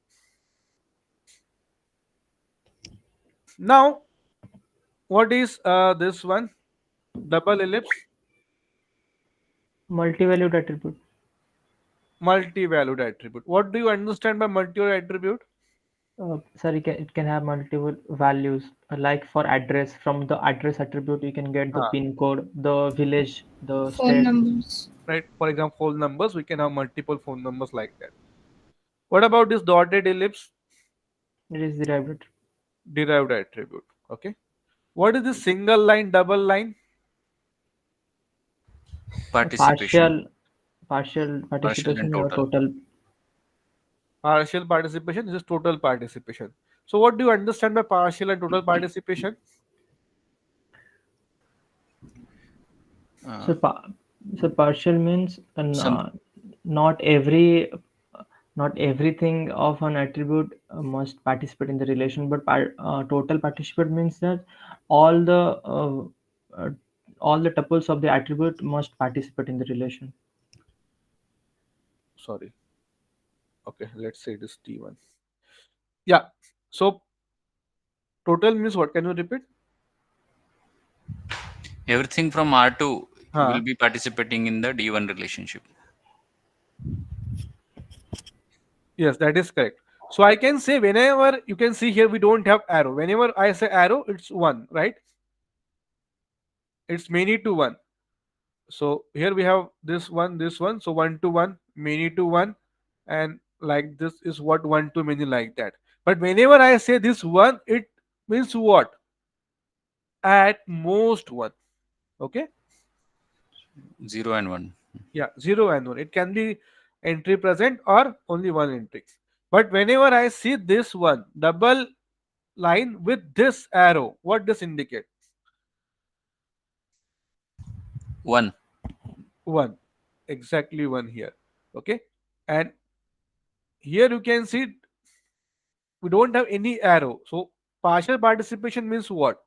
Now, what is this one? Double ellipse, Multi-valued attribute. multi-valued attribute. What do you understand by multi-valued attribute? Sorry, it can have multiple values. Like for address, from the address attribute, you can get the Ah, pin code, the village, the Phone state. numbers. right. For example, phone numbers, we can have multiple phone numbers like that. What about this dotted ellipse? It is derived. Derived attribute. Okay. What is this single line, double line? Participation. Partial Partial and participation or total. total. Partial participation. This is total participation. So what do you understand by partial and total participation? So, Uh, so partial means some not every not everything of an attribute must participate in the relation, but total participate means that all the uh, all the tuples of the attribute must participate in the relation. Sorry. Okay, let's say it is T1. Yeah. So total means what? Can you repeat? Everything from R2 will Huh. be participating in the D1 relationship. Yes, that is correct. So I can say whenever you can see here we don't have arrow. Whenever I say arrow, it's one, right? It's many to one. So here we have this one. So one to one, many to one, and like this is what one to many like that. But whenever I say this one, it means what? At most one. Okay? 0 and 1. Yeah, zero and one. It can be entry present or only one entry. But whenever I see this one, double line with this arrow, what does indicate? 1. One. Exactly one here. Okay? And here you can see we don't have any arrow. So partial participation means what?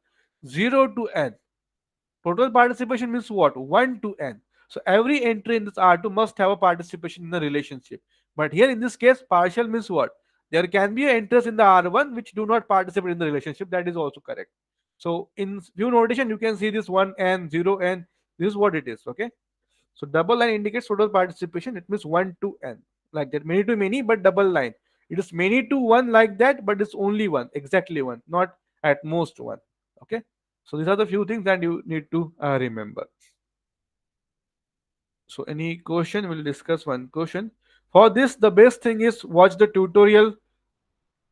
0 to n. Total participation means what? 1 to n. So every entry in this R2 must have a participation in the relationship. But here in this case, partial means what? There can be entries in the R1 which do not participate in the relationship. That is also correct. So in view notation, you can see this 1n, 0n. This is what it is. Okay. So double line indicates total participation. It means 1 to n. Like that. Many to many, but double line. It is many to one like that, but it's only one. Exactly one. Not at most one. Okay. So these are the few things that you need to remember. So any question, we'll discuss one question. For this, the best thing is watch the tutorial.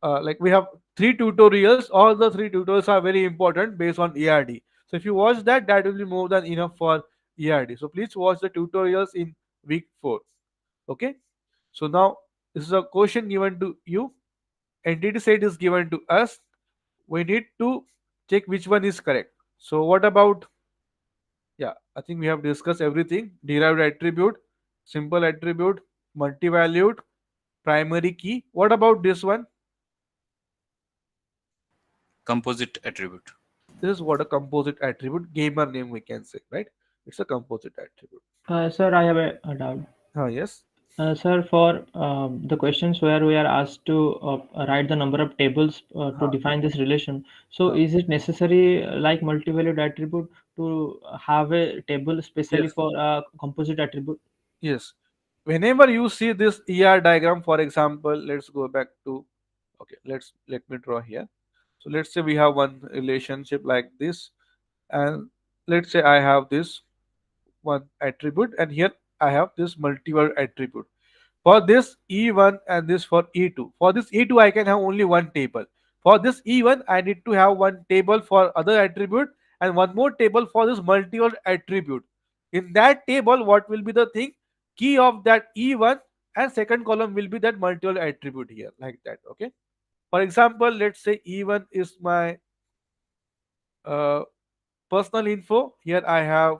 Like we have three tutorials. All the three tutorials are very important based on ERD. So if you watch that, that will be more than enough for ERD. So please watch the tutorials in week 4. Okay. So now this is a question given to you. Entity set is given to us. We need to check which one is correct. So what about, yeah, I think we have discussed everything. Derived attribute, simple attribute, multi-valued, primary key. What about this one? Composite attribute. This is what a composite attribute, gamer name we can say, right? It's a composite attribute. Sir, I have a doubt. Yes. Sir, for the questions where we are asked to write the number of tables to define this relation, so is it necessary, like multivalued attribute, to have a table specially Yes. for a composite attribute? Yes. Whenever you see this ER diagram, for example, let's go back to, okay, let me draw here. So let's say we have one relationship like this, and let's say I have this one attribute, and here I have this multiple attribute. For this E1 and this for E2. For this E2, I can have only one table. For this E1, I need to have one table for other attribute and one more table for this multiple attribute. In that table, what will be the thing? Key of that E1 and second column will be that multiple attribute here, like that. Okay. For example, let's say E1 is my uh, personal info. Here I have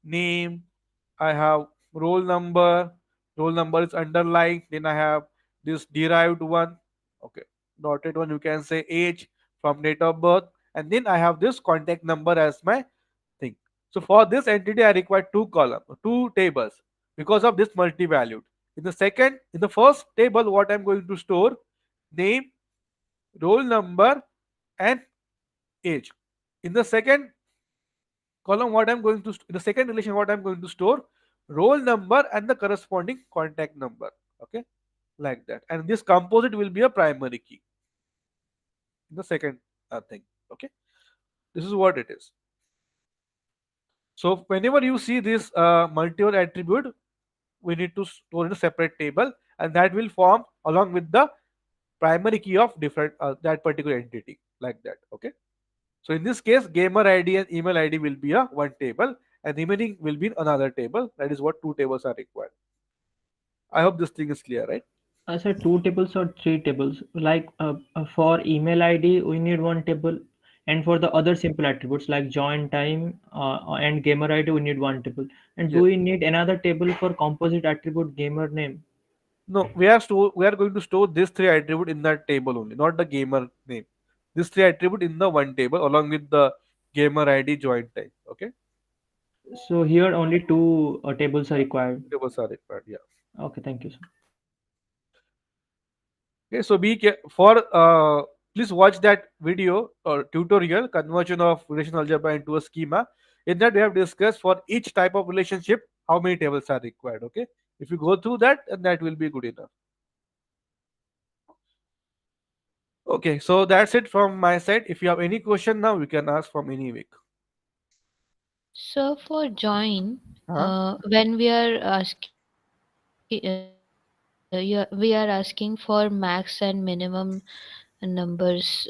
name, I have roll number is underlined, then I have this derived one, okay, dotted one, you can say age from date of birth, and then I have this contact number as my thing. So for this entity I require two tables because of this multi-valued. In the first table, what I'm going to store? Name, roll number, and age. In the second column, what I'm going to in the second relation, what I'm going to store? Roll number and the corresponding contact number. Okay, like that. And this composite will be a primary key in the second thing. Okay, this is what it is. So whenever you see this multiple attribute, we need to store in a separate table, and that will form along with the primary key of different that particular entity, like that. Okay. So in this case, gamer ID and email ID will be a one table, and remaining will be another table. That is what two tables are required. I hope this thing is clear, right? Sir, two tables or three tables? Like for email ID, we need one table, and for the other simple attributes like join time and gamer ID, we need one table. And do Yes. we need another table for composite attribute gamer name? No, we are going to store this three attribute in that table only, not the gamer name. This three attribute in the one table along with the gamer ID join type. Okay, So here only two tables are required. tables are required. Yeah. Okay, thank you, sir. Okay, so for please watch that video or tutorial conversion of relational algebra into a schema. In that we have discussed for each type of relationship how many tables are required. Okay, if you go through that, then that will be good enough. Okay, so that's it from my side. If you have any question now, we can ask from any week. So for join, Huh? when we are asking, we are asking for max and minimum numbers.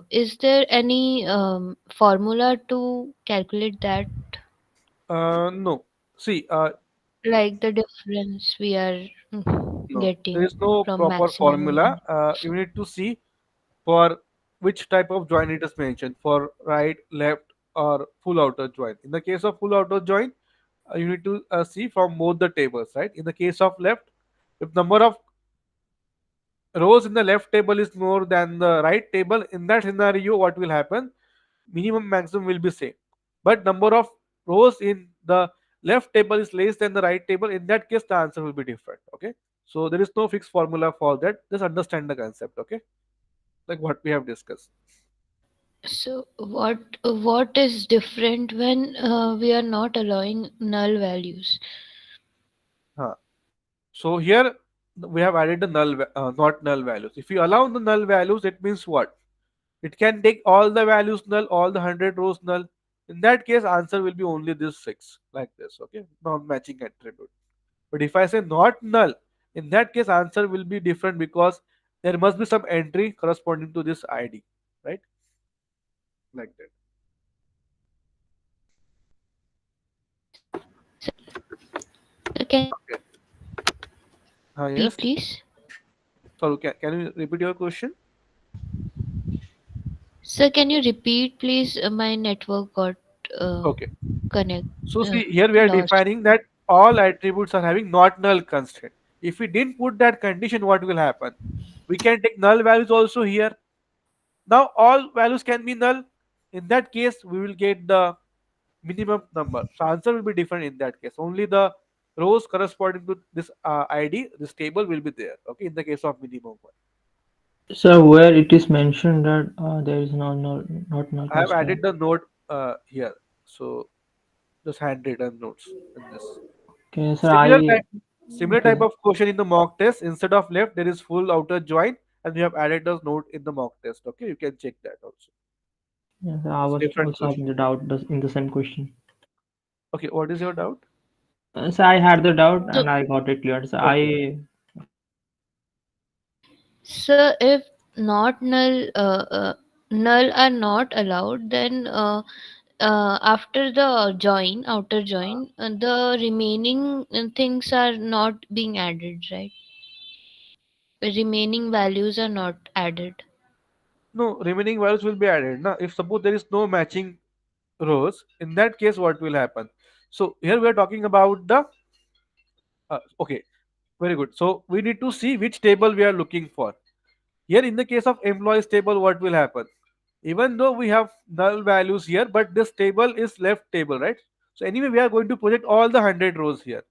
Is there any formula to calculate that, No. See, like the difference we are no, there getting is no from proper max and formula. minimum? You need to see for which type of join it is mentioned for right, left, or full outer join. In the case of full outer join, you need to see from both the tables, right? In the case of left, if number of rows in the left table is more than the right table, in that scenario, what will happen? Minimum maximum will be same, but number of rows in the left table is less than the right table. In that case, the answer will be different. Okay, so there is no fixed formula for that. Just understand the concept. Okay, like what we have discussed. So what is different when we are not allowing null values? Huh. So here we have added the not null values. If you allow the null values, it means what? It can take all the values null, all the 100 rows null. In that case, answer will be only this six, like this. Okay, non-matching attribute. But if I say not null, in that case, answer will be different because there must be some entry corresponding to this ID, right? Like that. Can Okay. you repeat, Yes. please? So can you repeat your question? Sir, can you repeat, please? My network got uh, Okay. connect So see, here we are lost. defining that all attributes are having not null constraint. If we didn't put that condition, what will happen? We can take null values also here. Now all values can be null. In that case, we will get the minimum number. So answer will be different in that case. Only the rows corresponding to this ID, this table will be there. Okay, in the case of minimum one. So where it is mentioned that there is not null I have constraint. added the note here. So just handwritten notes in this. Okay, sir. Similar I type, similar okay. type of question in the mock test. Instead of left, there is full outer join, and we have added those note in the mock test. Okay, you can check that also. Yes, I It's was different also question. having the doubt in the same question. Okay, what is your doubt? So I had the doubt So, and I got it cleared. So Okay. I sir, if not null are not allowed, then after the join, outer join, the remaining things are not being added, right? Remaining values are not added. No, remaining values will be added. Now, if suppose there is no matching rows, in that case, what will happen? So here we are talking about the okay, very good. So we need to see which table we are looking for. Here, in the case of employees table, what will happen? Even though we have null values here, but this table is left table, right? So anyway, we are going to project all the 100 rows here,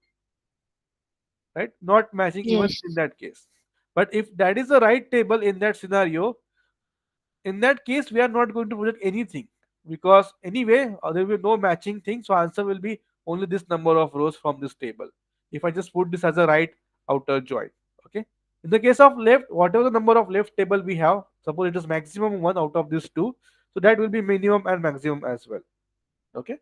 right? Not matching even in Yes. that case. But if that is the right table in that scenario, in that case we are not going to project anything because anyway there will be no matching thing, so answer will be only this number of rows from this table if I just put this as a right outer join. Okay, in the case of left, whatever the number of left table we have, suppose it is maximum one out of these two, so that will be minimum and maximum as well. Okay.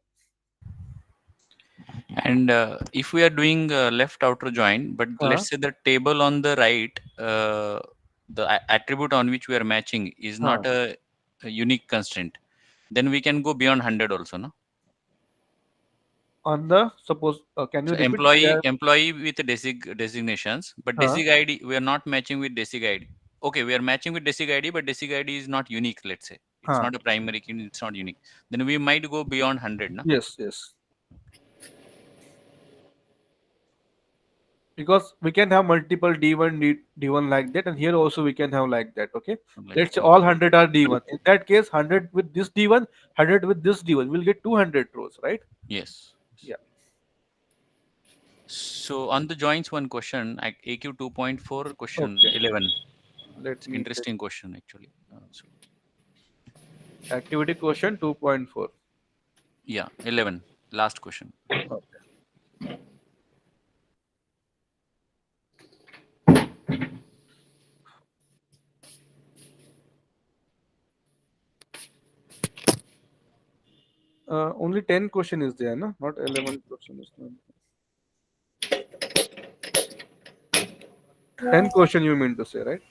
And if we are doing left outer join, but Huh? let's say the table on the right, the attribute on which we are matching is Huh. not a unique constraint, then we can go beyond 100 also, no? On the suppose can you So repeat employee where? employee with designations, but Huh? desig ID we are not matching with desig ID. Okay, we are matching with desig ID, but desig ID is not unique. Let's say it's Huh? not a primary key, it's not unique. Then we might go beyond 100, no? Yes, yes. because we can have multiple D1 D1 like that, and here also we can have like that. Okay, Like let's say all okay. 100 are D1. In that case, 100 with this D1, 100 with this D1, we'll get 200 rows, right? Yes. Yeah. So on the joins, one question, AQ 2.4, question Okay, 11. let It's me check. interesting question actually. So Activity question 2.4. yeah, 11. Last question. Okay. Only 10 question is there, no? Not 11 question is there. 10 question you mean to say, right?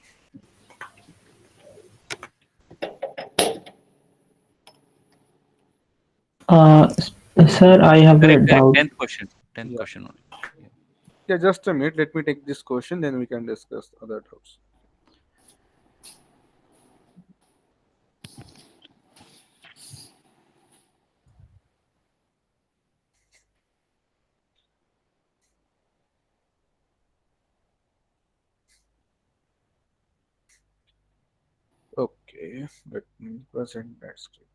Sir, I have a Correct, correct. doubt. 10th question. 10th Yeah. question only. Yeah. Yeah, just a minute. Let me take this question, then we can discuss other doubts. Okay, let me present that screen.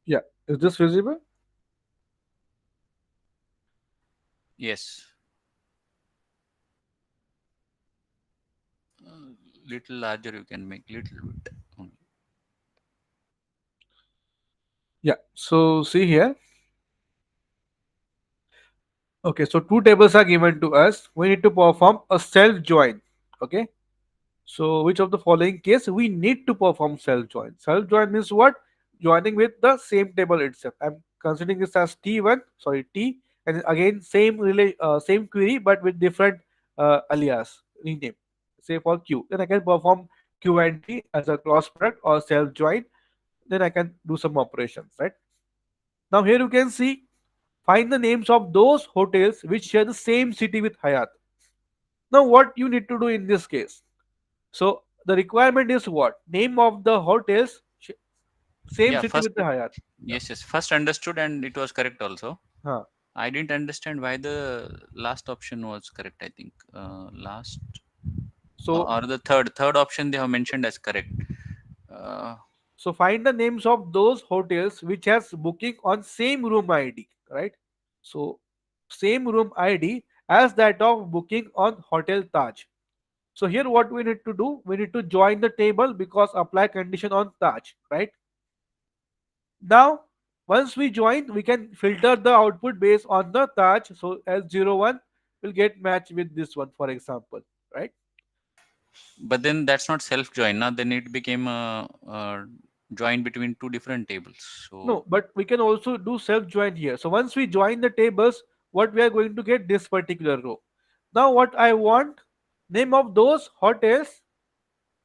Yeah, is this visible? Yes. Little larger you can make, little bit only. Yeah, so see here. Okay, so two tables are given to us. We need to perform a self join. Okay, so which of the following case we need to perform self join? Self join means what? Joining with the same table itself. I'm considering this as T1, sorry T, and again same query but with different alias rename. Say for Q, then I can perform Q and T as a cross product or self join. Then I can do some operations, right? Now here you can see find the names of those hotels which share the same city with Hyatt. Now what you need to do in this case? So the requirement is what? Name of the hotels same Yeah, city first, with the Hyatt. Yeah. yes, yes. First understood and it was correct also. Huh. I didn't understand why the last option was correct, I think. Last So or the third option they have mentioned as correct. Uh, so find the names of those hotels which has booking on same room ID, right? So same room ID as that of booking on Hotel Taj. So here what we need to do? We need to join the table because apply condition on Taj, right? Now, once we join, we can filter the output based on the touch. So S01 will get matched with this one, for example, right? but then that's not self join. Now then it became a join between two different tables. So No, but we can also do self join here. So once we join the tables, what we are going to get this particular row. Now, what I want name of those hotels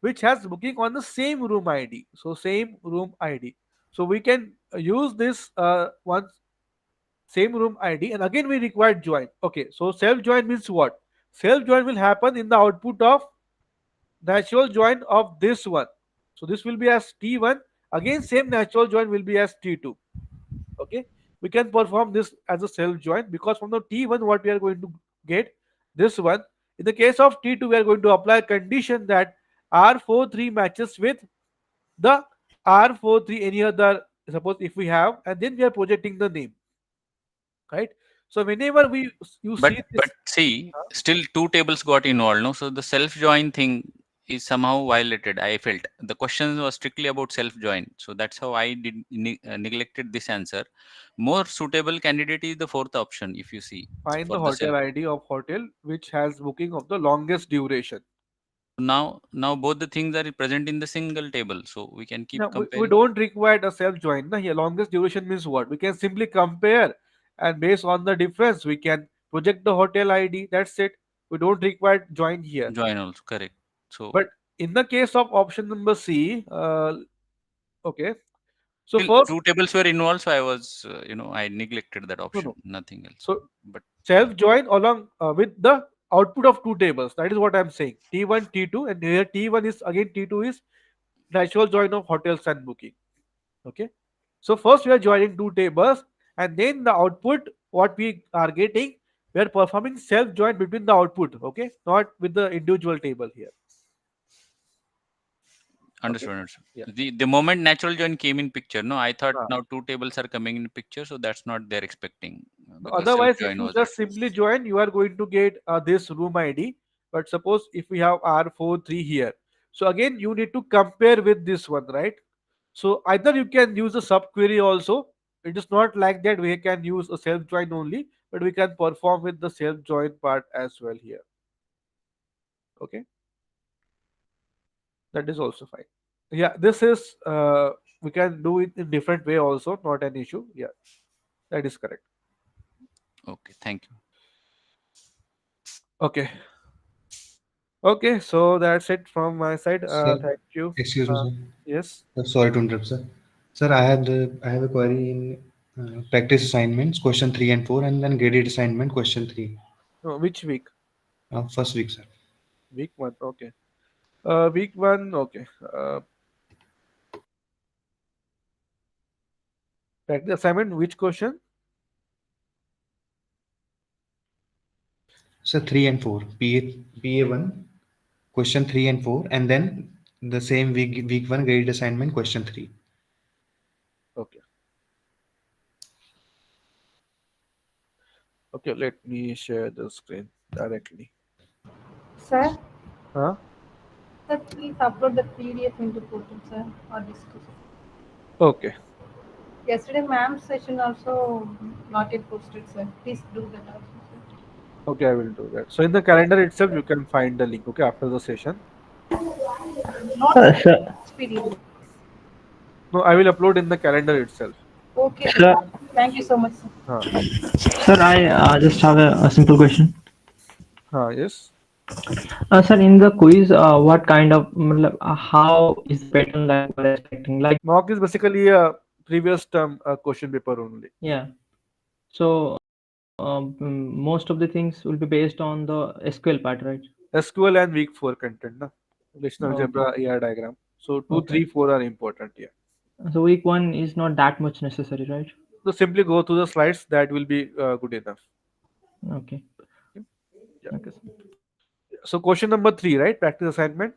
which has booking on the same room ID. So same room ID. So we can use this one same room ID, and again we require join. Okay, so self join means what? Self join will happen in the output of natural join of this one. So this will be as T1. Again, same natural join will be as T2. Okay, we can perform this as a self join because from the T1, what we are going to get this one. In the case of T2, we are going to apply a condition that R43 matches with the R43 any other, suppose if we have, and then we are projecting the name, right? So whenever we you but see but this, see, uh, still two tables got involved, no? So the self join thing is somehow violated. I felt the question was strictly about self join, so that's how I did neglected this answer. More suitable candidate is the fourth option, if you see, find for the the self. hotel ID of hotel which has booking of the longest duration. So now both the things are present in the single table, so we can keep Now we comparing. don't require a self join. Now here longest duration means what? We can simply compare, and based on the difference we can project the hotel ID. That's it. We don't require join here. Join also correct. So But in the case of option number C, okay. So still first, two tables were involved, so I was I neglected that no, option, no. nothing else. So But self join along with the output of two tables. That is what I'm saying. T1, T2, and here T1 is again T2 is natural join of hotels and booking. Okay. So first we are joining two tables, and then the output what we are getting, we are performing self join between the output. Okay, not with the individual table here. Okay. Understood. Understood. Yeah. The moment natural join came in picture, no, I thought Ah. now two tables are coming in picture, so that's not they're expecting because self Otherwise, if join you was there. just simply join, you are going to get this room ID. But suppose if we have R43 here, so again you need to compare with this one, right? So either you can use a subquery also. It is not like that we can use a self join only, but we can perform with the self join part as well here. Okay, that is also fine. Yeah, this is we can do it in different way also, not an issue. Yeah, that is correct. Okay, thank you. Okay. Okay, so that's it from my side. Sir, Thank you. excuse me, Uh, sir. yes. Sorry to interrupt, sir. Sir, I have a query in practice assignments, question 3 and 4, and then graded assignment, question 3. Which week? First week, sir. Week one. Okay. Week one. Okay. Practice assignment. Which question? Sir, 3 and 4, PA1, question 3 and 4, and then the same week one graded assignment, question 3. Okay. Okay. Let me share the screen directly. Sir, Huh? sir, please upload the PDF into portal, sir, or discuss. Okay. Yesterday, ma'am's session also not yet posted, sir. Please do that also, sir. Okay, I will do that. So in the calendar itself, you can find the link. Okay, after the session. Not Sir, PDF. No, I will upload in the calendar itself. Okay, sir. sir, Thank you so much, sir. Huh. sir, I just have a simple question. Huh. Yes. Sir, in the quiz, what kind of how is the pattern like we're expecting? Like, Mock is basically a previous term question paper only. yeah. So most of the things will be based on the SQL part, right? SQL and week 4 content. Na? Relational Okay. algebra, AR diagram. So 2, Okay. 3, 4 are important here. So week one is not that much necessary, right? So simply go through the slides. That will be good enough. Okay. Okay. Yeah. Okay. So question number 3, right? Practice assignment.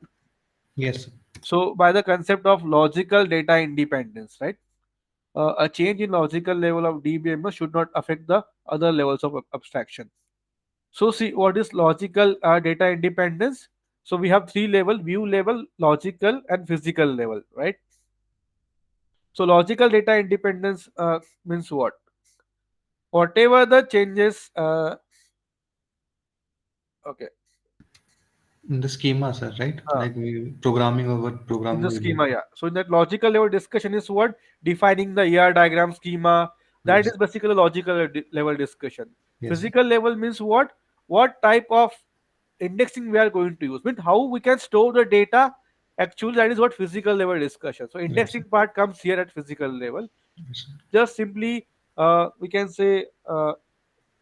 Yes, sir. So by the concept of logical data independence, right? A change in logical level of DBMS should not affect the other levels of abstraction. So see what is logical data independence. So we have three level: view level, logical, and physical level, right? So logical data independence means what? Whatever the changes, okay, In the schema, sir, right? uh, Like we programming over in the programming will schema, yeah. So in that logical level discussion is what? Defining the ER diagram schema. That yes, is basically logical level discussion. yes, sir. Physical level means what? What type of indexing we are going to use? Means how we can store the data. Actually, that is what physical level discussion. So Yes, sir. indexing part comes here at physical level. Yes, sir. Just simply, we can say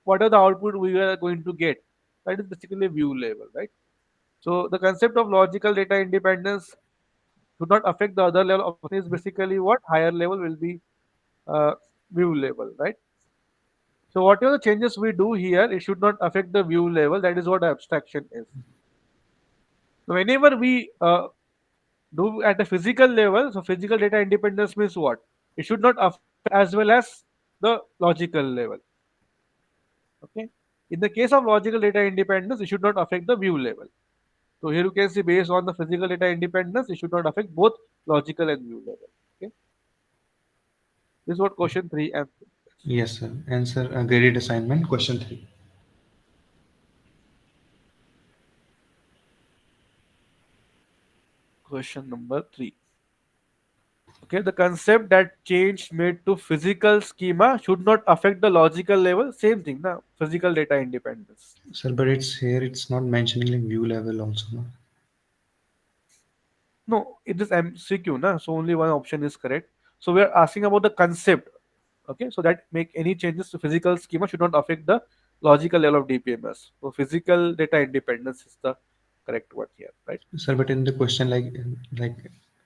what are the output we are going to get. That is basically view level, right? So the concept of logical data independence should not affect the other level of is basically what higher level will be uh, view level, right? So whatever the changes we do here, it should not affect the view level. That is what abstraction is. So whenever we do at a physical level, so physical data independence means what? It should not affect as well as the logical level. Okay. In the case of logical data independence, it should not affect the view level. So here you can see based on the physical data independence, it should not affect both logical and view level. Okay. This is what question 3 and Yes, sir. Answer graded assignment, question 3. question number 3. Okay, the concept that change made to physical schema should not affect the logical level. Same thing, now physical data independence. Sir, but it's here, it's not mentioning like view level also, no? No, it is MCQ, na? So only one option is correct. So we are asking about the concept. Okay, so that make any changes to physical schema should not affect the logical level of DPMS. So physical data independence is the correct one here, right? Sir, but in the question, like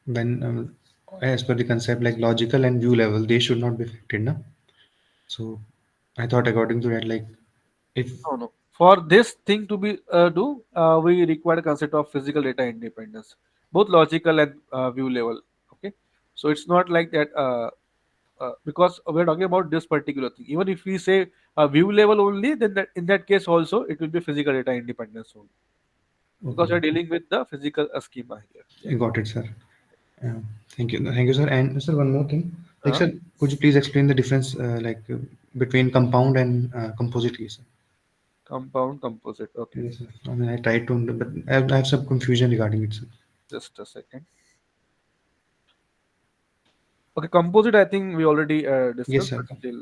when as per the concept, like logical and view level, they should not be affected, na? So I thought according to that, like if No, no. For this thing to be do, we require a concept of physical data independence, both logical and view level. Okay, so it's not like that because we're talking about this particular thing. Even if we say view level only, then that in that case also it will be physical data independence only because okay, you're dealing with the physical schema here. Yeah. I got it, sir. Thank you, sir. And sir, one more thing, like Uh, sir, could you please explain the difference, between compound and composite keys? Sir? Compound composite. Okay, Yes, sir. I mean, I tried to, but I have some confusion regarding it, sir. just a second. Okay, composite. I think we already Yes, discussed, sir. but still,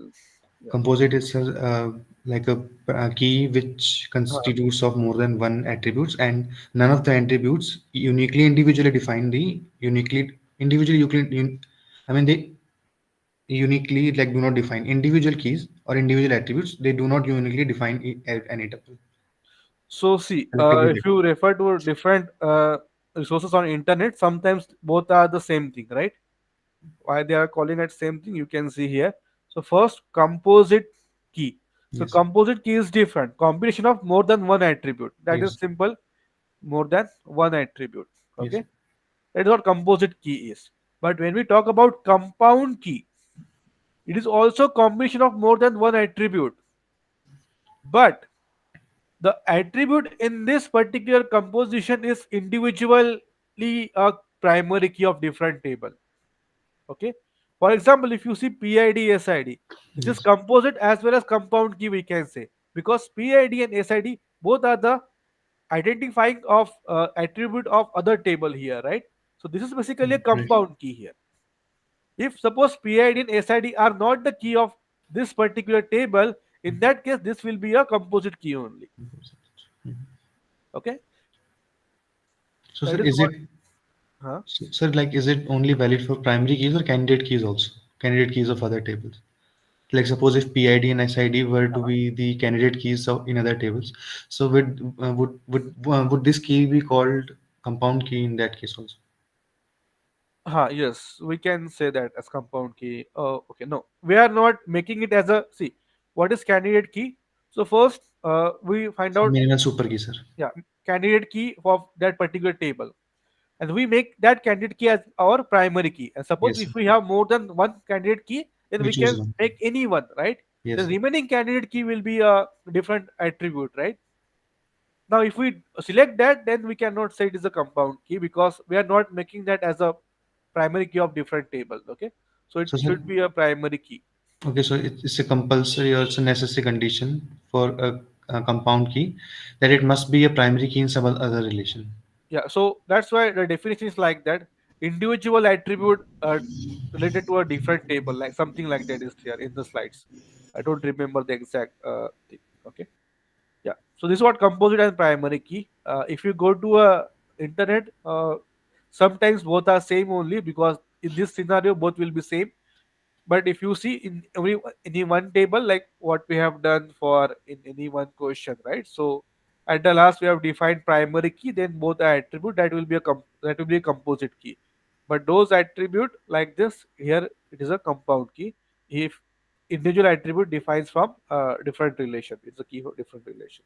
yeah. Composite is like a key which Uh, constitutes of more than one attributes, and none of the attributes uniquely individually define the uniquely individually you can I mean they uniquely like do not define individual keys or individual attributes. They do not uniquely define any tuple. So see, Collectively if you refer to different resources on internet, sometimes both are the same thing, right? Why they are calling it same thing, you can see here. So first, composite key. So yes, composite key is different. Combination of more than one attribute. That is yes, simple. More than one attribute. yes. Okay, that is what composite key is. But when we talk about compound key, it is also combination of more than one attribute. But the attribute in this particular composition is individually a primary key of different table. Okay, for example, if you see PID SID, this is Yes. composite as well as compound key, we can say, because PID and SID both are the identifying of attribute of other table here, right? So this is basically a Right. compound key here. If suppose PID and SID are not the key of this particular table, in that case this will be a composite key only. Okay, So, sir, that is is what. it Huh? sir, like is it only valid for primary keys or candidate keys also? Candidate keys of other tables. Like suppose if PID and SID were to be the candidate keys of in other tables, so would this key be called compound key in that case also? Yes, we can say that as compound key. Okay, no, we are not making it as a see. What is candidate key? So first, we find So out, minimal super key, sir. yeah, candidate key of that particular table, and we make that candidate key as our primary key. And suppose Yes, if sir. we have more than one candidate key, then We we choose can one. make any one, right? The Yes, sir. remaining candidate key will be a different attribute, right? Now, if we select that, then we cannot say it is a compound key because we are not making that as a primary key of different table. Okay, so it So, sir, should be a primary key. okay, so it's a compulsory or it's a necessary condition for a compound key that it must be a primary key in some other relation. Yeah, so that's why the definition is like that. Individual attribute related to a different table, like something like that is here in the slides. I don't remember the exact thing. Okay, yeah. So this is what composite and primary key. If you go to a internet, sometimes both are same only because in this scenario both will be same. But if you see in every any one table, like what we have done for in any one question, right? So at the last we have defined primary key, then both are attribute, that will be a that will be a composite key. But those attribute like this here, it is a compound key. If individual attribute defines from different relation, it's a key for different relation.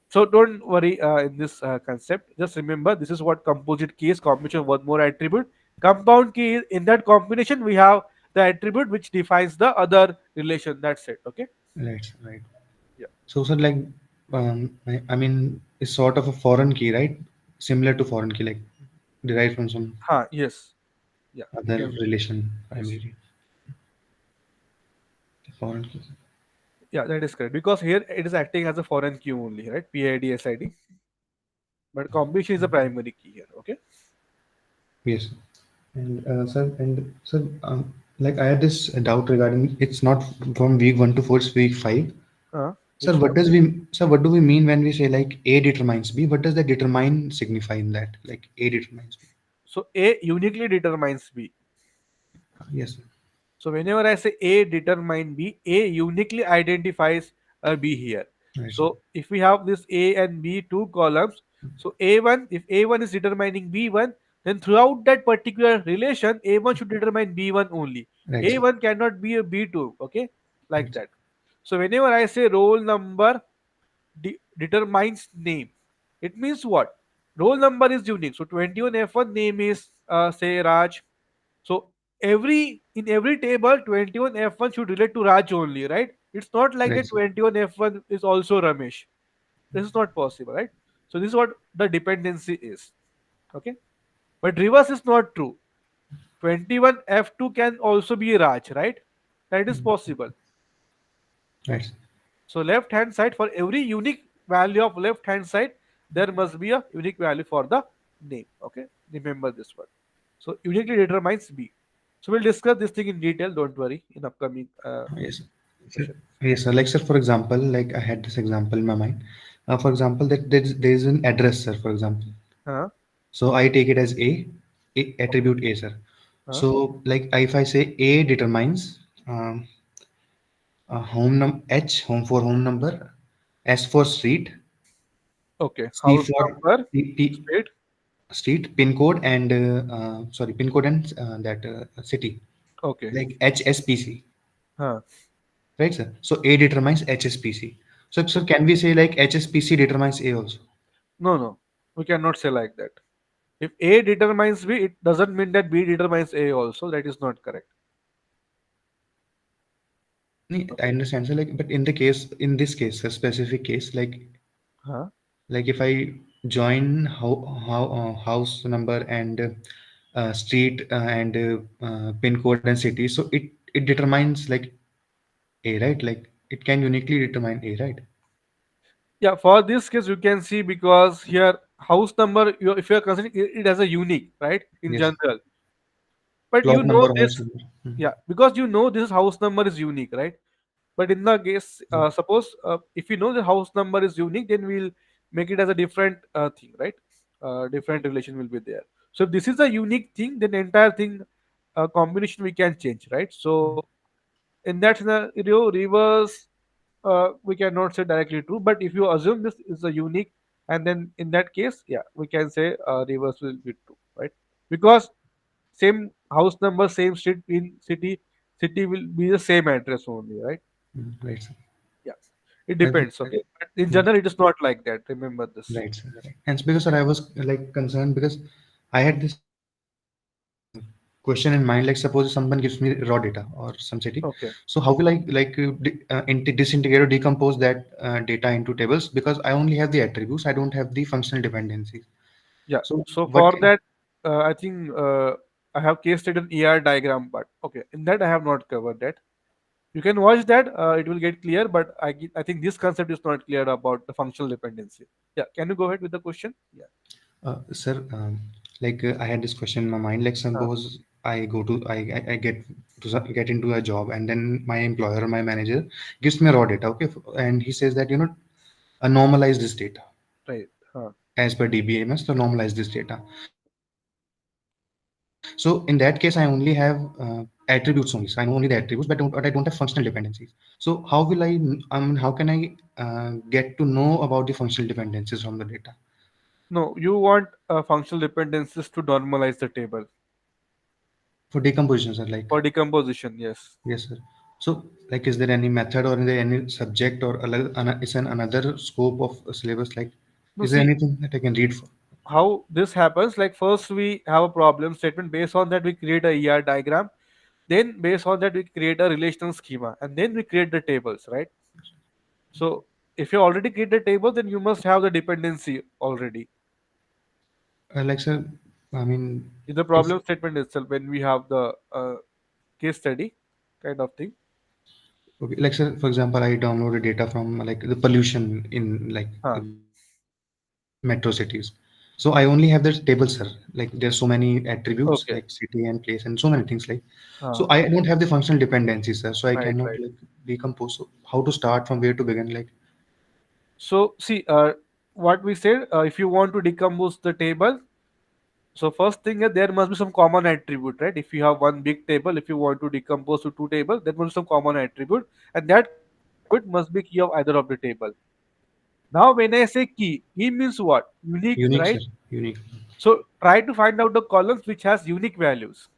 So don't worry in this concept. Just remember this is what composite key is: combination of one more attribute. Compound key is in that combination we have the attribute which defines the other relation. That's it. Okay. Right, right. Yeah. So, sir, like, I mean, it's sort of a foreign key, right? Similar to foreign key, like derived from some Yes. Yeah. We other can. relation, Yes. primarily. Foreign key. Yeah, that is correct. Because here it is acting as a foreign key only, right? PID SID. But combination is a primary key here. Okay. Yes. And like I had this doubt regarding it's not from week 1 to 4, it's week 5. Sir, Which one? what do we mean when we say like A determines B? What does the determine signify in that? Like A determines B. So A uniquely determines B. Yes, sir. So whenever I say A determine B, A uniquely identifies a B here. Right, sir. So if we have this A and B two columns, so A1, if A1 is determining B1, then throughout that particular relation, A1 should determine B1 only. Right, sir. A1 cannot be a B2. Okay, like Right, sir. that. So whenever I say roll number determines name, it means what? Roll number is unique. So 21 F1 name is say Raj. So every table 21 F1 should relate to Raj only, right? It's not like Right, that sir. 21 F1 is also Ramesh. This is not possible, right? So this is what the dependency is. Okay, but reverse is not true. 21 F2 can also be Raj, right? That is possible. Right, sir. So left hand side, for every unique value of left hand side, there must be a unique value for the name. Okay, remember this one. So uniquely determines B. So we'll discuss this thing in detail. Don't worry, in upcoming Yes, sir. Sir- session. Yes, sir. Like, sir, for example, like I had this example in my mind. For example, that there is an address, sir, for example. Huh? So I take it as A attribute A, sir. Huh? So, like, if I say A determines home for home number, S for street, Okay. C House for number, P, state. street, pin code, and sorry, pin code and that city, Okay. like HSPC, Huh? right, sir? So A determines HSPC. So Okay. can we say like HSPC determines A also? No, no, we cannot say like that. If A determines B, it doesn't mean that B determines A also. That is not correct. I Okay. understand, sir. Like, but in the case, in this case, a specific case, Huh? like if I join house number and street and pin code and city, so it determines like A, right? Like it can uniquely determine A, right? Yeah, for this case, you can see because here house number, if you are considering it as a unique, right, in Yes. general, but Plot you know number, house this, number. yeah, because you know this house number is unique, right? But in the case, suppose if you know the house number is unique, then we'll make it as a different thing, right? Different relation will be there. So if this is a unique thing, then entire thing combination we can change, right? So in that scenario, reverse we cannot say directly true, but if you assume this is a unique, and then in that case, yeah, we can say reverse will be true, right? Because same house number, same street in city will be the same address only, right? Right, sir. Yeah, it Right, depends. Okay, but in right, general, it is not like that. Remember this. right, sir. And it's because, sir, I was like concerned because I had this question in mind. Like, suppose someone gives me raw data or some city, Okay. so how will I like disintegrate or decompose that data into tables? Because I only have the attributes, I don't have the functional dependencies. Yeah. So So what? for that, I think I have case study an ER diagram, but okay, in that I have not covered that. You can watch that; it will get clear. But I think this concept is not clear about the functional dependency. Yeah. Can you go ahead with the question? Yeah. Sir, like I had this question in my mind. Like, Uh, suppose I get get into a job, and then my employer or my manager gives me raw data, okay, and he says that normalize this data right. as per DBMS, to normalize this data. So in that case, I only have attributes only. So I know only the attributes, but I don't have functional dependencies. So how will how can I get to know about the functional dependencies from the data No, you want functional dependencies to normalize the table for decomposition, sir? Like, for decomposition. Yes. yes, sir. So, like, is there any method or is there any subject or is an another scope of a syllabus? Like, No, is there see anything that I can read for? how this happens. Like first we have a problem statement. Based on that, we create a ER diagram. Then based on that, we create a relational schema, and then we create the tables, right? So if you already create the table, then you must have the dependency already Like, sir, I mean, in the if problem statement itself when we have the case study kind of thing. okay, like, sir, for example, I downloaded data from like the pollution in like Huh. metro cities. So I only have this table, sir. Like, there's so many attributes Okay. like city and place and so many things like. So Huh. I don't have the functional dependencies, sir. So I Right, cannot right. like decompose. So how to start from where to begin? Like, So see, what we said, if you want to decompose the table, so first thing is there must be some common attribute, right? If you have one big table, if you want to decompose to two tables, there must be some common attribute, and that common attribute must be key of either of the table. Now, when I say key means what? Unique, unique, sir. right? Unique. So try to find out the columns which has unique values.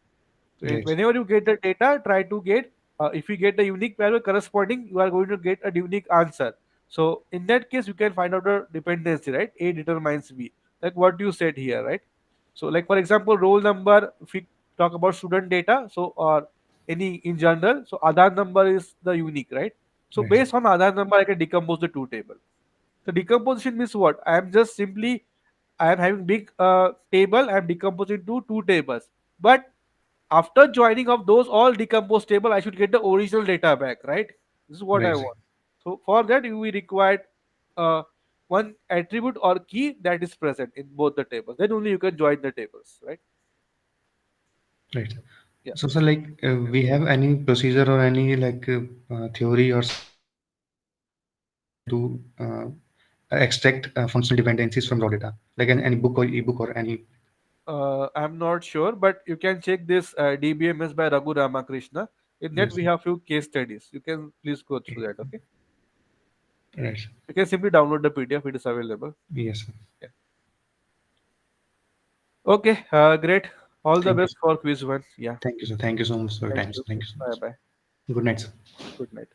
So Right. whenever you get the data, try to get, if you get the unique value corresponding, you are going to get a unique answer. So in that case, you can find out the dependency, right? A determines B, like what you said here, right? So like for example, roll number, if we talk about student data, so or any in general, so Aadhaar number is the unique, right? So Right. based on Aadhaar number, I can decompose the two table. So decomposition means what? I am just simply I am having big table. I am decomposing to two tables. But after joining of those all decomposed table, I should get the original data back, right? This is what I Right. want. So for that, you will require uh, one attribute or key that is present in both the tables. Then only you can join the tables, right? Right. Yeah. So like we have any procedure or any like theory or something to extract functional dependencies from raw data, like any book or ebook or any. I'm not sure, but you can check this DBMS by Raghu Ramakrishna. In that, Yes. we have few case studies. You can please go through that. Okay. Right. You can simply download the PDF. It is available. Yes, sir. Yeah. Okay. Great. All the Thank you, best sir. for quiz one. Yeah. Thank you, sir. Thank you so much for your Thank time, sir. you. Thank you so Bye much. bye. Good night, sir. Good night.